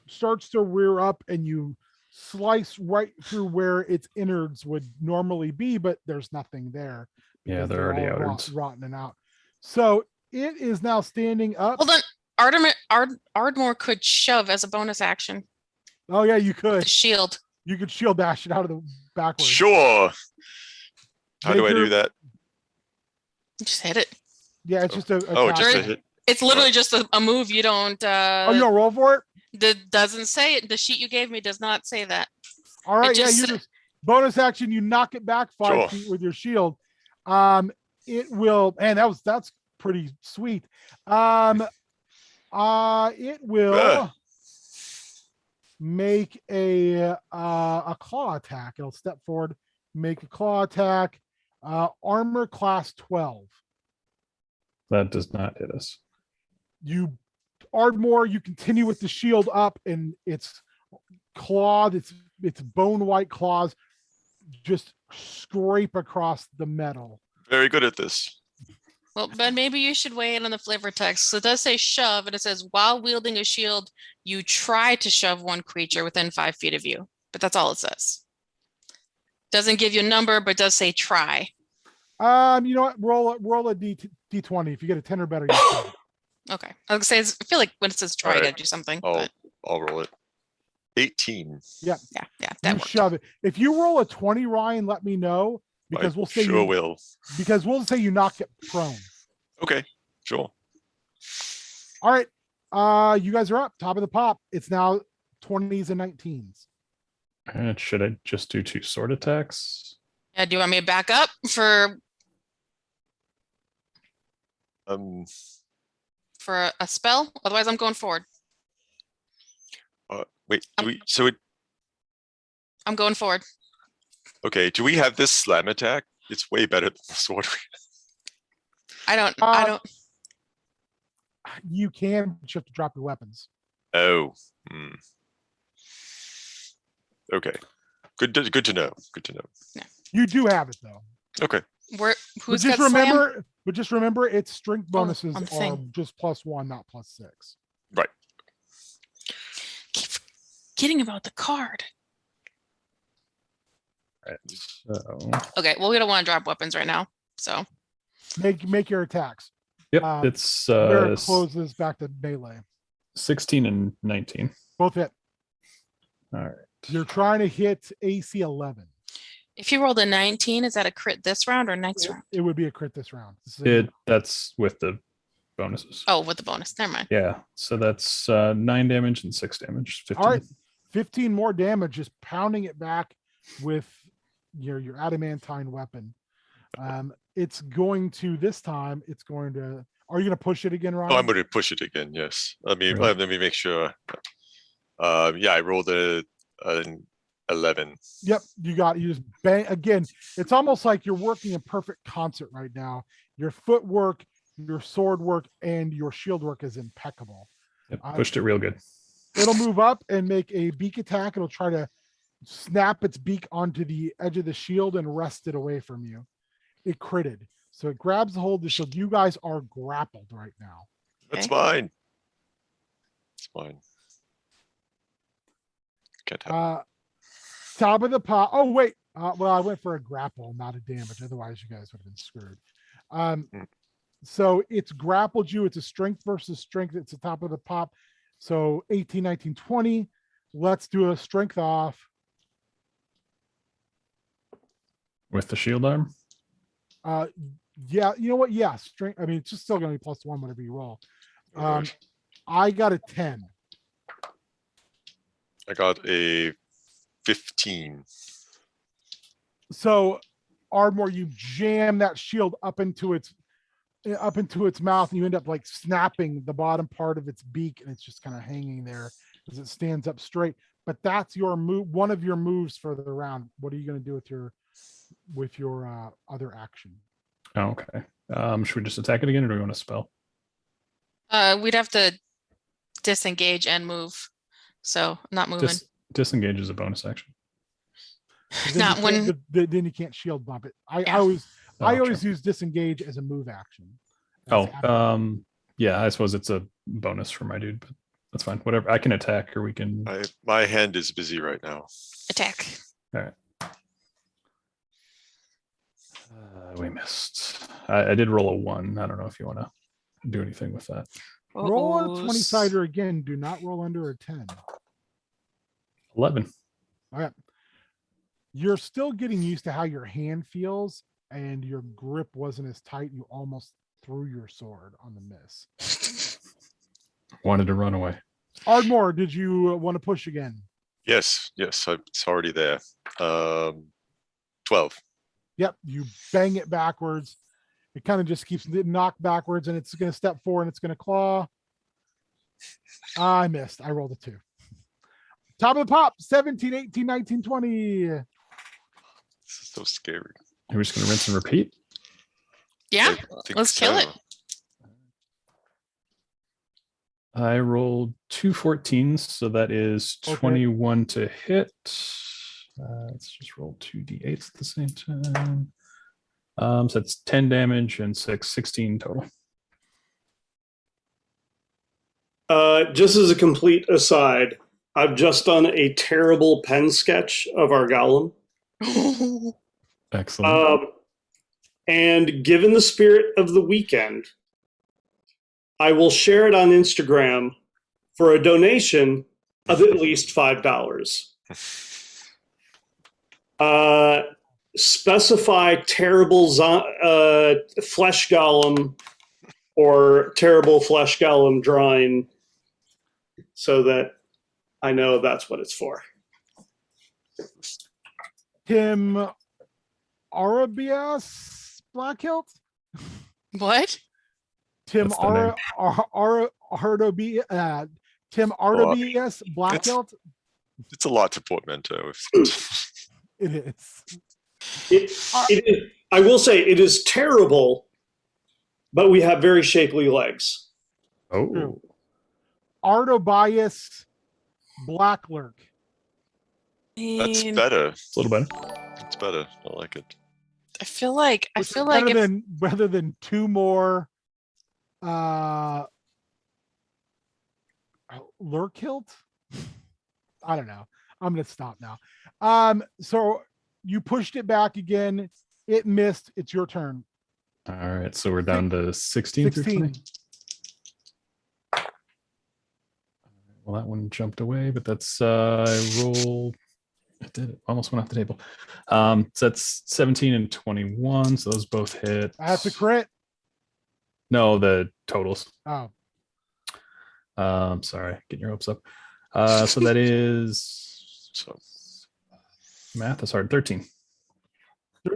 starts to rear up, and you slice right through where its innards would normally be, but there's nothing there. Yeah, because they're already all outwards. rotten out. So it is now standing up. Hold on. Ardmore could shove as a bonus action. Oh yeah, you The could. shield. You could shield dash it out of the backwards. sure. How do I do Baker- that? Just hit it. Yeah, it's just a. Oh, just There- a hit. It's literally just a move. You don't. Oh, you don't roll for it? Doesn't say it. The sheet you gave me does not say that. All right, yeah, just you sa- just bonus action. You knock it back 5 Sure. feet with your shield. It will, and that's pretty sweet. It will make a claw attack. It'll step forward, make a claw attack. Armor class 12. That does not hit us. You Ardmore, you continue with the shield up, and it's clawed, its bone white claws just scrape across the metal. Very good at this. Well, but maybe you should weigh in on the flavor text. So it does say shove, and it says while wielding a shield, you try to shove one creature within 5 feet of you. But that's all it says. Doesn't give you a number, but does say try. You know what? Roll a D20. If you get a 10 or better, you shove it. Okay. I was gonna say, I feel like when it says try, you Alright. gotta do something. I'll But I'll roll it. 18. yeah, You that worked. shove it. If you roll a 20, Ryan, let me know, because I we'll say sure you, will. because we'll say you knock it prone. Okay, sure. All right. You guys are up, top of the pop. It's now 20s and 19s. Should I just do 2 sword attacks? Yeah, do you want me to back up for a spell? Otherwise, I'm going forward. Wait, do we, so it I'm going forward. Okay, do we have this slam attack? It's way better than the sword. I don't. You can, but you have to drop your weapons. Oh. Okay. Good to know. Good to know. You do have it though. Okay. Who's But got slam? just remember, its strength bonuses on the are thing. just +1, not +6. Right. Keep forgetting about the card. Right. So, Okay, well, we don't want to drop weapons right now. So Make your attacks. yep, It's it's where it closes back to melee. 16 and 19. Both hit. All right. You're trying to hit AC 11. if you rolled a 19, is that a crit this round or next round? It would be a crit this round. This is That's with the bonuses. Oh, with the bonus. Never mind. Yeah. So that's 9 damage and 6 damage. 15. all right. 15 more damage, just pounding it back with your adamantine weapon. It's going to this time. It's going to. Are you going to push it again, Ryan? Oh, I'm going to push it again. Yes. Let me Really? let me make sure. Yeah, I rolled an 11. Yep, you just bang again. It's almost like you're working in perfect concert right now. Your footwork, your sword work, and your shield work is impeccable. Yep, pushed it real good. It'll move up and make a beak attack. It'll try to snap its beak onto the edge of the shield and wrest it away from you. It critted. So it grabs a hold of the shield. You guys are grappled right now. That's Okay. fine. It's fine. Can't have. Top of the pot. Oh, wait. Well, I went for a grapple, not a damage. Otherwise, you guys would have been screwed. So it's grappled you. It's a strength versus strength. It's the top of the pop. So 18, 19, 20. Let's do a strength off. With the shield arm? Yeah, you know what? Yeah, strength. I mean, it's just still going to be +1 whatever you roll. Alright. I got a 10. I got a 15. So Ardmore, you jam that shield up into its mouth, and you end up like snapping the bottom part of its beak, and it's just kind of hanging there as it stands up straight. But that's your move, one of your moves for the round. What are you going to do with your other action? Oh, okay. Should we just attack it again, or do we want to spell? We'd have to disengage and move. So not moving. Disengage is a bonus action. Not when. Then you can't shield bump it. I always use disengage as a move action. Yeah, I suppose it's a bonus for my dude, but that's fine. Whatever. I can attack, or we can. My hand is busy right now. Attack. All right. We missed. I did roll a 1. I don't know if you want to do anything with that. Roll a 20-sider again. Do not roll under a 10. 11. All right. You're still getting used to how your hand feels, and your grip wasn't as tight. You almost threw your sword on the miss. Wanted to run away. Ardmore, did you want to push again? Yes, it's already there. 12. Yep, you bang it backwards. It kind of just keeps knocked backwards, and it's going to step forward, and it's going to claw. I missed. I rolled a 2. Top of the pop, 17, 18, 19, 20. This is so scary. Are we just going to rinse and repeat? Yeah, I think let's kill it. I rolled 2 14s, so that is 21 to hit. Let's just roll 2 d8s at the same time. So that's 10 damage and 16 total. Just as a complete aside, I've just done a terrible pen sketch of our golem. Excellent. And given the spirit of the weekend, I will share it on Instagram for a donation of at least $5. Specify terrible flesh golem or terrible flesh golem drawing so that I know that's what it's for. Tim Arabias Black Hilt? What? Tim That's the name. Tim Artobias Black It's- Hilt? It's a lot to portmanteau. It is. It is, I will say it is terrible, but we have very shapely legs. Oh, True. Artobias Black Lurk. That's mean, better. it's a little better. It's better. I like it. I feel like Which is better than two more lurk hilt. I don't know. I'm gonna stop now. So you pushed it back again. It missed. It's your turn. All right, so we're down to 16 through 20. 16. Well, that one jumped away, but that's I rolled. I did it. Almost went off the table. So that's 17 and 21. So those both hit. That's a crit. No, the totals. Oh, Sorry, getting your hopes up. So that is So math is hard. 13.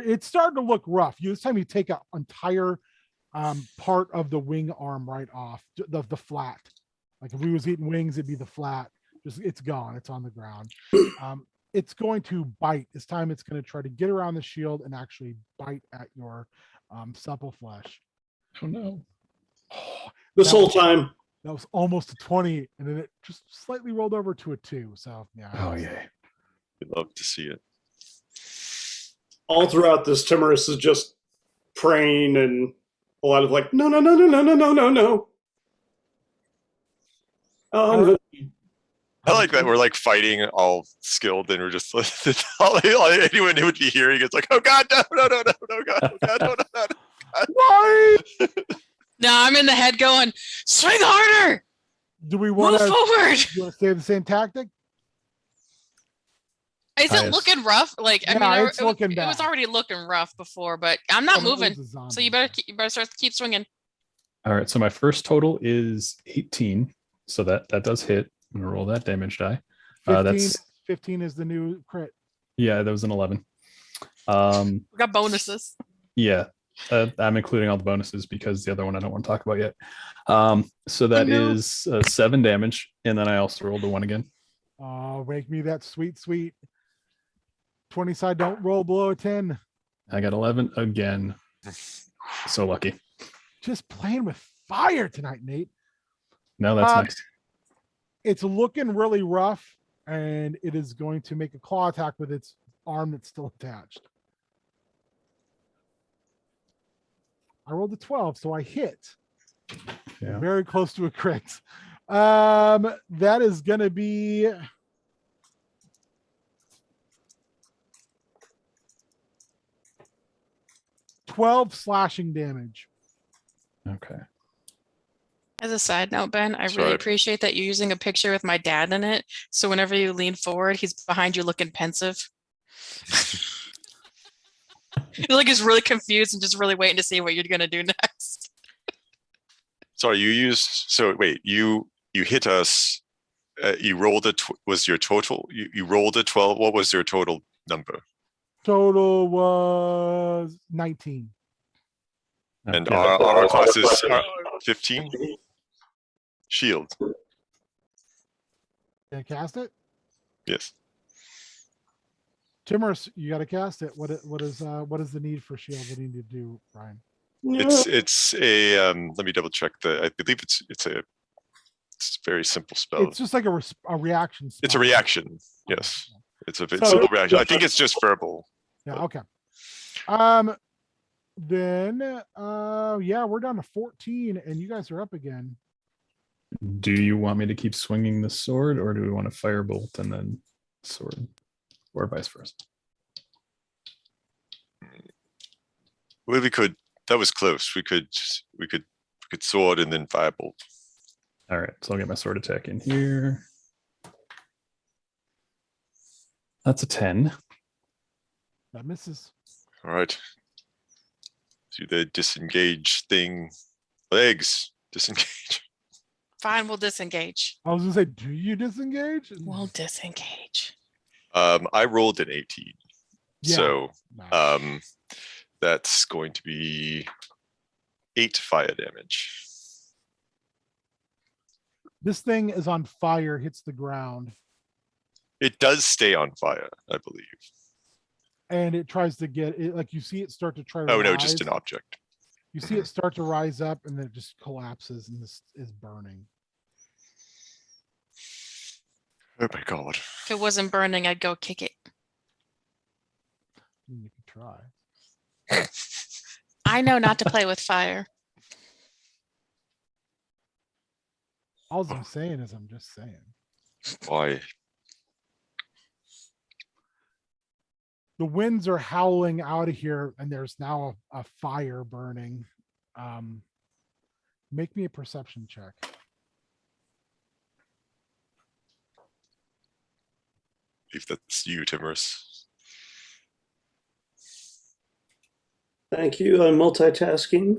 it's starting to look rough. This time you take an entire part of the wing arm right off the flat. Like if we was eating wings, it'd be the flat. Just it's gone. It's on the ground. It's going to bite. This time it's going to try to get around the shield and actually bite at your supple flesh. Oh no. This whole time, That was almost a 20, and then it just slightly rolled over to a 2. So yeah. Oh yeah. we'd love to see it. all throughout this, Timorous is just praying and a lot of like, no, no, no, no, no, no, no, no, no. Oh, no. I like that we're like fighting all skilled and we're just anyone who would be hearing it's like, oh god, no, no, no, no, no, god, oh god, no, no, no, no. Why? no, I'm in the head going, swing harder, Do we want move to? forward. You want to stay the same tactic? Is it Highest. looking rough? Like, I Yeah, mean, it's looking it was bad. already looking rough before, but I'm not Oh, it was moving. a zombie, So you better start to keep swinging. All right. So my first total is 18. So that does hit. I'm gonna roll that damage die. 15, 15 is the new crit. Yeah, that was an 11. We got bonuses. Yeah, I'm including all the bonuses because the other one I don't want to talk about yet. So that no. is 7 damage, and then I also rolled the 1 again. Oh, make me that sweet, sweet 20 side. Don't roll below a 10. I got 11 again. So lucky. Just playing with fire tonight, Nate. No, that's nice. It's looking really rough, and it is going to make a claw attack with its arm that's still attached. I rolled a 12, so I hit. Yeah. Very close to a crit. That is going to be 12 slashing damage. Okay. As a side note, Ben, I That's really right. appreciate that you're using a picture with my dad in it. So whenever you lean forward, he's behind you looking pensive. Like he's really confused and just really waiting to see what you're gonna do next. Sorry, wait, you hit us. You rolled was your total? You rolled a 12. What was your total number? Total was 19. And Yeah. our class is 15. Shield. Can I cast it? Yes. Timorous, you got to cast it. What is the need for shield? What do you need to do, Brian? It's a let me double check I believe it's a very simple spell. It's just like a reaction spell. It's a reaction. Yes. It's a So- simple reaction. I think it's just verbal. Yeah, okay. Then yeah, we're down to 14 and you guys are up again. Do you want me to keep swinging the sword, or do we want to firebolt and then sword, or vice versa? Well, we could. That was close. We could sword and then firebolt. All right, so I'll get my sword attack in here. That's a 10. That misses. All right. Do the disengage thing. Legs disengage. Fine, we'll disengage. I was gonna say, do you disengage? We'll disengage. I rolled an 18. Yeah. So Nice. that's going to be 8 fire damage. This thing is on fire, hits the ground. It does stay on fire, I believe. and it tries to get it. Like you see it start to try to Oh rise. no, just an object. You see it start to rise up, and then it just collapses, and this is burning. Oh my god. If it wasn't burning, I'd go kick it. You can try. I know not to play with fire. All I'm saying is, I'm just saying. Why? The winds are howling out of here, and there's now a fire burning. Make me a perception check. If that's you, Timorous. Thank you. I'm multitasking.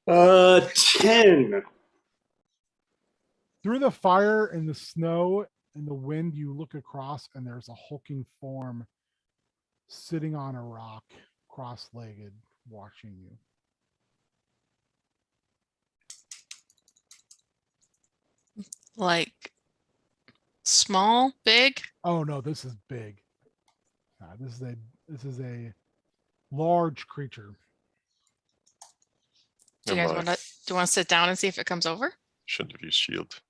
10. Through the fire and the snow and the wind, you look across, and there's a hulking form sitting on a rock, cross-legged, watching you. Like small, big. Oh no, this is big. This is a large creature. Do you Never guys mind. want to? Do you want to sit down and see if it comes over? Shouldn't have used shield.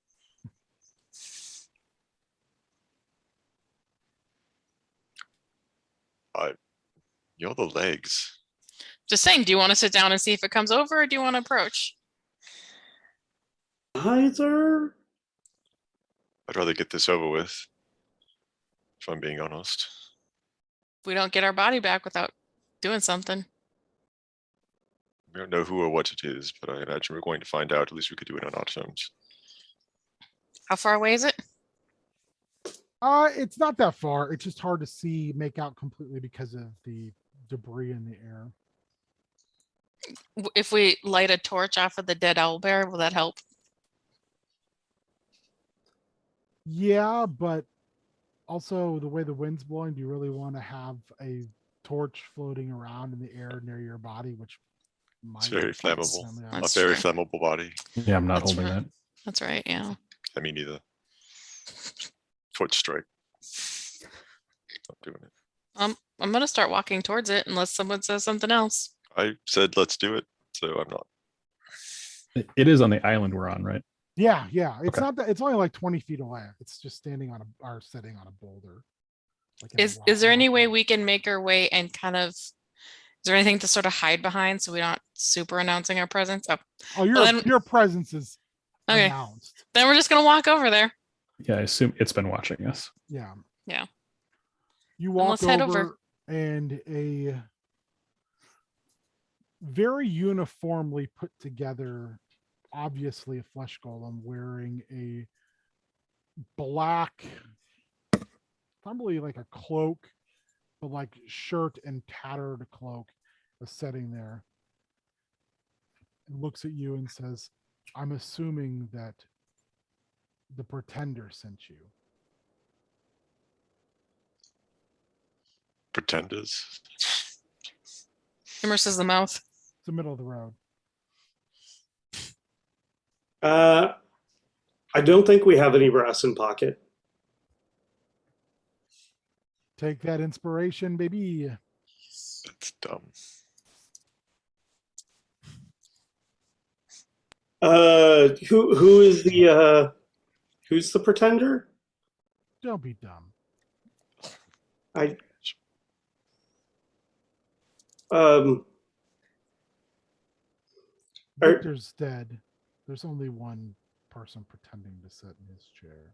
You're the legs. Just saying. Do you want to sit down and see if it comes over, or do you want to approach? Either. I'd rather get this over with, if I'm being honest. We don't get our body back without doing something. We don't know who or what it is, but I imagine we're going to find out. At least we could do it on our terms. How far away is it? It's not that far. It's just hard to make out completely because of the debris in the air. If we light a torch off of the dead owlbear, will that help? Yeah, but also the way the wind's blowing, do you really want to have a torch floating around in the air near your body, which might It's very set flammable. them out? A That's very true. flammable body. Yeah, I'm not That's holding right. that. That's right. Yeah. I mean, either. Torch strike. Not doing it. I'm gonna start walking towards it unless someone says something else. I said let's do it, so I'm not. It is on the island we're on, right? Yeah. It's Okay. not that. It's only like 20 feet away. It's just standing on or sitting on a boulder. Like in a Is there any rock way wall. we can make our way and kind of? Is there anything to sort of hide behind so we don't super announcing our presence? Oh, Oh, then- your presence is okay. announced. Then we're just gonna walk over there. Yeah, I assume it's been watching us. Yeah. Yeah. You Then walk let's head over, over. and a very uniformly put together, obviously a flesh golem wearing a black, probably like a cloak, but like shirt and tattered cloak, is sitting there and looks at you and says, I'm assuming that the pretender sent you. Pretenders. Immerses the mouth. It's the middle of the road. I don't think we have any brass in pocket. Take that inspiration, baby. That's dumb. Who is the who's the pretender? Don't be dumb. Victor's dead. There's only one person pretending to sit in his chair.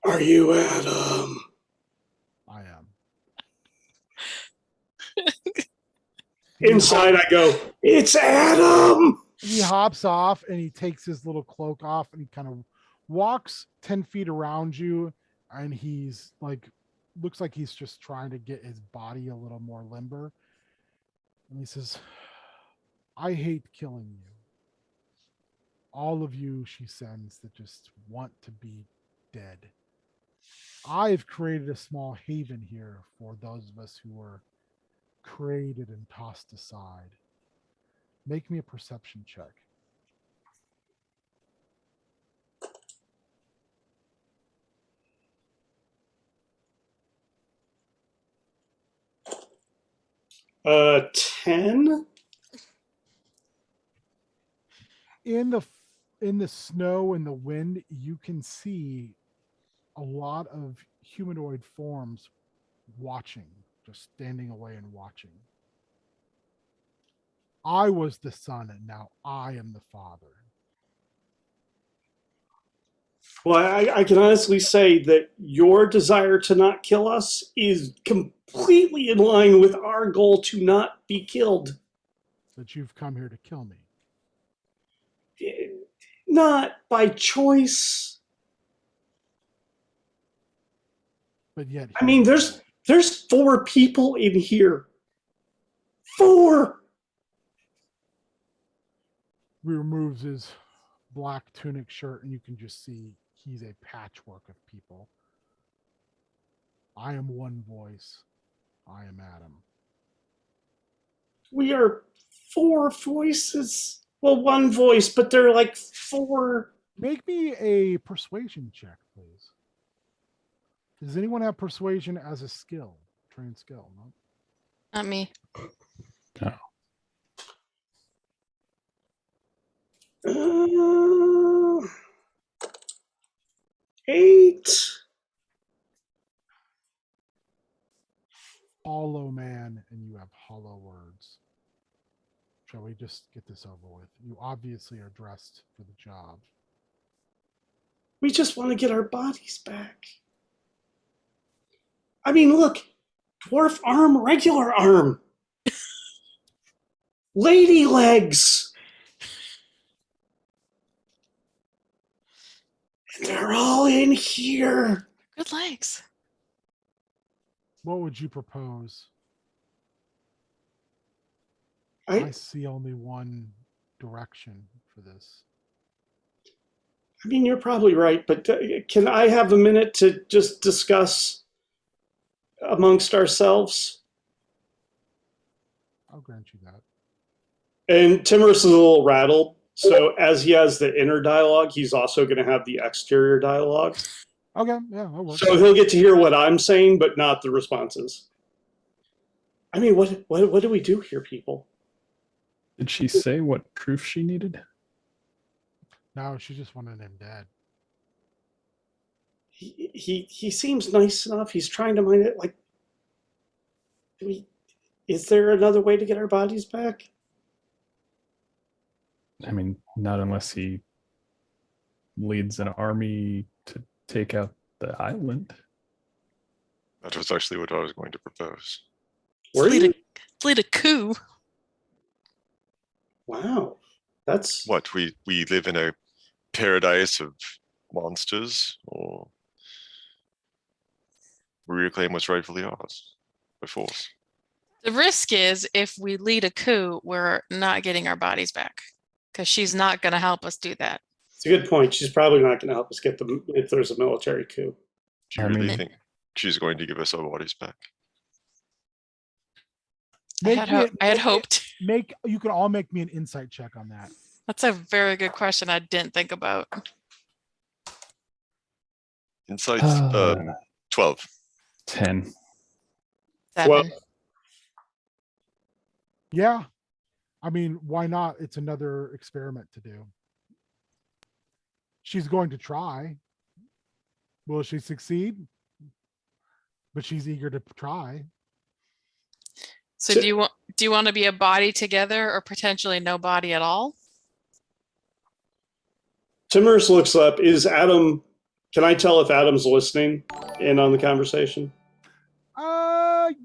Are you Adam? I am. Inside I go, it's Adam! He hops off and he takes his little cloak off and he kind of walks 10 feet around you, and he's like, looks like he's just trying to get his body a little more limber. And he says, I hate killing you. All of you, she sends, that just want to be dead. I've created a small haven here for those of us who were created and tossed aside. Make me a perception check. 10. In the snow and the wind, you can see a lot of humanoid forms watching, just standing away and watching. I was the son, and now I am the father. Well, I can honestly say that your desire to not kill us is completely in line with our goal to not be killed. That you've come here to kill me. Not by choice. But yet, I mean, there's 4 people in here. 4. he removes his black tunic shirt, and you can just see he's a patchwork of people. I am one voice. I am Adam. We are 4 voices. Well, 1 voice, but they're like 4. Make me a persuasion check, please. Does anyone have persuasion as a skill? Trained skill, no? Not me. No. 8. Hollow man, and you have hollow words. Shall we just get this over with? You obviously are dressed for the job. We just want to get our bodies back. I mean, look. Dwarf arm, regular arm. Lady legs. And they're all in here. Good legs. What would you propose? I I see only one direction for this. mean, you're probably right, but can I have a minute to just discuss amongst ourselves? I'll grant you that. And Timorous is a little rattled. So as he has the inner dialogue, he's also going to have the exterior dialogue. Okay, yeah, that works. So he'll get to hear what I'm saying, but not the responses. I mean, what do we do here, people? Did she say what proof she needed? Oh, No, she just wanted him dead. He seems nice enough. He's trying to mind it. Like, is there another way to get our bodies back? I mean, not unless he leads an army to take out the island. That was actually what I was going to propose. Were you? Lead a coup. Wow, that's What, we live in a paradise of monsters, or we reclaim what's rightfully ours by force? The risk is if we lead a coup, we're not getting our bodies back because she's not going to help us do that. it's a good point. She's probably not going to help us get them if there's a military coup. Do you I really mean- think she's going to give us our bodies back? I had hoped. You can all make me an insight check on that. That's a very good question I didn't think about. Insights, Uh, 12. 10. 7. Well- Yeah. I mean, why not? It's another experiment to do. She's going to try. Will she succeed? But she's eager to try. So So- do you want to be a body together or potentially no body at all? Timorous looks up. Is Adam? Can I tell if Adam's listening in on the conversation?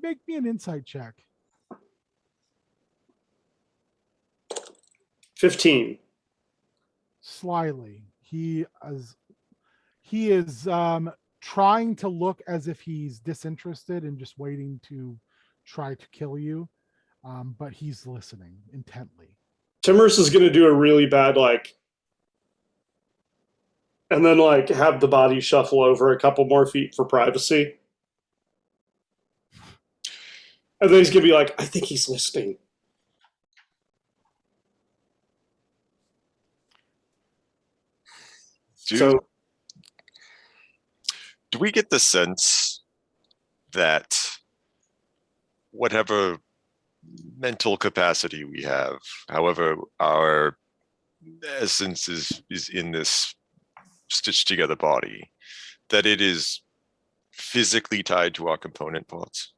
Make me an insight check. 15. Slyly. He is trying to look as if he's disinterested and just waiting to try to kill you. But he's listening intently. Timorous is going to do a really bad and then have the body shuffle over a couple more feet for privacy. And then he's going to be like, I think he's listening. Do we get the sense that whatever mental capacity we have. However, our essence is in this stitched together body, that it is physically tied to our component parts.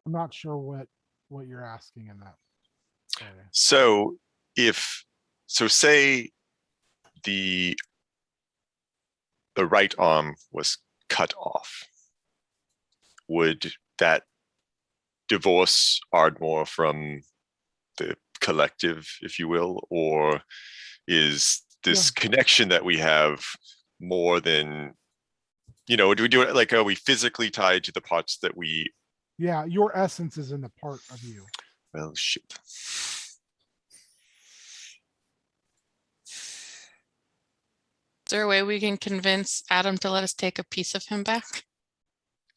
I'm not sure what you're asking in that. So say the right arm was cut off, would that divorce Ardmore from the collective, if you will, or is this connection that we have more than, do we do it like, are we physically tied to the parts that we? Yeah, your essence is in the part of you. Well, shit. Is there a way we can convince Adam to let us take a piece of him back?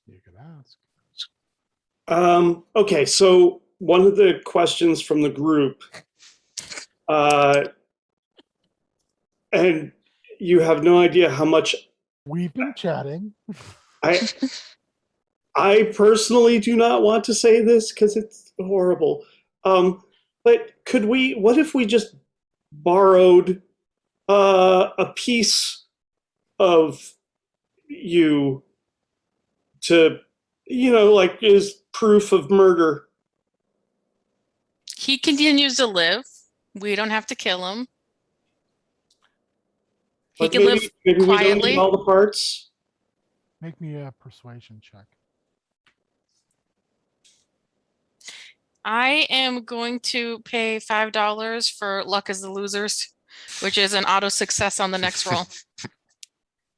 You could ask. Okay, so one of the questions from the group, and you have no idea how much We've been chatting. I personally do not want to say this because it's horrible. But what if we just borrowed a piece of you to, like, is proof of murder? He continues to live. We don't have to kill him. He But can live maybe we don't quietly. need all the parts. Make me a persuasion check. I am going to pay $5 for luck is the losers, which is an auto success on the next roll.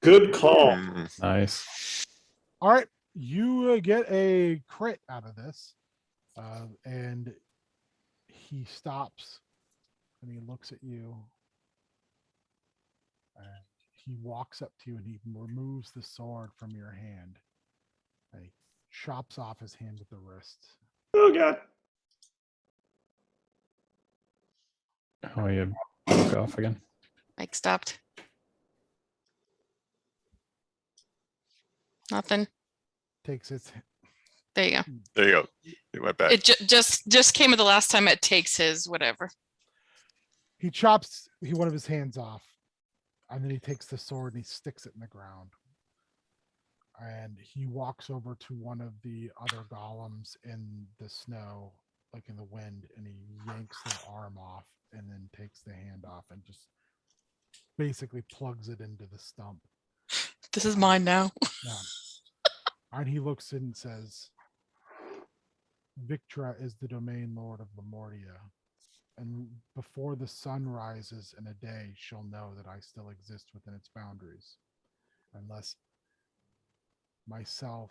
Good call. Nice. All right, you get a crit out of this, and he stops and he looks at you, and he walks up to you and he removes the sword from your hand, and he chops off his hand at the wrist. Oh God. Oh, you broke off again. Mike stopped. Nothing. Takes its. There you go. There you go. It went back. It just came at the last time. It takes his whatever. He chops one of his hands off, and then he takes the sword and he sticks it in the ground. And he walks over to one of the other golems in the snow, like in the wind, and he yanks their arm off and then takes the hand off and just basically plugs it into the stump. This is mine now. Yeah. And he looks in and says, Viktra is the domain lord of Lemordia, and before the sun rises in a day, she'll know that I still exist within its boundaries, unless myself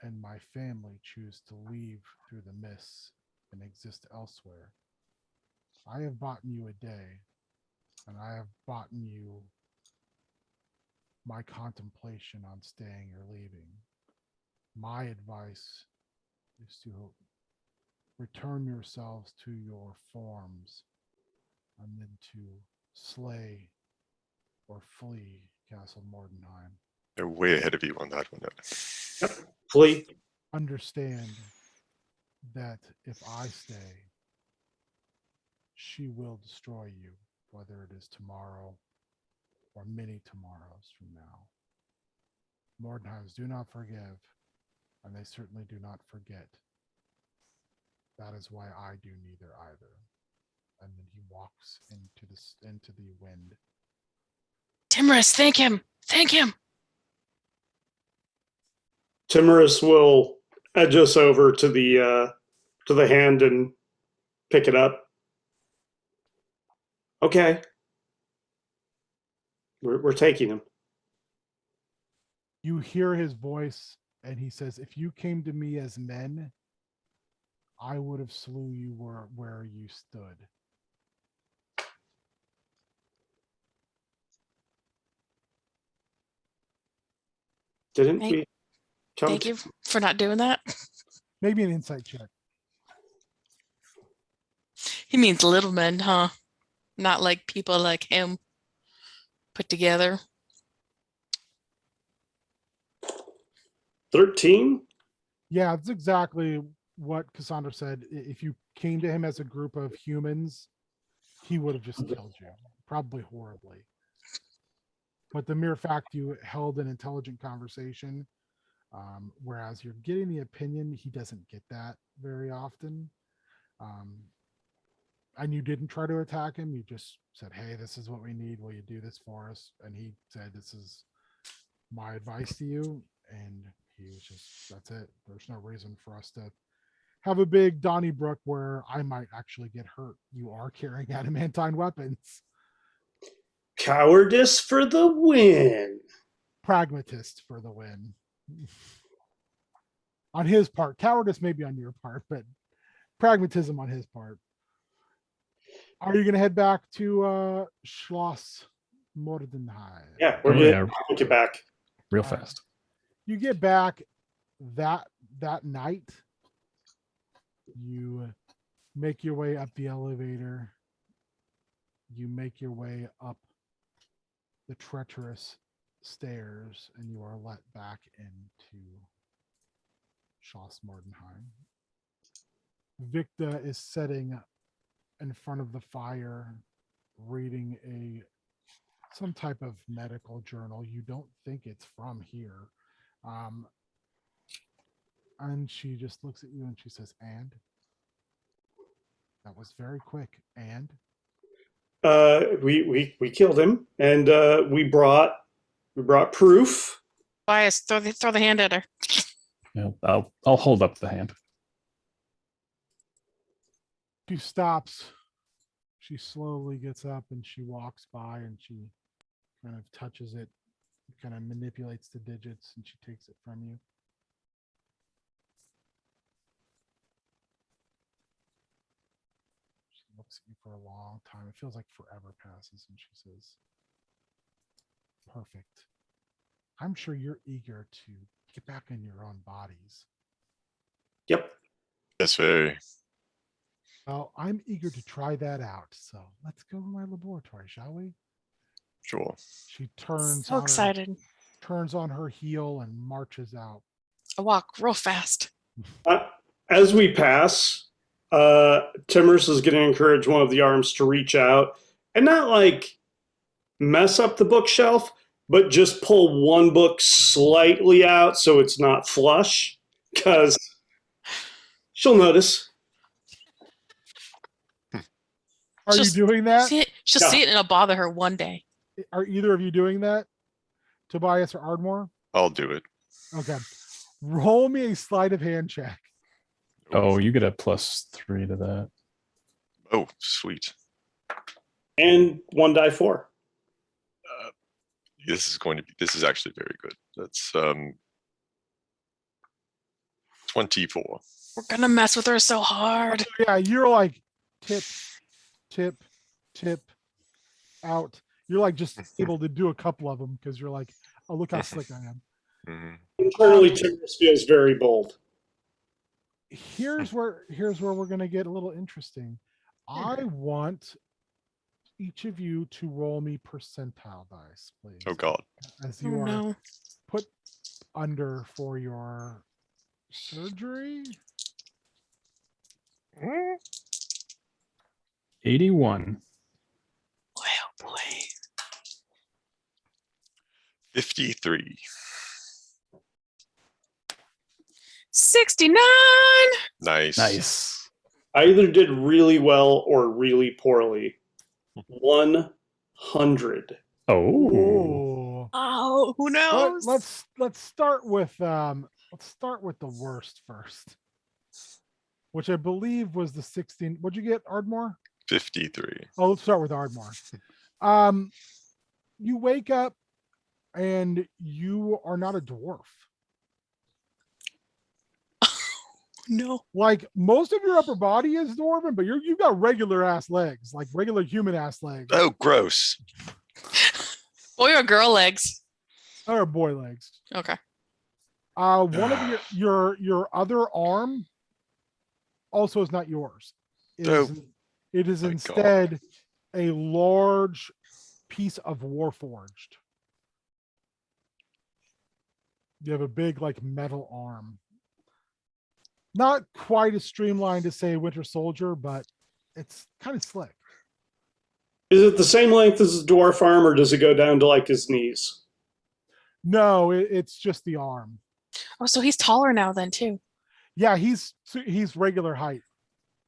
and my family choose to leave through the mists and exist elsewhere. I have bought you a day, and I have bought you my contemplation on staying or leaving. My advice is to return yourselves to your forms and then to slay or flee Castle Mordenheim. They're way ahead of you on that one. Yep. Flee. Understand that if I stay, she will destroy you, whether it is tomorrow or many tomorrows from now. Mordenheims do not forgive, and they certainly do not forget. That is why I do neither either. And then he walks into the wind. Timorous, thank him. Thank him. Timorous will edge us over to the hand and pick it up. Okay. We're taking him. You hear his voice, and he says, if you came to me as men, I would have slew you where you stood. Didn't we come Thank you for not doing that. Maybe an insight check. He means little men, huh? Not like people like him put together. 13? Yeah, that's exactly what Cassandra said. If you came to him as a group of humans, he would have just killed you, probably horribly. But the mere fact you held an intelligent conversation, whereas you're getting the opinion, he doesn't get that very often. And you didn't try to attack him. You just said, hey, this is what we need. Will you do this for us? And he said, this is my advice to you. And he was just, that's it. There's no reason for us to have a big Donnybrook where I might actually get hurt. You are carrying adamantine weapons. Cowardice for the win. Pragmatist for the win. On his part, cowardice maybe on your part, but pragmatism on his part. Are you going to head back to Schloss Mordenheim? Yeah, Oh, yeah. we'll get back. Real All right. fast. You get back that night. You make your way up the elevator. You make your way up the treacherous stairs, and you are let back into Schloss Mordenheim. Viktra is sitting in front of the fire, reading some type of medical journal. You don't think it's from here. And she just looks at you and she says, and? That was very quick. And? We killed him, and we brought proof. Bias, throw the hand at her. Yeah, I'll hold up the hand. She stops. She slowly gets up and she walks by and she kind of touches it, kind of manipulates the digits, and she takes it from you. She looks at you for a long time. It feels like forever passes, and she says, perfect. I'm sure you're eager to get back in your own bodies. Yep. Yes, very. Well, I'm eager to try that out. So let's go to my laboratory, shall we? Sure. She turns So excited. turns on her heel and marches out. I walk real fast. As we pass, Timmers is going to encourage one of the arms to reach out and not like mess up the bookshelf, but just pull one book slightly out so it's not flush, because she'll notice. Are you doing that? She'll Yeah. see it and it'll bother her one day. Are either of you doing that? Tobias or Ardmore? I'll do it. Okay. Roll me a sleight of hand check. Oh, you get a +3 to that. Oh, sweet. And 1d4. This is actually very good. That's 24. We're gonna mess with her so hard. Yeah, you're like tip, tip, tip, out. You're like just able to do a couple of them because you're like, oh, look how slick I am. Mhm. Internally, Timmers feels very bold. Here's where we're gonna get a little interesting. I want each of you to roll me percentile dice, please. Oh God. As Oh you are no. put under for your surgery. 81. Boy, oh boy. 53. 69. Nice. Nice. I either did really well or really poorly. 100. Oh. Oh, who knows? Let's start with the worst first, which I believe was the 16. What'd you get, Ardmore? 53. Oh, let's start with Ardmore. You wake up and you are not a dwarf. No. Like most of your upper body is dwarven, but you've got regular ass legs, like regular human ass legs. Oh, gross. Boy or girl legs. Or boy legs. Okay. One of your other arm also is not yours. It is my instead a large piece of warforged. You have a big like metal arm. Not quite as streamlined as say Winter Soldier, but it's kind of slick. Is it the same length as the dwarf arm, or does it go down to like his knees? No, it's just the arm. Oh, so he's taller now then too. Yeah, he's regular height,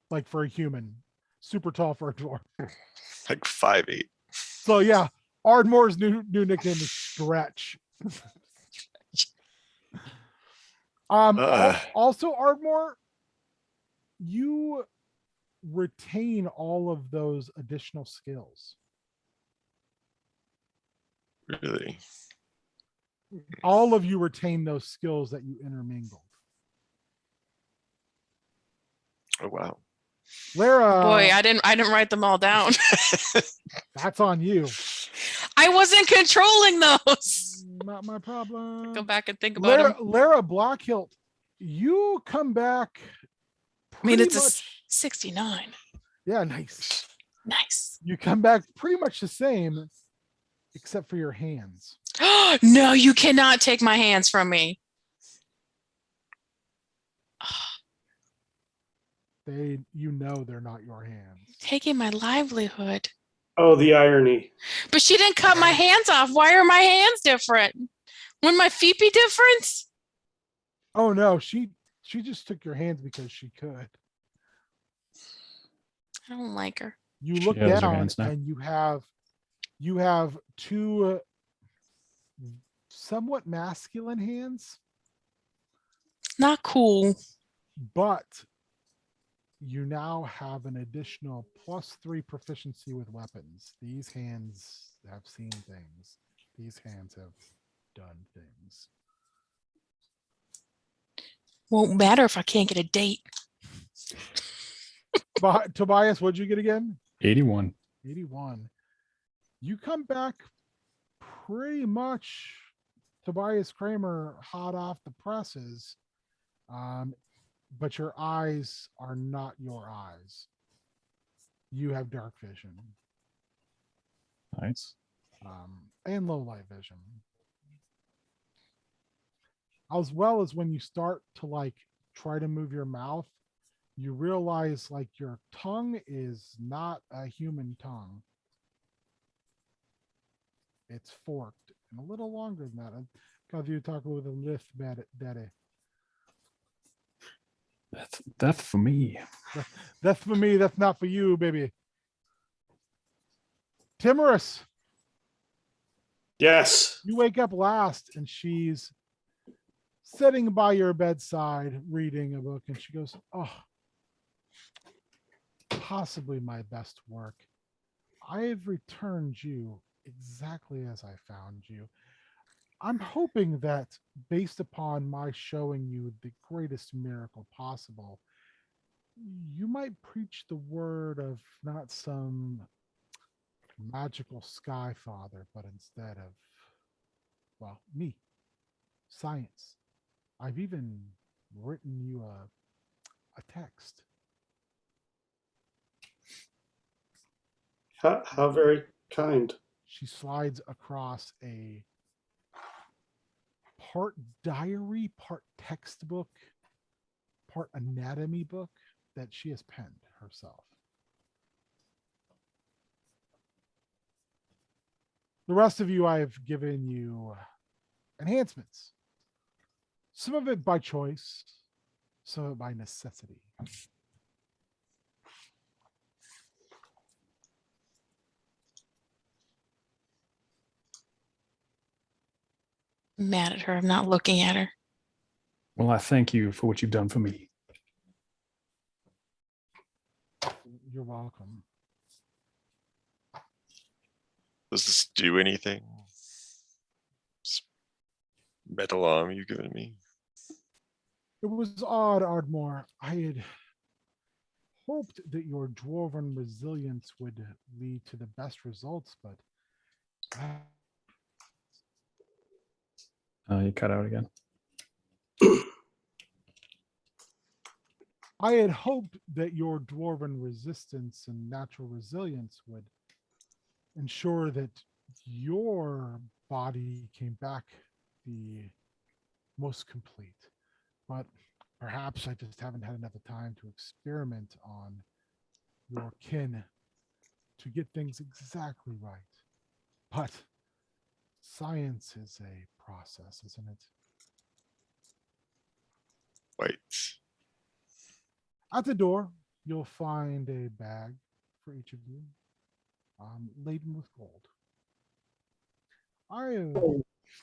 like for a human. Super tall for a dwarf. Like 5'8". So yeah, Ardmore's new nickname is Stretch. Also, Ardmore, you retain all of those additional skills. Really? All of you retain those skills that you intermingled. Oh wow. Lara, Boy, I didn't write them all down. that's on you. I wasn't controlling those. Not my problem. Go back and think about them. Lara Blackhilt, you come back. I mean, it's much, a 69. yeah, nice. Nice. You come back pretty much the same, except for your hands. No, you cannot take my hands from me. They're not your hands. Taking my livelihood. Oh, the irony. But she didn't cut my hands off. Why are my hands different? Wouldn't my feet be different? Oh no, she just took your hands because she could. I don't like her. You She look has her down hands now. and you have two somewhat masculine hands, Not cool. but you now have an additional +3 proficiency with weapons. These hands have seen things. These hands have done things. Won't matter if I can't get a date. But Tobias, what'd you get again? 81. 81. You come back pretty much Tobias Kramer hot off the presses. But your eyes are not your eyes. You have dark vision. Nice. And low light vision. As well as when you start to like try to move your mouth, you realize like your tongue is not a human tongue. It's forked and a little longer than that. Because you talk with a lift, daddy. That's for me. That's for me. That's not for you, baby. Timorous, Yes. you wake up last and she's sitting by your bedside reading a book and she goes, oh, possibly my best work. I have returned you exactly as I found you. I'm hoping that based upon my showing you the greatest miracle possible, you might preach the word of not some magical sky father, but instead of, well, me, science. I've even written you a text. How very kind. She slides across a part diary, part textbook, part anatomy book that she has penned herself. The rest of you, I've given you enhancements. Some of it by choice, some of it by necessity. I'm mad at her. I'm not looking at her. Well, I thank you for what you've done for me. You're welcome. Does this do anything? This metal arm you've given me? It was odd, Ardmore. I had hoped that your dwarven resilience would lead to the best results, but You cut out again. I had hoped that your dwarven resistance and natural resilience would ensure that your body came back the most complete. But Perhaps I just haven't had enough time to experiment on your kin to get things exactly right. But science is a process, isn't it? Wait. At the door, you'll find a bag for each of you, laden with gold. I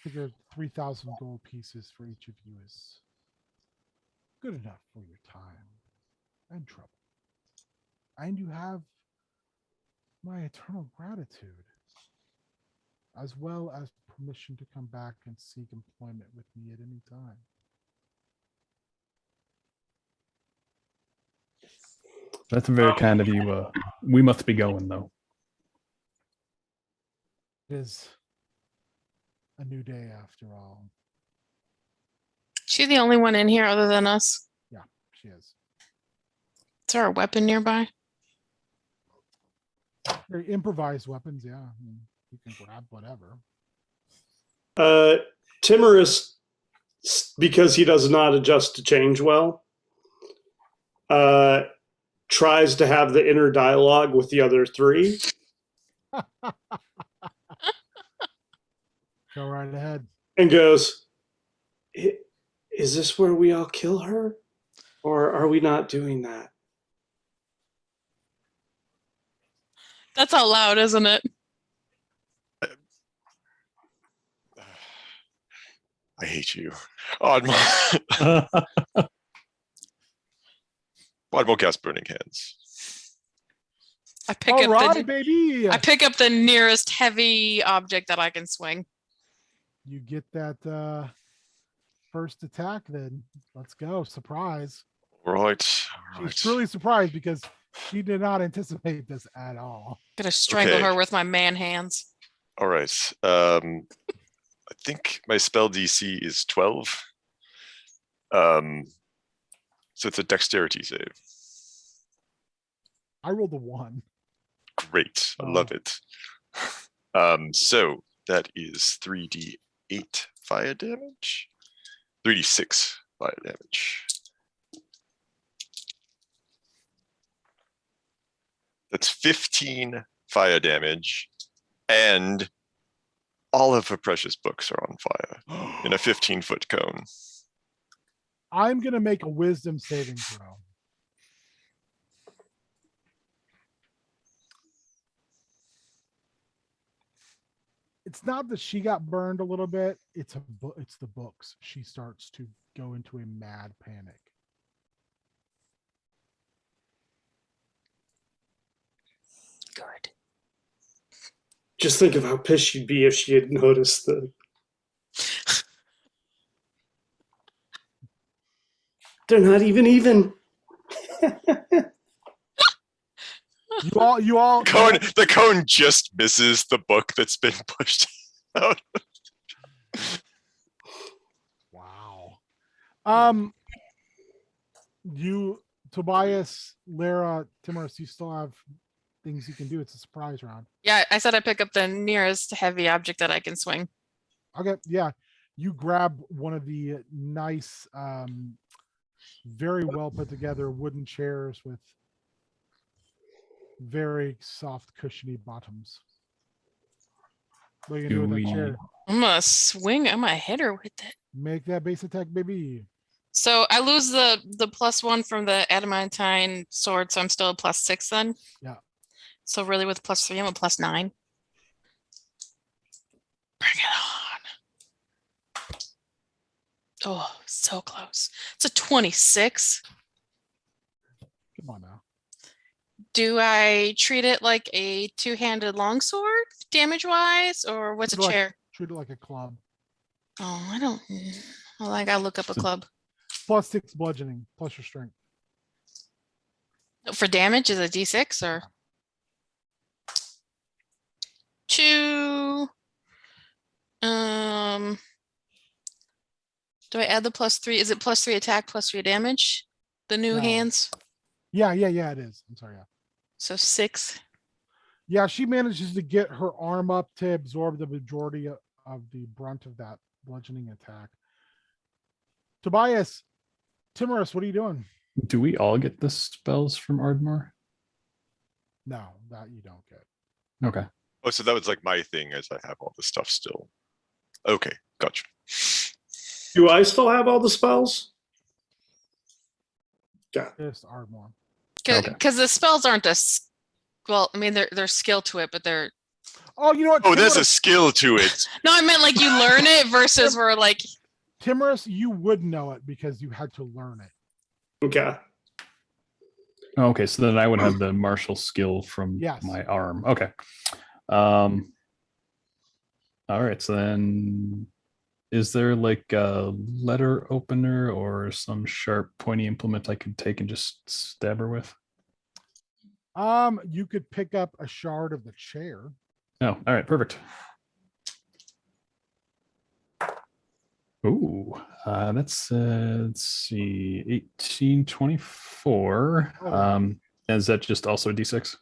figured 3,000 gold pieces for each of you is good enough for your time and trouble. And you have my eternal gratitude, as well as permission to come back and seek employment with me at any time. That's very kind of you. We must be going, though. It is a new day after all. She the only one in here other than us? Yeah, she is. Is there a weapon nearby? Very improvised weapons, yeah. I mean, you can grab whatever. Timorous, because he does not adjust to change well, tries to have the inner dialogue with the other three. Go right ahead. And goes, is this where we all kill her? Or are we not doing that? That's all loud, isn't it? I hate you. Oddmore. Oddmore cast Burning Hands. I pick All up right, the baby. I pick up the nearest heavy object that I can swing. You get that first attack, then let's go. Surprise. Right. She's truly surprised because she did not anticipate this at all. Gonna strangle Okay. her with my man hands. All right. I think my spell DC is 12. So it's a dexterity save. I rolled a 1. Great. I love it. So that is 3d8 fire damage. 3d6 fire damage. That's 15 fire damage, and all of her precious books are on fire in a 15-foot cone. I'm going to make a wisdom saving throw. It's not that she got burned a little bit. It's the books. She starts to go into a mad panic. Good. Just think of how pissed she'd be if she had noticed the. They're not even. You all. The cone just misses the book that's been pushed out. Wow. You, Tobias, Lara, Timorous, you still have things you can do. It's a surprise round. Yeah, I said I pick up the nearest heavy object that I can swing. Okay, yeah. You grab one of the nice, very well put together wooden chairs with very soft, cushiony bottoms. What are you gonna do with that chair? I'm gonna swing. I'm gonna hit her with it. Make that base attack, baby. So I lose the +1 from the adamantine sword, so I'm still a +6 then. Yeah. So really with +3, I'm a +9. Bring it on. Oh, so close. It's a 26. Come on now. Do I treat it like a two-handed longsword, damage-wise, or what's a chair? Treat it like a club. Oh, I don't. Well, I gotta look up a club. +6 bludgeoning, plus your strength. For damage, is it D6 or 2? Do I add the +3? Is it +3 attack, +3 damage? The new No. hands. Yeah, it is. I'm sorry. Yeah. So 6. Yeah, she manages to get her arm up to absorb the majority of the brunt of that bludgeoning attack. Tobias, Timorous, what are you doing? Do we all get the spells from Ardmore? No, that you don't get. Okay. Oh, so that was like my thing as I have all the stuff still. Okay, gotcha. Do I still have all the spells? Yeah. Just Ardmore. Okay. Because the spells aren't well, I mean, there's skill to it, but they're Oh, you know what? Oh, there's a Timorous, skill to it. no, I meant like you learn it versus we're like Timorous, you would know it because you had to learn it. Okay. Okay, so then I would have the martial skill from Yes. my arm. Okay. All right, so then is there like a letter opener or some sharp pointy implement I could take and just stab her with? You could pick up a shard of the chair. Oh, all right, perfect. Ooh, that's let's see, 1824. Oh, wow. Is that just also a D6?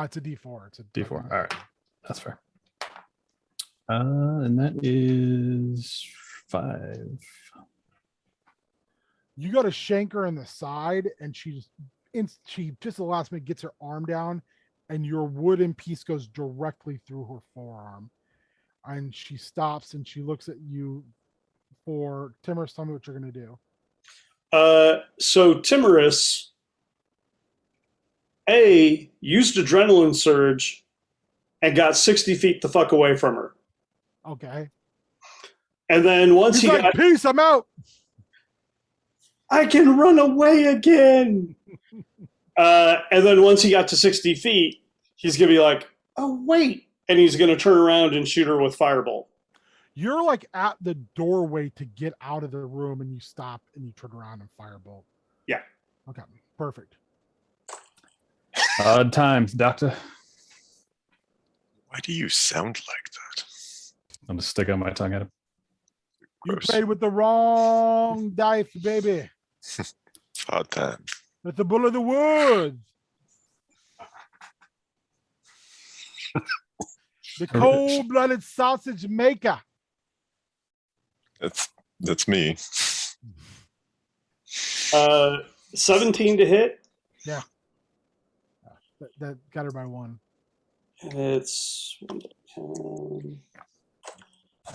It's a D4. It's a D4. All right, that's fair. And that is 5. You go to shank her in the side, and she just the last minute gets her arm down, and your wooden piece goes directly through her forearm. And she stops and she looks at you for Timorous. Tell me what you're gonna do. So Timorous used adrenaline surge and got 60 feet the fuck away from her. Okay. And then once He's like, peace, I'm out. I can run away again. And then once he got to 60 feet, he's gonna be like, oh wait, and he's gonna turn around and shoot her with Firebolt. You're like at the doorway to get out of the room, and you stop and you turn around and Firebolt. Yeah. Okay. Perfect. Odd times, Doctor. Why do you sound like that? I'm gonna stick out my tongue at him. You Gross. played with the wrong dice, baby. Hard time. With the bull of the woods. The cold-blooded sausage maker. That's me. 17 to hit. That got her by 1. It's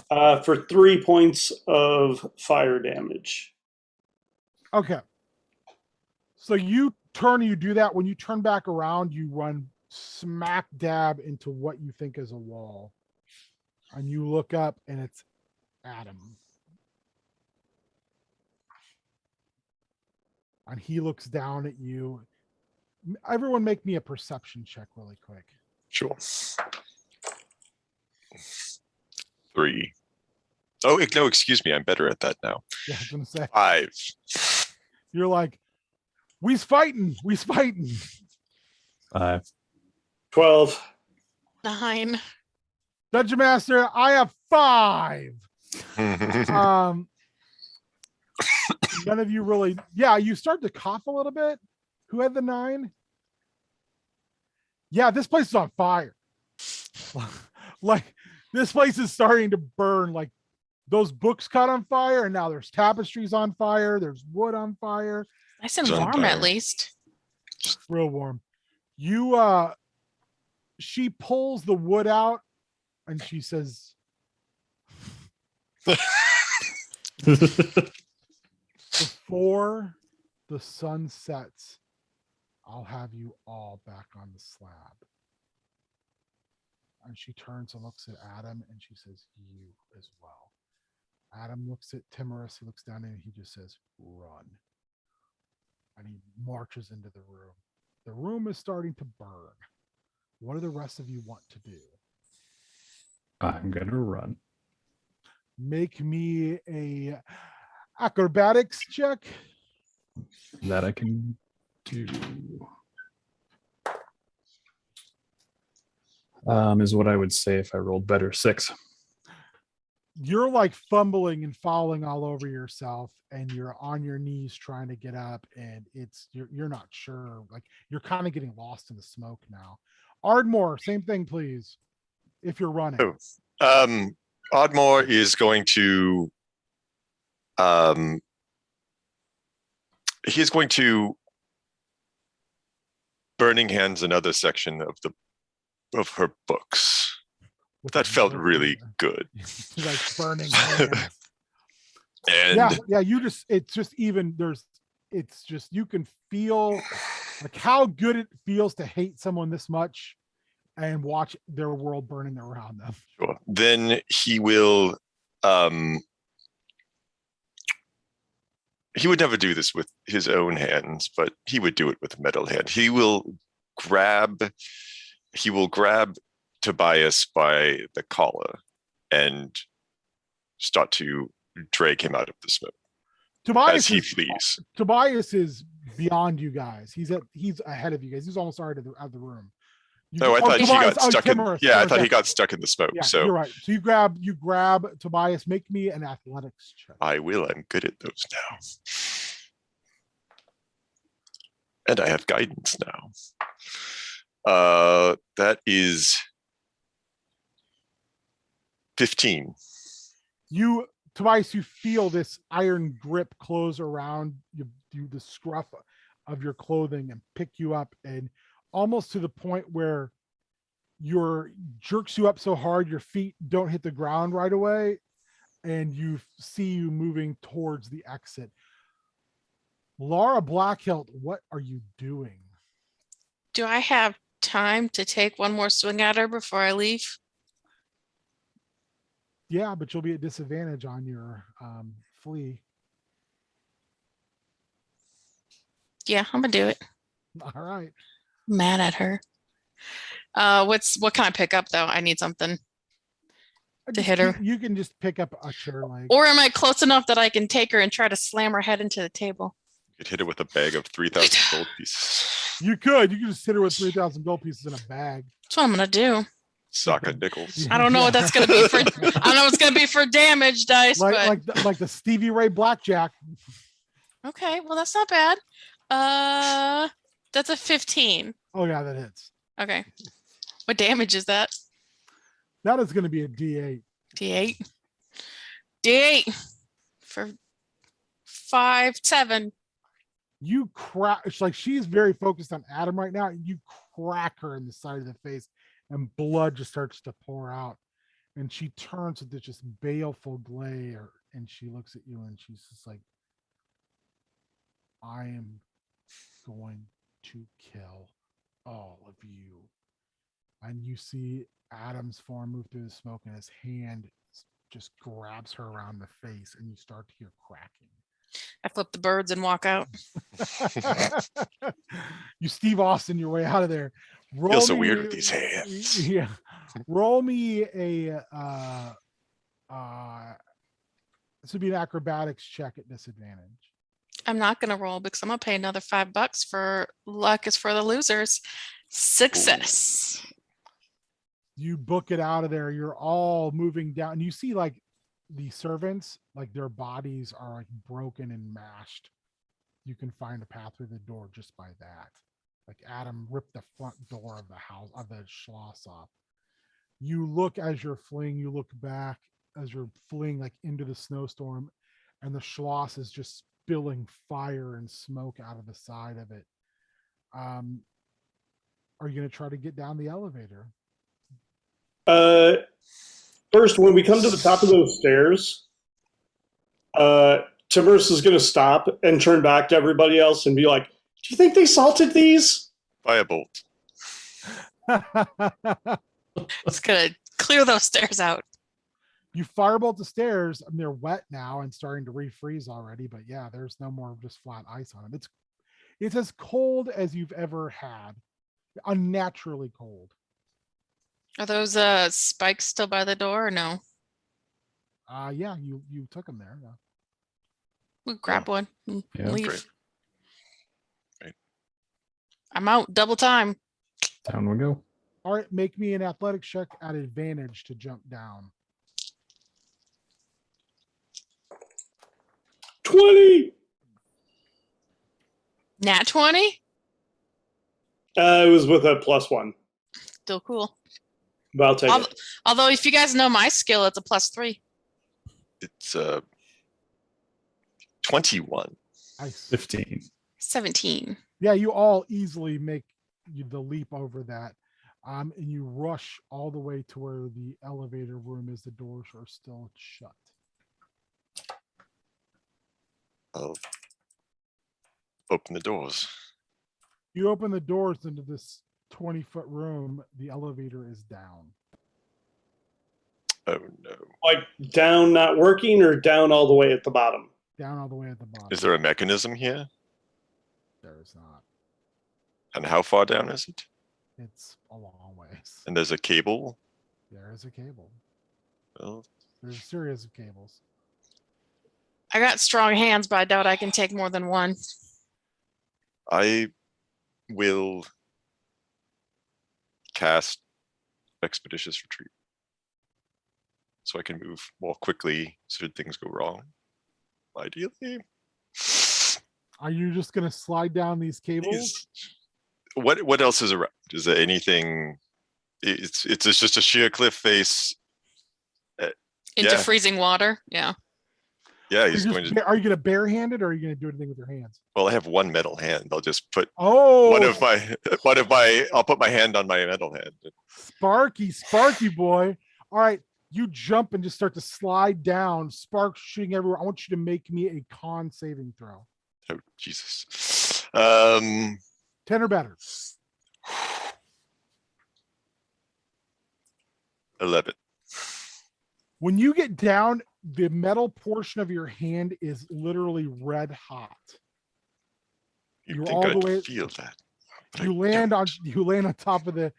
for 3 points of fire damage. Okay. So you turn and you do that. When you turn back around, you run smack dab into what you think is a wall. And you look up and it's Adam. And he looks down at you. Everyone make me a perception check really quick. Sure. 3. Oh, no, excuse me. I'm better at that now. Yeah, I was gonna say. 5. You're like, we's fighting. 5. 12. 9. Dungeon Master, I have 5. None of you really. Yeah, you start to cough a little bit. Who had the 9? Yeah, this place is on fire. Like, this place is starting to burn. Like, those books caught on fire, and now there's tapestries on fire. There's wood on fire. Nice and It's on warm at fire. least. Real warm. She pulls the wood out, and she says, before the sun sets, I'll have you all back on the slab. And she turns and looks at Adam, and she says, you as well. Adam looks at Timorous, he looks down and he just says, run. And he marches into the room. The room is starting to burn. What do the rest of you want to do? I'm gonna run. Make me a acrobatics check. That I can do. Is what I would say if I rolled better. 6. You're like fumbling and falling all over yourself, and you're on your knees trying to get up, and you're not sure. Like, you're kind of getting lost in the smoke now. Ardmore, same thing, please. If you're running. Oh. Oddmore is going to he's going to burning hands another section of her books. With That the felt book really there. good. Like burning hands. And Yeah, it's just you can feel like how good it feels to hate someone this much and watch their world burning around them. sure. Then he will he would never do this with his own hands, but he would do it with a metal hand. He will grab Tobias by the collar and start to drag him out of the smoke as he flees. Tobias is beyond you guys. He's ahead of you guys. He's almost out of the room. I thought he got stuck Timorous, I thought he got stuck in the smoke. Yeah, so you're right. So you grab Tobias. Make me an athletics check. I will. I'm good at those now. And I have guidance now. That is 15. Tobias, you feel this iron grip close around you, the scruff of your clothing, and pick you up, and almost to the point where jerks you up so hard your feet don't hit the ground right away, and you see you moving towards the exit. Laura Blackhilt, what are you doing? Do I have time to take one more swing at her before I leave? Yeah, but you'll be at disadvantage on your flee. Yeah, I'm gonna do it. All right. Mad at her. What can I pick up though? I need something to hit her. You can just pick up a chair leg. Or am I close enough that I can take her and try to slam her head into the table? You could hit her with a bag of 3,000 gold pieces. You could just hit her with 3,000 gold pieces in a bag. That's what I'm gonna do. Sock of nickels. I don't know what that's gonna be for. I don't know what's gonna be for damage dice, but like the Stevie Ray blackjack. okay, well that's not bad. That's a 15. Oh yeah, that hits. Okay. What damage is that? That is going to be a D8. D8 for 5, 7. You crack. It's like she's very focused on Adam right now. You crack her in the side of the face, and blood just starts to pour out. And she turns with this just baleful glare, and she looks at you, and she's just like, "I am going to kill all of you." And you see Adam's form move through the smoke, and his hand just grabs her around the face, and you start to hear cracking. I flip the birds and walk out. You Steve Austin your way out of there. Feel so weird with these hands. Yeah. Roll me a this would be an acrobatics check at disadvantage. I'm not gonna roll because I'm gonna pay another $5 for luck is for the losers. Success. You book it out of there. You're all moving down. And you see like the servants, like their bodies are like broken and mashed. You can find a path through the door just by that. Like Adam ripped the front door of the house, of the schloss off. You look as you're fleeing, you look back as you're fleeing like into the snowstorm, and the schloss is just spilling fire and smoke out of the side of it. Are you going to try to get down the elevator? First, when we come to the top of those stairs, Timorous is going to stop and turn back to everybody else and be like, "Do you think they salted these?" Firebolt. It's gonna clear those stairs out. You firebolt the stairs, and they're wet now and starting to refreeze already. But yeah, there's no more just flat ice on them. It's as cold as you've ever had, unnaturally cold. Are those spikes still by the door or no? Yeah, you took them there. Yeah. We'll grab one and Yeah, leave. great. Great. I'm out. Double time. Down we go. All right, make me an athletics check at advantage to jump down. 20. Nat 20? It was with a +1, Still cool. but I'll take it. Although if you guys know my skill, it's a +3. It's 21. Nice. 15. 17. Yeah, you all easily make the leap over that. And you rush all the way to where the elevator room is. The doors are still shut. I'll open the doors. You open the doors into this 20-foot room. The elevator is down. Oh no. Like down not working or down all the way at the bottom? Down all the way at the bottom. Is there a mechanism here? There is not. And how far down is it? It's a long ways. And there's a cable? There is a cable. Well, There's a series of cables. I got strong hands, but I doubt I can take more than one. I will cast Expeditious Retreat. So I can move more quickly should things go wrong. Ideally. Are you just going to slide down these cables? What else is around? Is there anything? It's just a sheer cliff face. Into Yeah. freezing water. Yeah. Yeah, he's going to. Are you going to barehand it, or are you going to do anything with your hands? Well, I have one metal hand. I'll just put Oh, one of my. I'll put my hand on my metal hand. Sparky boy. All right, you jump and just start to slide down. Sparks shooting everywhere. I want you to make me a con saving throw. Oh Jesus. 10 or better. 11. When you get down, the metal portion of your hand is literally red hot. You You're think all I'd the way- feel that? but I You land don't. on top of the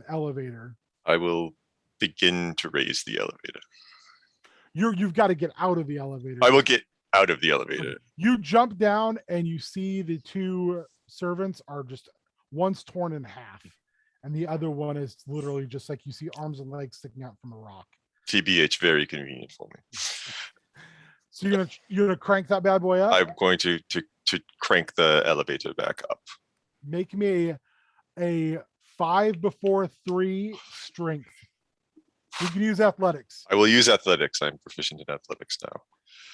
elevator. I will begin to raise the elevator. You've got to get out of the elevator. I will get out of the elevator. You jump down and you see the two servants are just, one's torn in half, and the other one is literally just like you see arms and legs sticking out from a rock. TBH, very convenient for me. So you're gonna crank that bad boy up. I'm going to crank the elevator back up. Make me a 5 before 3 strength. You can use athletics. I will use athletics. I'm proficient in athletics now.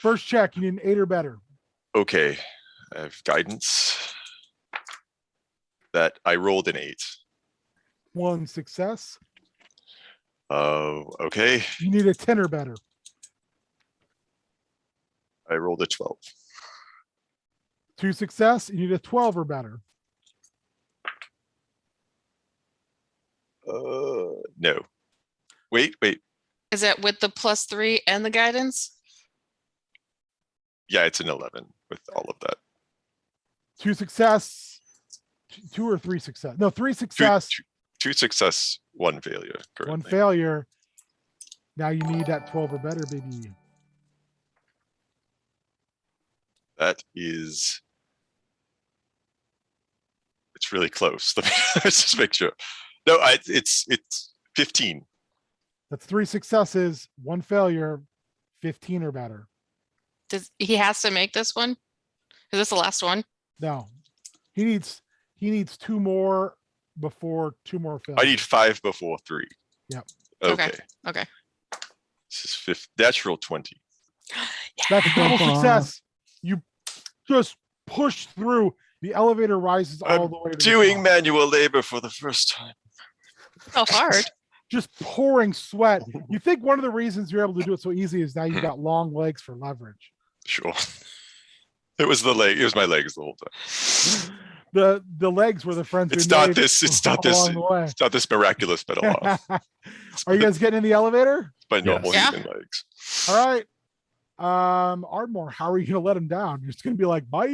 First check, you need an 8 or better. Okay, I have guidance. That I rolled an 8. 1 success. Okay. You need a 10 or better. I rolled a 12. 2 success. You need a 12 or better. No. Wait. Is that with the +3 and the guidance? Yeah, it's an 11 with all of that. 2 success. 2 or 3 success. No, 3 success. Two success, 1 failure. Currently. 1 failure. Now you need that 12 or better, baby. That is. It's really close. Let's just make sure. No, it's 15. That's 3 successes, 1 failure, 15 or better. He has to make this one? Is this the last one? No, he needs 2 more before 2 more failures. I need 5 before 3. Yep. Okay. Okay. This is natural 20. That's double success. You just push through. The elevator rises all the way to the Doing top. manual labor for the first time. So hard. Just pouring sweat. You think one of the reasons you're able to do it so easy is now you've got long legs for leverage. Sure. It was the leg. It was my legs the whole time. The legs were the friends. It's we not made this. It's not this. along the way. It's not this miraculous pedal off. Are you guys getting in the elevator? My normal Yes. human legs. All right. Ardmore, how are you gonna let him down? You're just gonna be like, bye.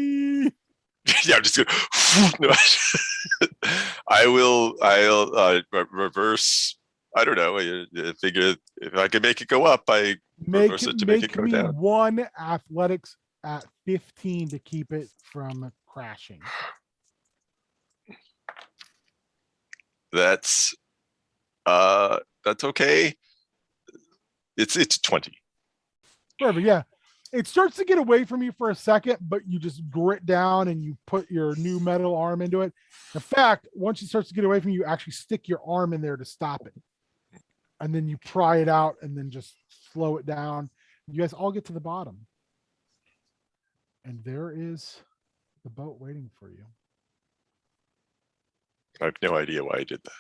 Yeah, I'm just gonna. No. I'll reverse. I don't know. I figure if I can make it go up, I reverse it to make it go me down. 1 athletics at 15 to keep it from crashing. That's okay. It's 20. Perfect. Yeah. It starts to get away from you for a second, but you just grit down and you put your new metal arm into it. In fact, once it starts to get away from you, you actually stick your arm in there to stop it. And then you pry it out and then just slow it down. You guys all get to the bottom. And there is the boat waiting for you. I have no idea why I did that.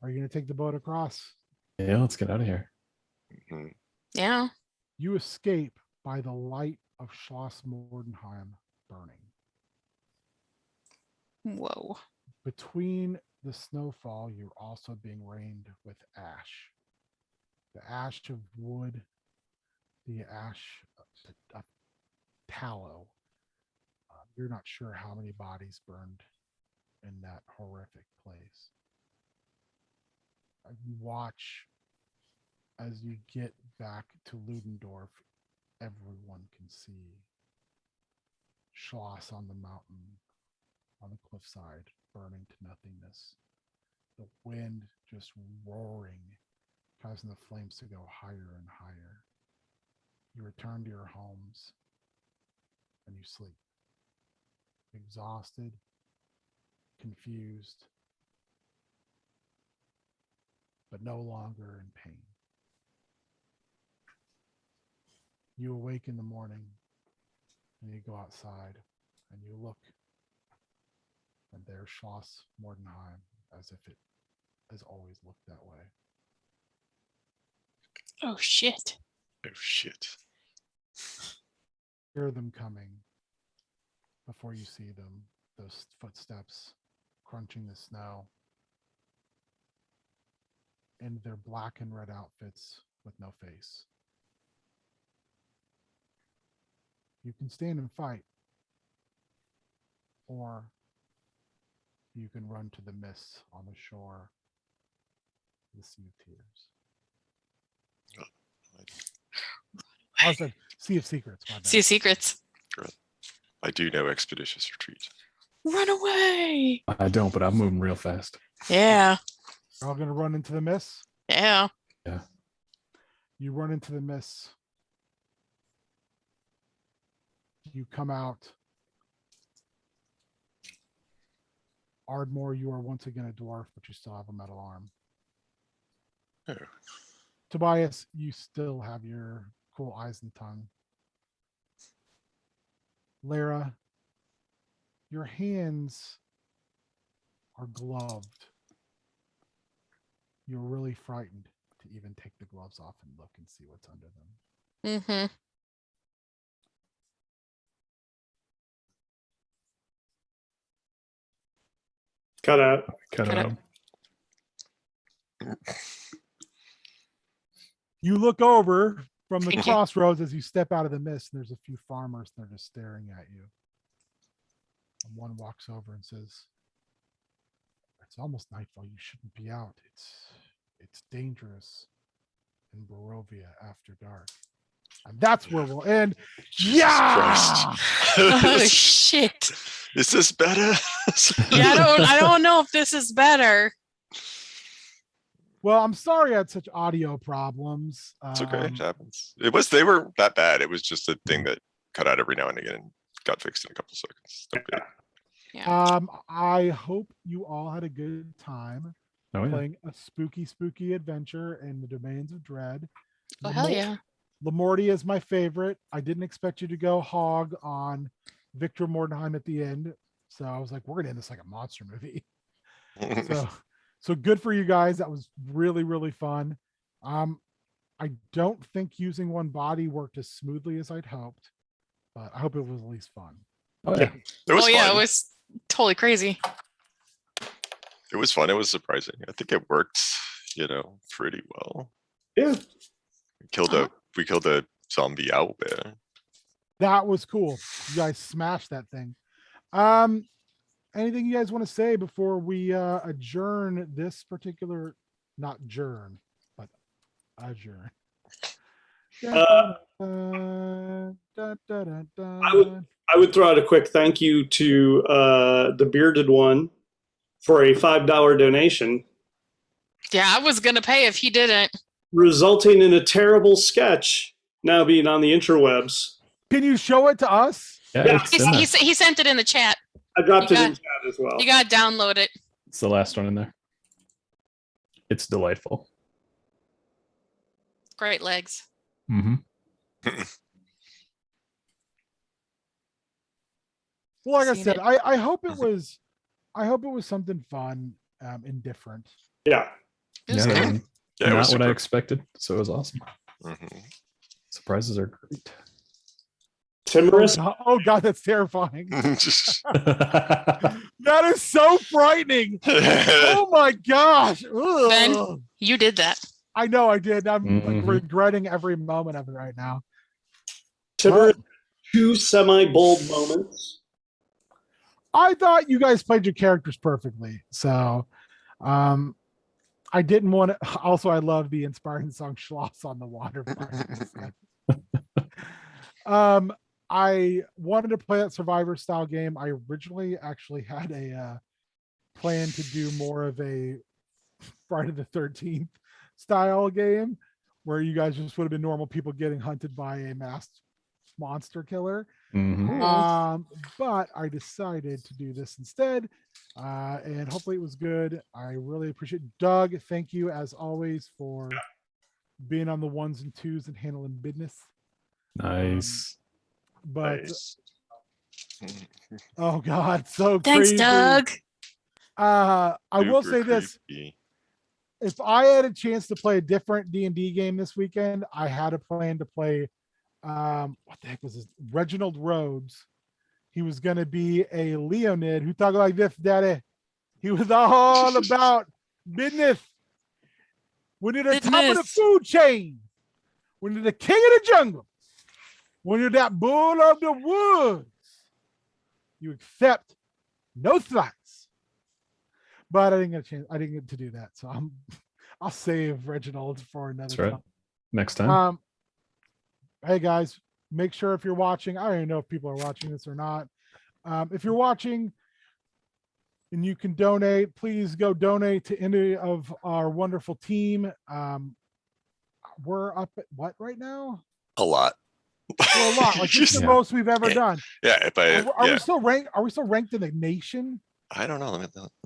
Are you going to take the boat across? Yeah, let's get out of here. Mhm. Yeah. You escape by the light of Schloss Mordenheim burning. Whoa. Between the snowfall, you're also being rained with ash. The ash of wood, the ash of tallow. You're not sure how many bodies burned in that horrific place. You watch as you get back to Ludendorff, everyone can see Schloss on the mountain, on the cliffside, burning to nothingness. The wind just roaring, causing the flames to go higher and higher. You return to your homes and you sleep. Exhausted, confused, but no longer in pain. You awake in the morning and you go outside and you look, and there's Schloss Mordenheim as if it has always looked that way. Oh shit. Oh shit. Hear them coming before you see them, those footsteps crunching the snow in their black and red outfits with no face. You can stand and fight, or you can run to the mist on the shore, the Sea of Tears. I said Sea of Secrets. My bad. See secrets. I do know Expeditious Retreat. Run away. I don't, but I'm moving real fast. Yeah. You're all going to run into the mist. Yeah. Yeah. You run into the mist. You come out. Ardmore, you are once again a dwarf, but you still have a metal arm. Oh. Tobias, you still have your cool eyes and tongue. Lara, your hands are gloved. You're really frightened to even take the gloves off and look and see what's under them. Mm-hmm. Cut out. Cut Cut out. You look over from the crossroads as you step out of the mist, and there's a few farmers that are just staring at you. And one walks over and says, "It's almost nightfall. You shouldn't be out. It's dangerous in Barovia after dark." And that's where we'll end. Jesus Yeah! Christ. Oh shit. Is this better? Yeah, I don't know if this is better. Well, I'm sorry I had such audio problems. It's okay. It happens. They were that bad. It was just a thing that cut out every now and again and got fixed in a couple seconds. Okay. Yeah. I hope you all had a good time Oh, yeah. playing a spooky adventure in the Domains of Dread. Oh hell yeah. Lamortia is my favorite. I didn't expect you to go hog on Viktra Mordenheim at the end. So I was like, we're gonna end this like a monster movie. So good for you guys. That was really fun. I don't think using one body worked as smoothly as I'd hoped, but I hope it was at least fun. Oh, yeah. It was Oh yeah, fun. it was totally crazy. It was fun. It was surprising. I think it worked, pretty well. Yeah. We killed a zombie owlbear. That was cool. You guys smashed that thing. Anything you guys want to say before we adjourn this particular, not adjourn, but adjourn? I would throw out a quick thank you to the bearded one for a $5 donation, Yeah, I was gonna pay if he didn't. resulting in a terrible sketch now being on the interwebs. Can you show it to us? Yeah, it's in there. He sent it in the chat. I dropped You it in got- chat as well. You gotta download it. It's the last one in there. It's delightful. Great legs. Mm-hmm. Well, like I Seen said, it. I hope it was something fun and different. Yeah. It was Yeah, that good. was Yeah, it was not what I super. expected. So it was awesome. Mhm. Surprises are great. Timorous. Oh God, that's terrifying. Just- That is so frightening. Oh my gosh. Ben, Ugh. you did that. I know I did. I'm like, Mhm. regretting every moment of it right now. Timorous. But 2 semi-bold moments. I thought you guys played your characters perfectly. So I didn't want to. Also, I love the inspiring song Schloss on the Water. I wanted to play that survivor style game. I originally actually had a plan to do more of a Friday the 13th style game where you guys just would have been normal people getting hunted by a masked monster killer. Mhm. But I decided to do this instead. And hopefully it was good. I really appreciate Doug. Thank you as always for being on the ones and twos and handling business. Nice. But Nice. oh God, so Thanks, creepy. Doug. I will Super say this. creepy. If I had a chance to play a different D&D game this weekend, I had a plan to play what the heck was this? Reginald Rhodes. He was going to be a Leonid who talked like this, daddy. He was all about business. When you're the top of the Business. food chain, when you're the king of the jungle, when you're that bull of the woods, you accept no threats. But I didn't get a chance. I didn't get to do that. So I'll save Reginald for another That's right. time. Next time. Hey guys, make sure if you're watching, I don't even know if people are watching this or not. If you're watching and you can donate, please go donate to any of our wonderful team. We're up at what right now? A lot. We're a lot. Like this is the Yeah. most we've ever done. Yeah, if I Are yeah, we still ranked? Are we still ranked in the nation? I don't know.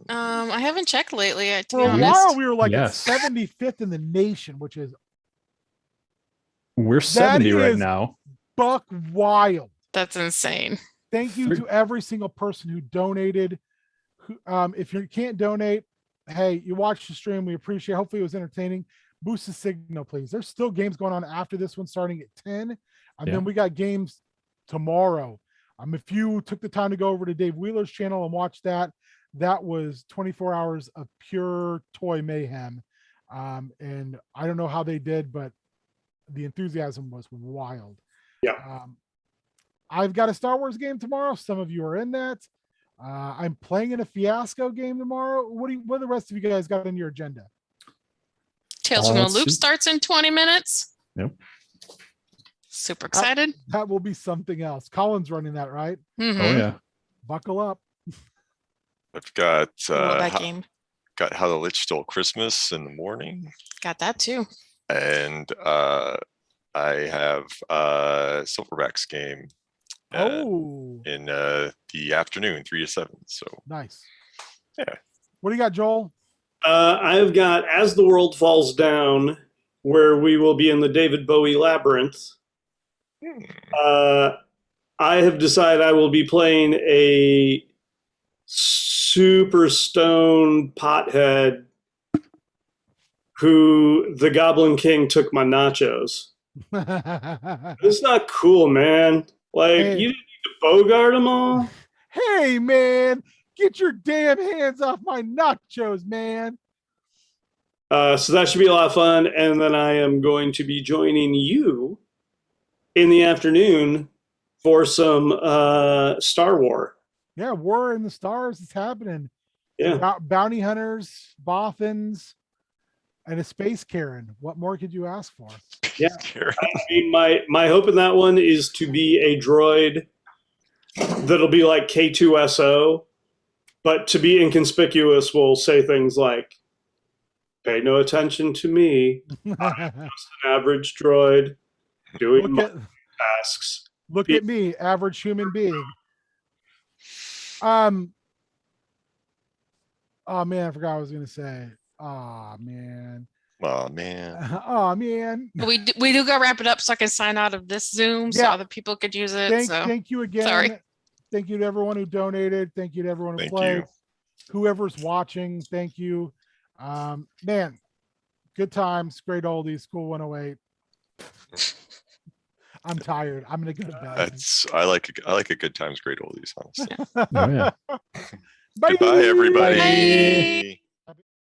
I haven't checked lately, to For be a honest. while, we were like Yes. at 75th in the nation, which is We're 70 right is- now. buck wild. That's insane. Thank you to every single person who donated. If you can't donate, hey, you watched the stream. We appreciate it. Hopefully it was entertaining. Boost the signal, please. There's still games going on after this one starting at 10. And Yeah. then we got games tomorrow. If you took the time to go over to Dave Wheeler's channel and watch that, that was 24 hours of pure toy mayhem. And I don't know how they did, but the enthusiasm was wild. Yeah. I've got a Star Wars game tomorrow. Some of you are in that. I'm playing in a Fiasco game tomorrow. What do the rest of you guys got on your agenda? Tales from the let's Loop see. starts in 20 minutes. Yep. Super excited. That will be something else. Colin's running that, right? Mhm. Oh yeah. Buckle up. I've got Love that game. got How the Lich Stole Christmas in the morning, Got that too. and I have Silverback's game Oh, in the afternoon, 3 to 7. So nice. Yeah. What do you got, Joel? I've got As the World Falls Down, where we will be in the David Bowie labyrinth. I have decided I will be playing a super stoned pothead who the Goblin King took my nachos. It's not cool, man. Like, Hey. you didn't need to bogart them all. Hey, man, get your damn hands off my nachos, man. So that should be a lot of fun. And then I am going to be joining you in the afternoon for some Star War. Yeah, War in the Stars is happening. Yeah. Bounty hunters, boffins, and a space Karen. What more could you ask for? Yeah. I mean, my hope in that one is to be a droid that'll be like K2SO, but to be inconspicuous will say things like, pay no attention to me. I'm just an average droid doing my tasks. Look at me, average human being. Oh man, I forgot what I was gonna say. Oh man. Oh man. Oh man. We do gotta wrap it up so I can sign out of this Zoom so Yeah. other people could use it. Thank you again. Sorry. Thank you to everyone who donated. Thank you to everyone who Thank played. you. Whoever's watching, thank you. Man, good times, great oldies, cool 108. I'm tired. I'm gonna go to bed. I like a good times, great oldies, honestly. Oh, yeah. Bye. Goodbye, everybody. Bye.